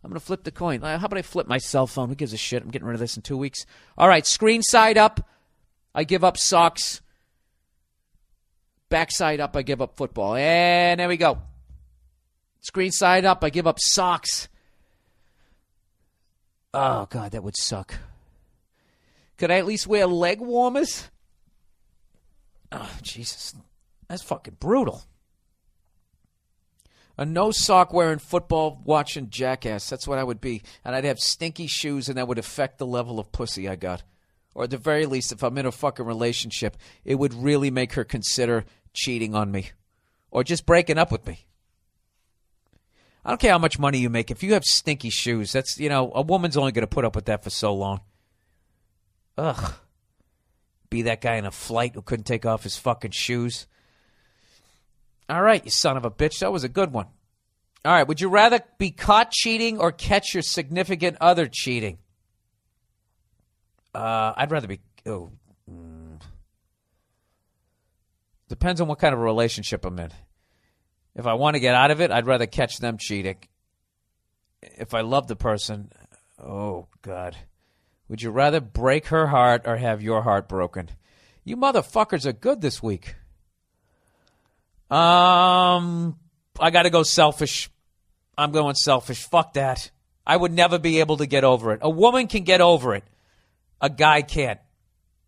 I'm going to flip the coin. How about I flip my cell phone? Who gives a shit? I'm getting rid of this in 2 weeks. All right, screen side up, I give up socks. Back side up, I give up football. And there we go. Screen side up, I give up socks. Oh, God, that would suck. Could I at least wear leg warmers? Oh, Jesus. That's fucking brutal. A no-sock wearing football watching jackass. That's what I would be. And I'd have stinky shoes, and that would affect the level of pussy I got. Or at the very least, if I'm in a fucking relationship, it would really make her consider cheating on me. Or just breaking up with me. I don't care how much money you make. If you have stinky shoes, that's, a woman's only going to put up with that for so long. Ugh. Be that guy in a flight who couldn't take off his fucking shoes. All right, you son of a bitch. That was a good one. All right, would you rather be caught cheating or catch your significant other cheating? I'd rather be... Depends on what kind of a relationship I'm in. If I want to get out of it, I'd rather catch them cheating. If I love the person, oh, God. Would you rather break her heart or have your heart broken? You motherfuckers are good this week. I got to go selfish. I'm going selfish. Fuck that. I would never be able to get over it. A woman can get over it. A guy can't.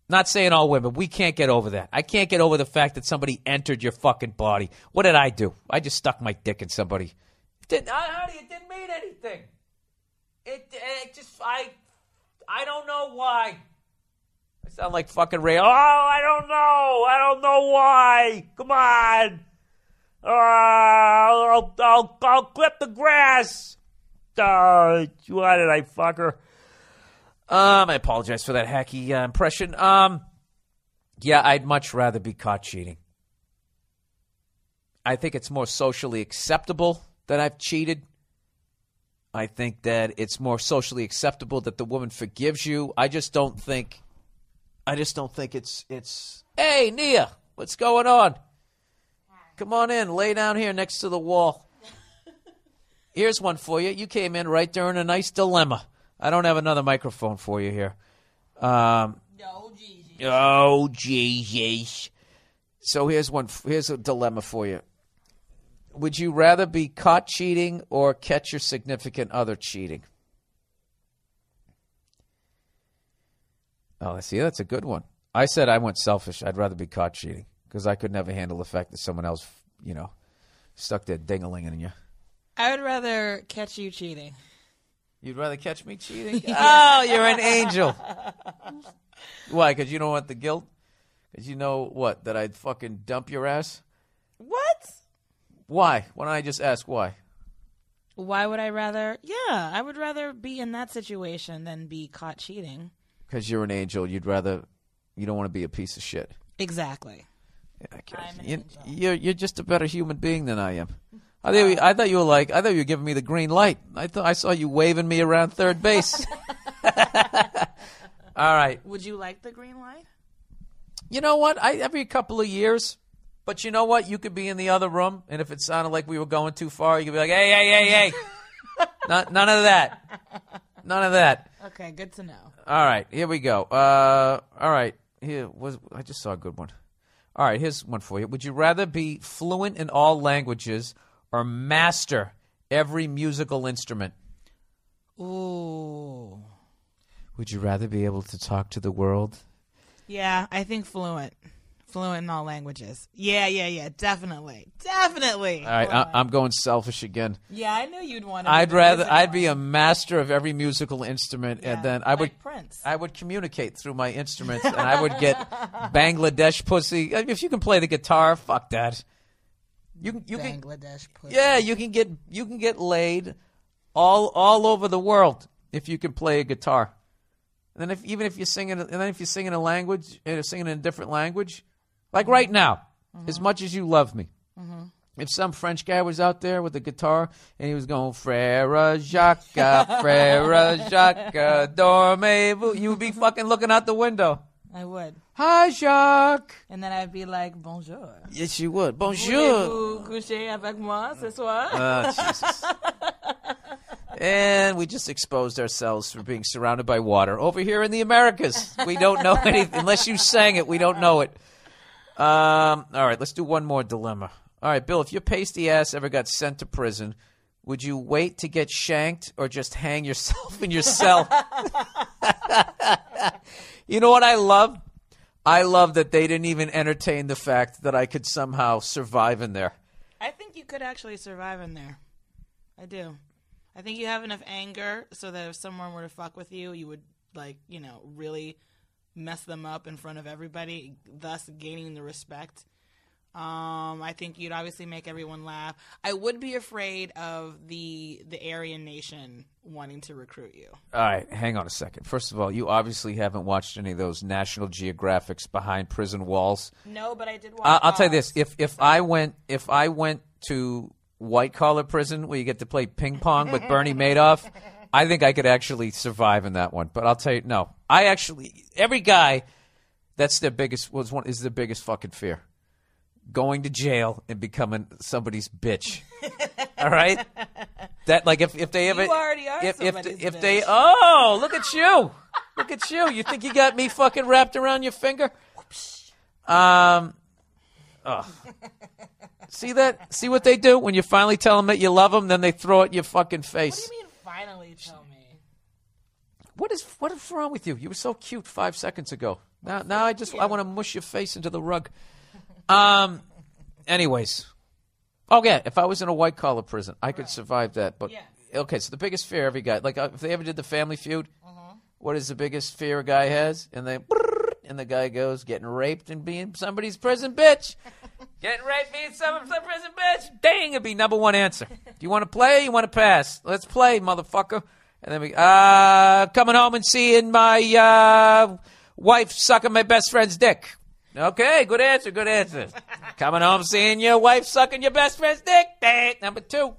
Not saying all women. We can't get over that. I can't get over the fact that somebody entered your fucking body. What did I do? I just stuck my dick in somebody. Honey, it didn't mean anything. I don't know why. I sound like fucking Ray. Oh, I don't know. I don't know why. Come on. I'll clip the grass. Why did I fuck her? I apologize for that hacky impression. Yeah, I'd much rather be caught cheating. I think it's more socially acceptable that I've cheated. I think that it's more socially acceptable that the woman forgives you. I just don't think I just don't think it's. Hey, Nia, what's going on? Come on in. Lay down here next to the wall. Here's one for you. You came in right during a nice dilemma. I don't have another microphone for you here. Oh, Jesus. So here's a dilemma for you. Would you rather be caught cheating or catch your significant other cheating? Oh, see, that's a good one. I said I went selfish. I'd rather be caught cheating because I could never handle the fact that someone else, stuck their ding-a-ling in you. I would rather catch you cheating. You'd rather catch me cheating? Oh, you're an angel. Why? Because you don't want the guilt? Because you know what? That I'd fucking dump your ass? What? Why? Why don't I just ask why? Why would I rather? Yeah, I would rather be in that situation than be caught cheating. Because you're an angel. You don't want to be a piece of shit. Exactly. Yeah, I'm an angel. You're just a better human being than I am. I thought you were giving me the green light. I saw you waving me around third base. All right. Would you like the green light? You know what? Every couple of years. But you know what? You could be in the other room, and if it sounded like we were going too far, you could be like, hey. None of that. None of that. Okay, good to know. All right, here we go. All right. I just saw a good one. All right, here's one for you. Would you rather be fluent in all languages or master every musical instrument? Ooh. Would you rather be able to talk to the world? Yeah, I think fluent. Fluent in all languages. Yeah. Definitely. All right, I'm going selfish again. Yeah, I knew you'd want to. I'd be a master of every musical instrument, and then Prince. I would communicate through my instruments, and I would get Bangladesh pussy. If you can play the guitar, fuck that. You Bangladesh pussy. Yeah, you can get laid all over the world if you can play a guitar. And then if you're singing a language, singing in a different language, like right now, as much as you love me, if some French guy was out there with a guitar and he was going Frère Jacques, dormez-vous, you would be fucking looking out the window. I would. Hi, Jacques. And then I'd be like, bonjour. Yes, you would. Bonjour. Voulez-vous coucher avec moi ce soir? Jesus. And we just exposed ourselves for being surrounded by water. Over here in the Americas, we don't know anything. Unless you sang it, we don't know it. All right, let's do one more dilemma. All right, Bill, if your pasty ass ever got sent to prison, would you wait to get shanked or just hang yourself in your cell? You know what I love? I love that they didn't even entertain the fact that I could somehow survive in there. I think you could actually survive in there. I do. I think you have enough anger so that if someone were to fuck with you, you would, really mess them up in front of everybody, thus gaining the respect. I think you'd obviously make everyone laugh. I would be afraid of the Aryan nation wanting to recruit you. All right, hang on a second. First of all, you obviously haven't watched any of those National Geographics behind prison walls. No, but I did watch. I'll tell you this: if I went to white collar prison where you get to play ping pong with Bernie Madoff, I think I could actually survive in that one. But I'll tell you, no. Every guy, is their biggest fucking fear. Going to jail and becoming somebody's bitch. All right? That if they ever You already are somebody's if bitch. they look at you. Look at you. You think you got me fucking wrapped around your finger? See that? See what they do when you finally tell them that you love them, then they throw it in your fucking face. What do you mean finally tell me? What is wrong with you? You were so cute 5 seconds ago. Now I want to mush your face into the rug. Anyways. Oh yeah, if I was in a white collar prison, I could survive that. But okay, so the biggest fear every guy, if they ever did the Family Feud, what is the biggest fear a guy has? And the guy goes, getting raped and being somebody's prison bitch. Getting raped, being somebody's prison bitch. Dang, it'd be number one answer. Do you want to play or you want to pass? Let's play, motherfucker. And then we coming home and seeing my wife sucking my best friend's dick. Okay, good answer. Coming home, seeing your wife sucking your best friend's dick. Dang, number two.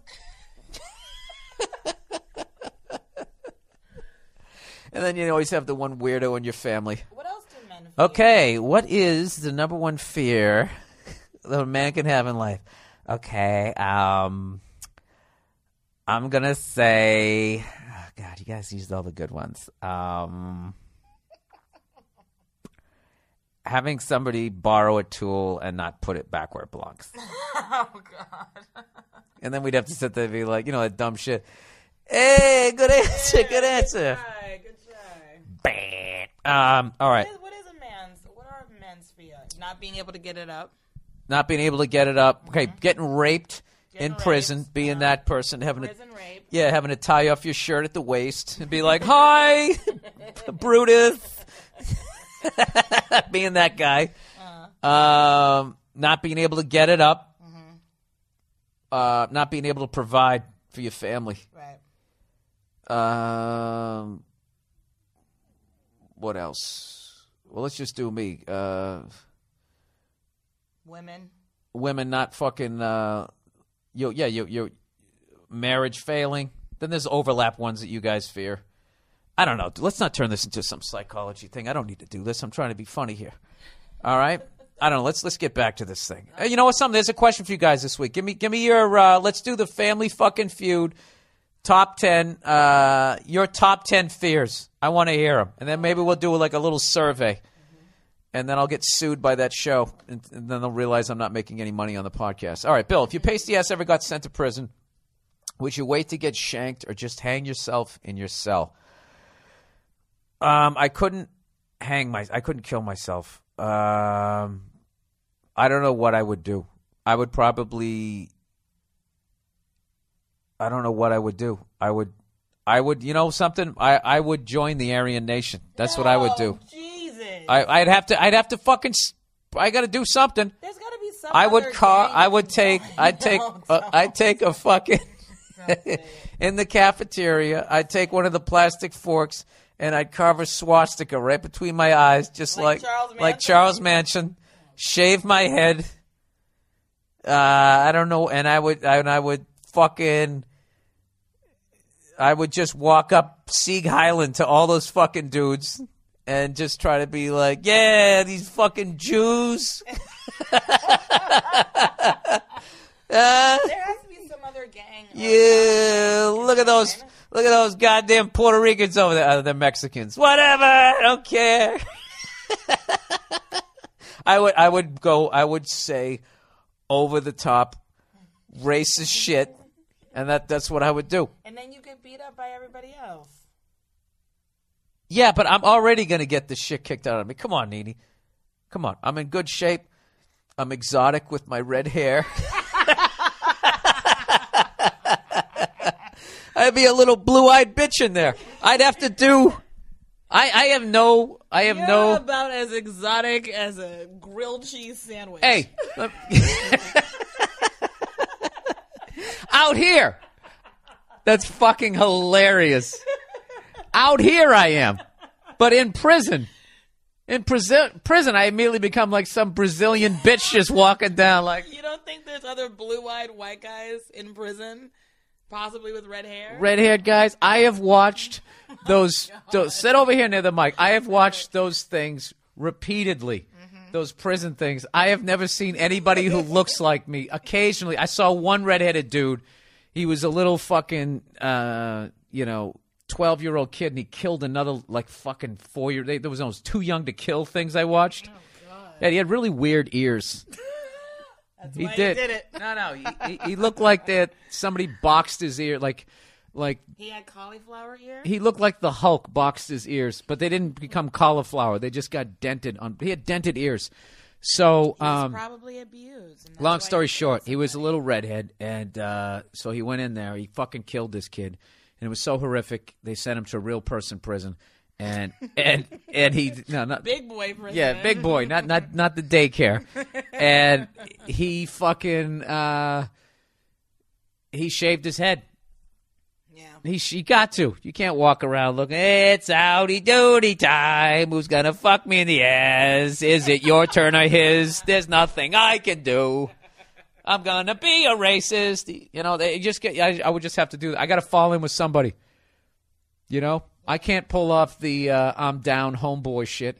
And then you always have the one weirdo in your family. What else do men Okay, what is the number one fear that a man can have in life? Okay, I'm gonna say, oh God, you guys used all the good ones. Having somebody borrow a tool and not put it back where it belongs. Oh, God. And then we'd have to sit there and be like, that dumb shit. Hey, good answer, good answer. Good try. All right. What are men's fear? Not being able to get it up. Not being able to get it up. Okay, getting raped in prison, being that person, having Prison rape. having to tie off your shirt at the waist and be like, "Hi, Brutus," being that guy. Not being able to get it up. Not being able to provide for your family. Right. What else? Well, let's just do me. Women not fucking your marriage failing. Then there's overlap ones that you guys fear. I don't know. Let's not turn this into some psychology thing. I don't need to do this. I'm trying to be funny here. All right? I don't know. Let's get back to this thing. You know what? There's a question for you guys this week. Give me your let's do the Family fucking Feud top 10 your top 10 fears. I want to hear them. And then maybe we'll do like a little survey. And then I'll get sued by that show, and then they'll realize I'm not making any money on the podcast. All right, Bill, if your pasty ass ever got sent to prison, would you wait to get shanked or just hang yourself in your cell? I couldn't kill myself. I don't know what I would do. I would probably. I don't know what I would do. I would. Something. I would join the Aryan Nation. That's what I would do. Jesus. I'd have to fucking. I got to do something. There's got to be some. I'd take a fucking in the cafeteria. I'd take one of the plastic forks and I'd carve a swastika right between my eyes, just like Charles Manson. Shave my head. I don't know, and I would just walk up Sieg Highland to all those fucking dudes and just try to be like, yeah, these fucking Jews. There has to be some other gang. Yeah, look at those goddamn Puerto Ricans over there. They're Mexicans. Whatever, I don't care. I would say over the top racist shit, and that's what I would do. And then you get beat up by everybody else. Yeah, but I'm already going to get the shit kicked out of me. Come on, Nene. Come on. I'm in good shape. I'm exotic with my red hair. I'd be a little blue-eyed bitch in there. I'd have to do... You're about as exotic as a grilled cheese sandwich. Hey. Out here. That's fucking hilarious. Out here I am. But in prison, I immediately become like some Brazilian bitch just walking down like... You don't think there's other blue-eyed white guys in prison? Possibly with red hair? Red-haired guys. I have watched those sit over here near the mic. I have watched those things repeatedly. Those prison things. I have never seen anybody who looks like me. Occasionally, I saw one redheaded dude. He was a little fucking, 12-year-old kid, and he killed another, like, fucking 4-year. There was almost Too Young to Kill things I watched. Oh, God. Yeah, he had really weird ears. That's He why did. he did it. No. He looked like that somebody boxed his ear, like he had cauliflower ear? he looked like the Hulk boxed his ears, but they didn't become cauliflower. They just got dented on. He had dented ears. So, He was probably abused. And that's long why story he killed short, he was a somebody. little redhead, and so he went in there. He fucking killed this kid, and it was so horrific. They sent him to a real person prison, and he not Big boy prison. yeah, big boy, not the daycare, and he fucking he shaved his head. Yeah. He got to. You can't walk around looking, it's outy doody time. Who's going to fuck me in the ass? Is it your turn or his? There's nothing I can do. I'm going to be a racist. They just get, I would just have to do that. I got to fall in with somebody. I can't pull off the I'm down homeboy shit.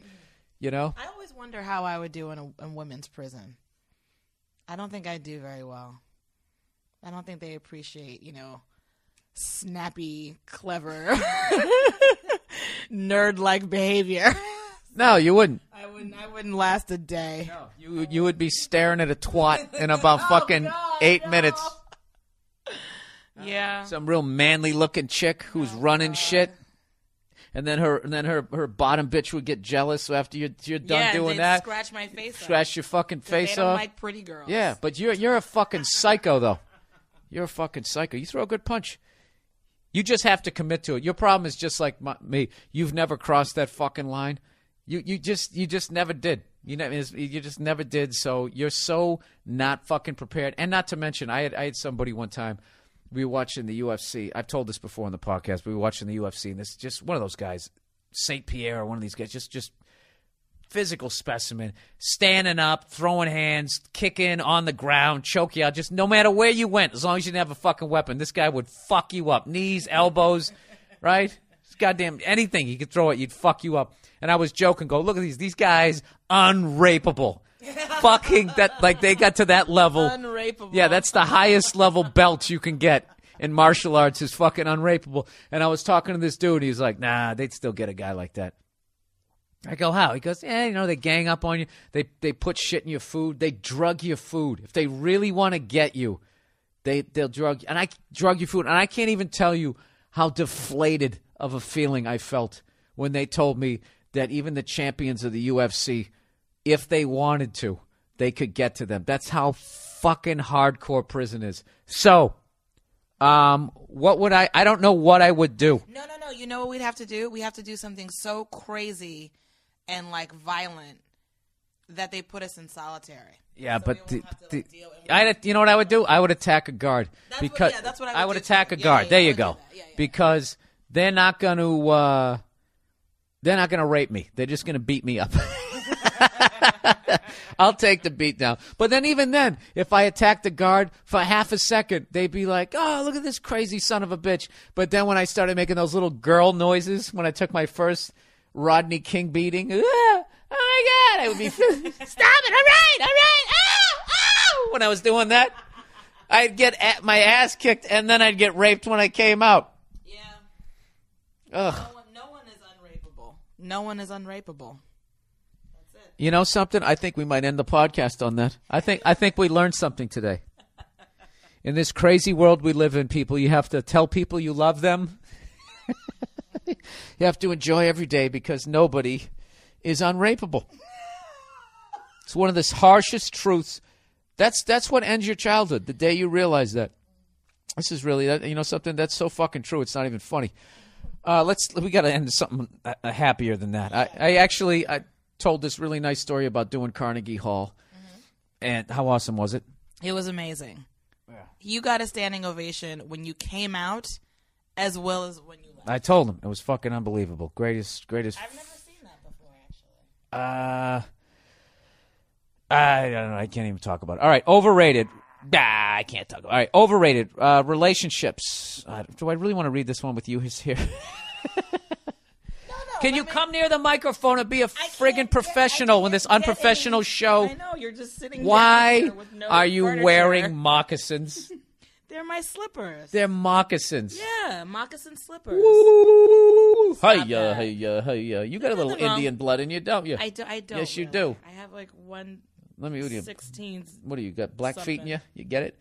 you know? I always wonder how I would do in a women's prison. I don't think I'd do very well. I don't think they appreciate, snappy, clever, nerd-like behavior. No, you wouldn't. I wouldn't last a day. No, you would be staring at a twat in about fucking 8 minutes. Yeah. Some real manly-looking chick who's running shit. And then her bottom bitch would get jealous. So after you're done doing that, scratch my face off. Scratch your fucking face they don't off. like pretty girls. Yeah, but you're a fucking psycho though. You're a fucking psycho. You throw a good punch. You just have to commit to it. Your problem is just like me. You've never crossed that fucking line. You just never did. You just never did. So you're so not fucking prepared. And not to mention, I had somebody one time. We were watching the UFC. I've told this before on the podcast. We were watching the UFC, and this is just one of those guys, St. Pierre, or one of these guys, just physical specimen, standing up, throwing hands, kicking on the ground, choke you out. Just no matter where you went, as long as you didn't have a fucking weapon, this guy would fuck you up. Knees, elbows, right? Goddamn anything he could throw at you'd fuck you up. And I was joking, look at these guys, unrapeable. Fucking that, like they got to that level. Unrapeable. Yeah, that's the highest level belt you can get in martial arts is fucking unrapeable. And I was talking to this dude, and he was like, nah, they'd still get a guy like that. I go, how? He goes, they gang up on you. They put shit in your food. They drug your food. If they really want to get you, they'll drug you. And I drug your food. And I can't even tell you how deflated of a feeling I felt when they told me that even the champions of the UFC, if they wanted to, they could get to them. That's how fucking hardcore prison is. So, what would I don't know what I would do. No. You know what we'd have to do? We have to do something so crazy and violent that they put us in solitary. Yeah, so but you know what I would do? I would attack a guard. That's what I would do attack too. a guard. Yeah, there I you would go. do that. Yeah. Because they're not going to rape me. They're just going to beat me up. I'll take the beat down. But then even then, if I attacked the guard for half a second, they'd be like, oh, look at this crazy son of a bitch. But then when I started making those little girl noises, when I took my first Rodney King beating, oh my God, I would be, stop it, all right, ow. When I was doing that, I'd get my ass kicked, and then I'd get raped when I came out. Yeah. Ugh. No one is unrapeable. No one is unrapeable. You know something? I think we might end the podcast on that. I think we learned something today. In this crazy world we live in, people, you have to tell people you love them. You have to enjoy every day because nobody is unrapeable. It's one of the harshest truths. That's what ends your childhood, the day you realize that. This is really, something that's so fucking true. It's not even funny. We got to end something happier than that. I told this really nice story about doing Carnegie Hall. Mm-hmm. And how awesome was it? It was amazing. Yeah. You got a standing ovation when you came out as well as when you left. I told him. It was fucking unbelievable. Greatest. I've never seen that before, actually. I don't know. I can't even talk about it. All right. Overrated. I can't talk about it. All right. Overrated. Relationships. Do I really want to read this one with you here? Can you come near the microphone and be a friggin' professional in this unprofessional show? I know, you're just sitting Why down with no are you furniture. wearing moccasins? They're my slippers. They're moccasins. Yeah, moccasin slippers. Hiya. You got a little Indian blood in you, don't you? I don't. Yes, you do. I have one. Let me. 16. What do you got? Black feet in you? You get it?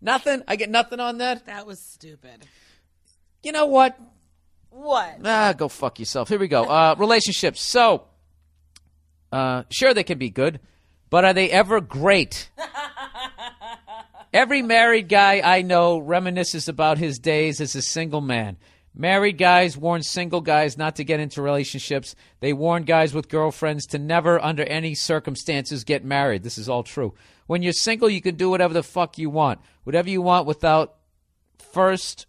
Nothing. I get nothing on that. That was stupid. You know what? What? Go fuck yourself. Here we go. Relationships. So, sure, they can be good, but are they ever great? Every married guy I know reminisces about his days as a single man. Married guys warn single guys not to get into relationships. They warn guys with girlfriends to never, under any circumstances, get married. This is all true. When you're single, you can do whatever the fuck you want. Whatever you want without first...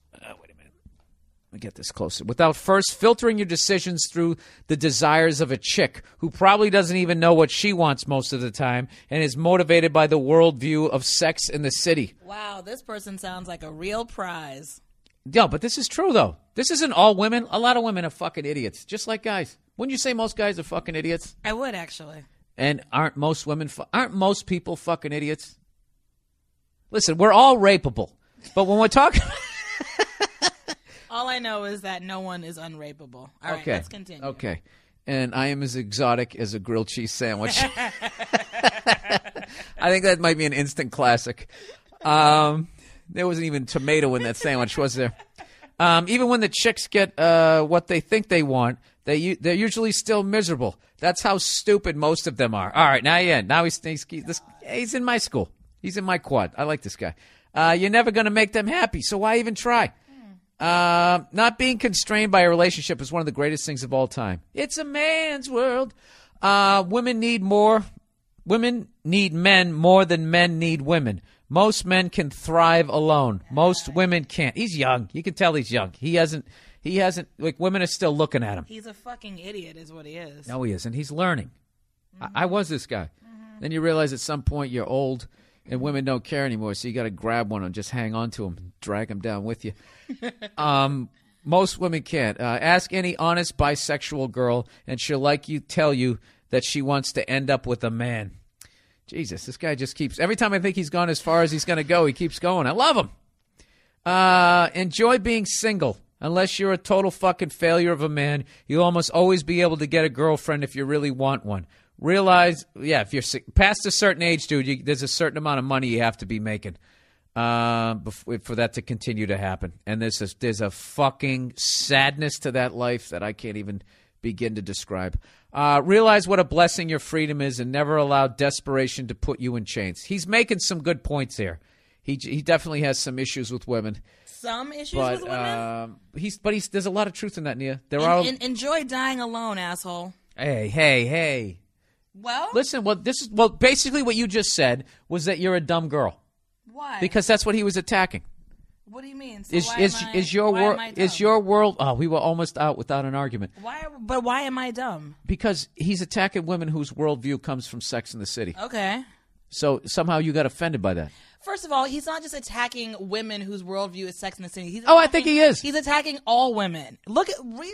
Let me get this closer. Without first filtering your decisions through the desires of a chick who probably doesn't even know what she wants most of the time and is motivated by the worldview of Sex in the City. Wow, this person sounds like a real prize. Yeah, but this is true, though. This isn't all women. A lot of women are fucking idiots, just like guys. Wouldn't you say most guys are fucking idiots? I would, actually. And aren't most people fucking idiots? Listen, we're all rapeable. But when we're talking... All I know is that no one is unrapeable. All right, let's continue. Okay. And I am as exotic as a grilled cheese sandwich. I think that might be an instant classic. There wasn't even tomato in that sandwich, was there? Even when the chicks get what they think they want, they're usually still miserable. That's how stupid most of them are. All right, now he's in my school. He's in my quad. I like this guy. You're never going to make them happy, so why even try? Not being constrained by a relationship is one of the greatest things of all time. It's a man's world. Women need men more than men need women. Most men can thrive alone. Most women can't. He's young. You can tell he's young. He hasn't, like, women are still looking at him. He's a fucking idiot is what he is. No, he isn't. He's learning. I was this guy. Then you realize at some point you're old and women don't care anymore, so you got to grab one and just hang on to him and drag him down with you. Most women can't. Ask any honest bisexual girl, and she'll tell you that she wants to end up with a man. Jesus, this guy just keeps... Every time I think he's gone as far as he's going to go, he keeps going. I love him. Enjoy being single. Unless you're a total fucking failure of a man, you'll almost always be able to get a girlfriend if you really want one. Realize, if you're past a certain age, dude, there's a certain amount of money you have to be making for that to continue to happen. And there's a fucking sadness to that life that I can't even begin to describe. Realize what a blessing your freedom is and never allow desperation to put you in chains. He's making some good points here. He definitely has some issues with women. Some issues with women? There's a lot of truth in that, Nia. Enjoy dying alone, asshole. Hey. Well? Listen, basically what you just said was that you're a dumb girl. Why? Because that's what he was attacking. What do you mean? So Is your world? Oh, we were almost out without an argument. Why am I dumb? Because he's attacking women whose worldview comes from Sex and the City. Okay. So somehow you got offended by that. First of all, he's not just attacking women whose worldview is Sex and the City. I think he is. He's attacking all women. Read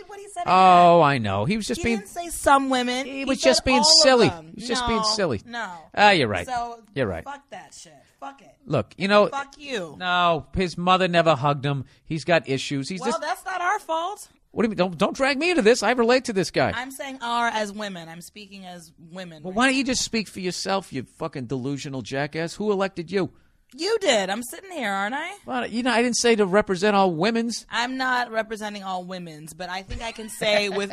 what he said. Oh, I know. He was just He didn't say some women. He was just being silly. He was just being silly. No. You're right. So you're right. Fuck that shit. Fuck it. Look, Fuck you. No, his mother never hugged him. He's got issues. That's not our fault. What do you mean? Don't drag me into this. I relate to this guy. I'm saying "our" as women. I'm speaking as women. Well, why don't you just speak for yourself, you fucking delusional jackass? Who elected you? You did. I'm sitting here, aren't I? Well, I didn't say to represent all women's. I'm not representing all women's, but I think I can say with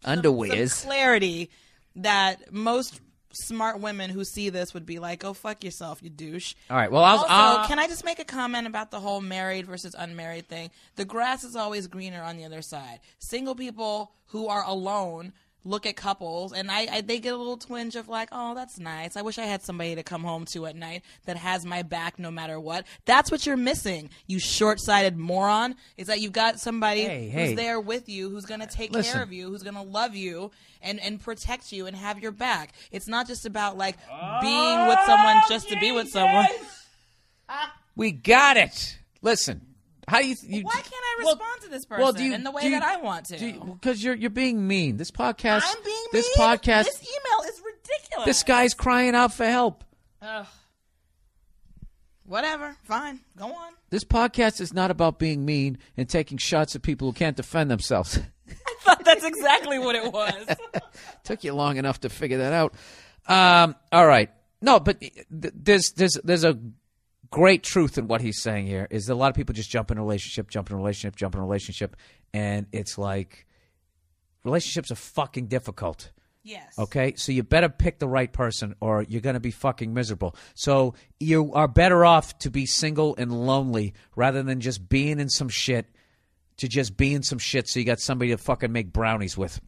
underwears some clarity that most smart women who see this would be like, "Go fuck yourself, you douche." All right. Well, can I just make a comment about the whole married versus unmarried thing? The grass is always greener on the other side. Single people who are alone look at couples, and they get a little twinge of like, oh, that's nice. I wish I had somebody to come home to at night that has my back no matter what. That's what you're missing, you short-sighted moron, is that you've got somebody who's there with you, who's going to take care of you, who's going to love you and protect you and have your back. It's not just about like being with someone just to be with someone. We got it. Listen. How do you? Why can't I respond to this person in the way that I want to? Because you're being mean. This podcast. I'm being mean. This podcast. This email is ridiculous. This guy's crying out for help. Whatever. Fine. Go on. This podcast is not about being mean and taking shots at people who can't defend themselves. I thought that's exactly what it was. Took you long enough to figure that out. All right. No, but there's a great truth in what he's saying here is that a lot of people just jump in a relationship, and it's like relationships are fucking difficult. Yes. Okay? So you better pick the right person or you're going to be fucking miserable. So you are better off to be single and lonely rather than just being in some shit so you got somebody to fucking make brownies with.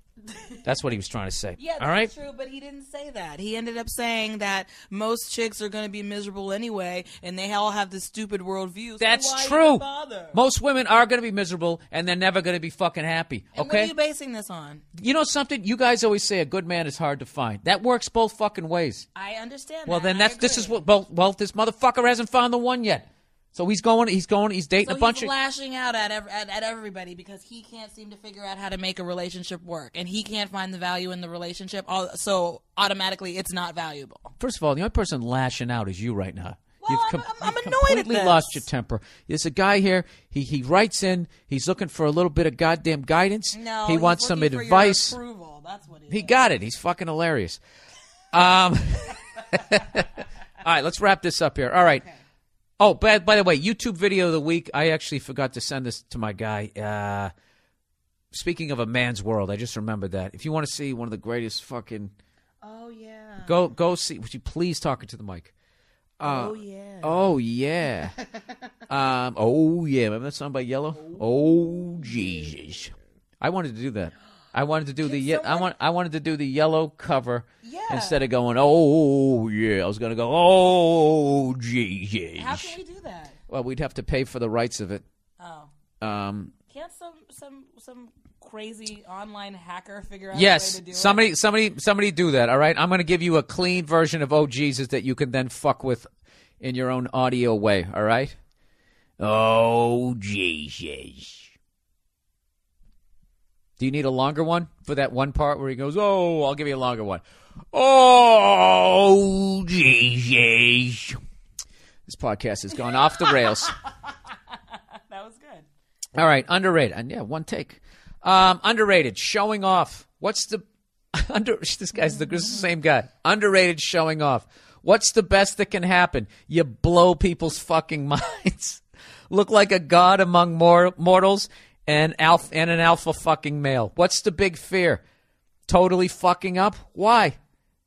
That's what he was trying to say. Yeah, all right? That's true, but he didn't say that. He ended up saying that most chicks are going to be miserable anyway, and they all have this stupid worldview. So that's true. Even bother? Most women are going to be miserable, and they're never going to be fucking happy. And okay? What are you basing this on? You know something? You guys always say a good man is hard to find. That works both fucking ways. I understand. Well, that, then this motherfucker hasn't found the one yet. So he's dating So a bunch he's of. lashing out at everybody because he can't seem to figure out how to make a relationship work, and he can't find the value in the relationship. So automatically, it's not valuable. First of all, the only person lashing out is you right now. Well, I'm you've annoyed at completely this. lost your temper. There's a guy here. He writes in. He's looking for a little bit of goddamn guidance. No, he wants some looking for advice. your approval. That's what He got it. He's fucking hilarious. All right, let's wrap this up here. All right. Okay. Oh, by the way, YouTube video of the week. I actually forgot to send this to my guy. Speaking of a man's world, I just remembered that. If you want to see one of the greatest fucking, Oh yeah. go see. Would you please talk into the mic? Oh yeah. Oh yeah. Oh yeah. Remember that song by Yellow? Oh Jesus. I wanted to do that. I wanted to do I wanted to do the Yellow cover. Yeah. Instead of going, oh yeah, I was gonna go, oh Jesus. How can we do that? Well, we'd have to pay for the rights of it. Oh. Can't some crazy online hacker figure out Yes, a way to do it? somebody do that. All right, I'm going to give you a clean version of "Oh Jesus" that you can then fuck with in your own audio way. All right. Oh Jesus. Do you need a longer one for that one part where he goes, "Oh, I'll give you a longer one." Oh Jesus. This podcast has gone off the rails. That was good. All right, underrated. And yeah, one take. Underrated, showing off. What's the this is the same guy. Underrated, showing off. What's the best that can happen? You blow people's fucking minds. Look like a god among mortals and an alpha fucking male. What's the big fear? Totally fucking up? Why?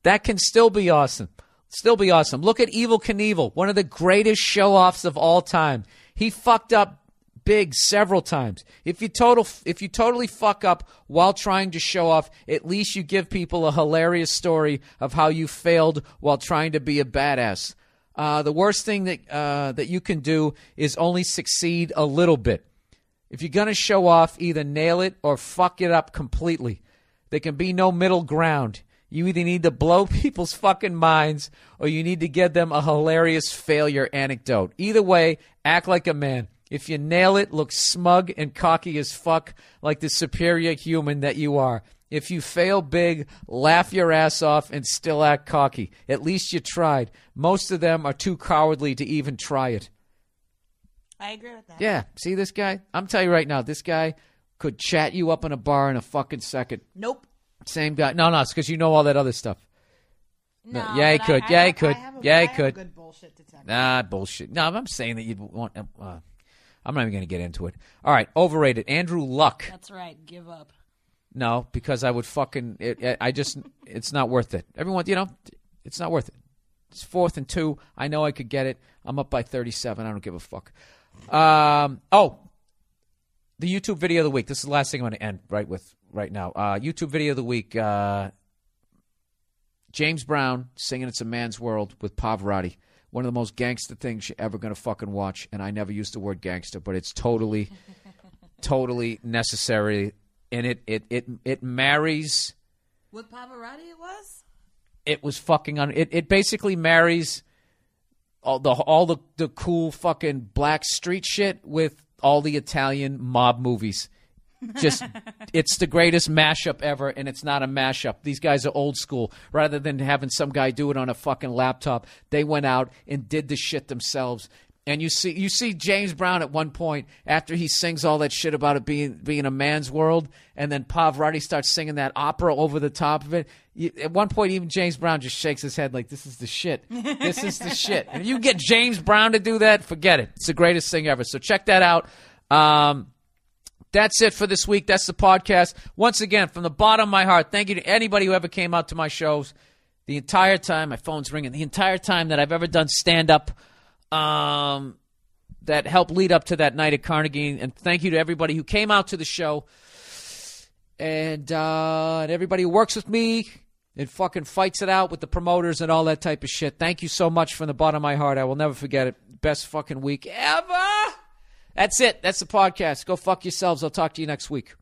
That can still be awesome. Still be awesome. Look at Evel Knievel, one of the greatest show-offs of all time. He fucked up big several times. If you totally fuck up while trying to show off, at least you give people a hilarious story of how you failed while trying to be a badass. The worst thing that you can do is only succeed a little bit. If you're gonna show off, either nail it or fuck it up completely. There can be no middle ground. You either need to blow people's fucking minds or you need to give them a hilarious failure anecdote. Either way, act like a man. If you nail it, look smug and cocky as fuck like the superior human that you are. If you fail big, laugh your ass off and still act cocky. At least you tried. Most of them are too cowardly to even try it. I agree with that. Yeah, see this guy? I'm telling you right now, this guy could chat you up in a bar in a fucking second. Nope. Same guy. No, it's because you know all that other stuff. No, yeah, he but could. I Yeah, he have- could. I have a- Yeah, he I have a could. good bullshit detector. Nah, bullshit. No, I'm saying that you'd want. I'm not even going to get into it. All right, overrated. Andrew Luck. That's right. Give up. No, because I would fucking. It's not worth it. Everyone, it's not worth it. It's 4th and 2. I know I could get it. I'm up by 37. I don't give a fuck. The YouTube video of the week. This is the last thing I'm going to end right now. YouTube video of the week. James Brown singing "It's a Man's World" with Pavarotti. One of the most gangster things you're ever going to fucking watch. And I never used the word gangster, but it's totally necessary. And it marries. With Pavarotti, it was? It was fucking it basically marries all the cool fucking black street shit with all the Italian mob movies. Just, it's the greatest mashup ever, and it's not a mashup. These guys are old school. Rather than having some guy do it on a fucking laptop, they went out and did the shit themselves. And you see James Brown at one point after he sings all that shit about it being a man's world, and then Pavarotti starts singing that opera over the top of it. At one point, even James Brown just shakes his head like, "This is the shit. This is the shit." And if you get James Brown to do that, forget it. It's the greatest thing ever. So check that out. That's it for this week. That's the podcast. Once again, from the bottom of my heart, thank you to anybody who ever came out to my shows the entire time. My phone's ringing. The entire time that I've ever done stand-up that helped lead up to that night at Carnegie. And thank you to everybody who came out to the show and everybody who works with me and fucking fights it out with the promoters and all that type of shit. Thank you so much from the bottom of my heart. I will never forget it. Best fucking week ever. That's it. That's the podcast. Go fuck yourselves. I'll talk to you next week.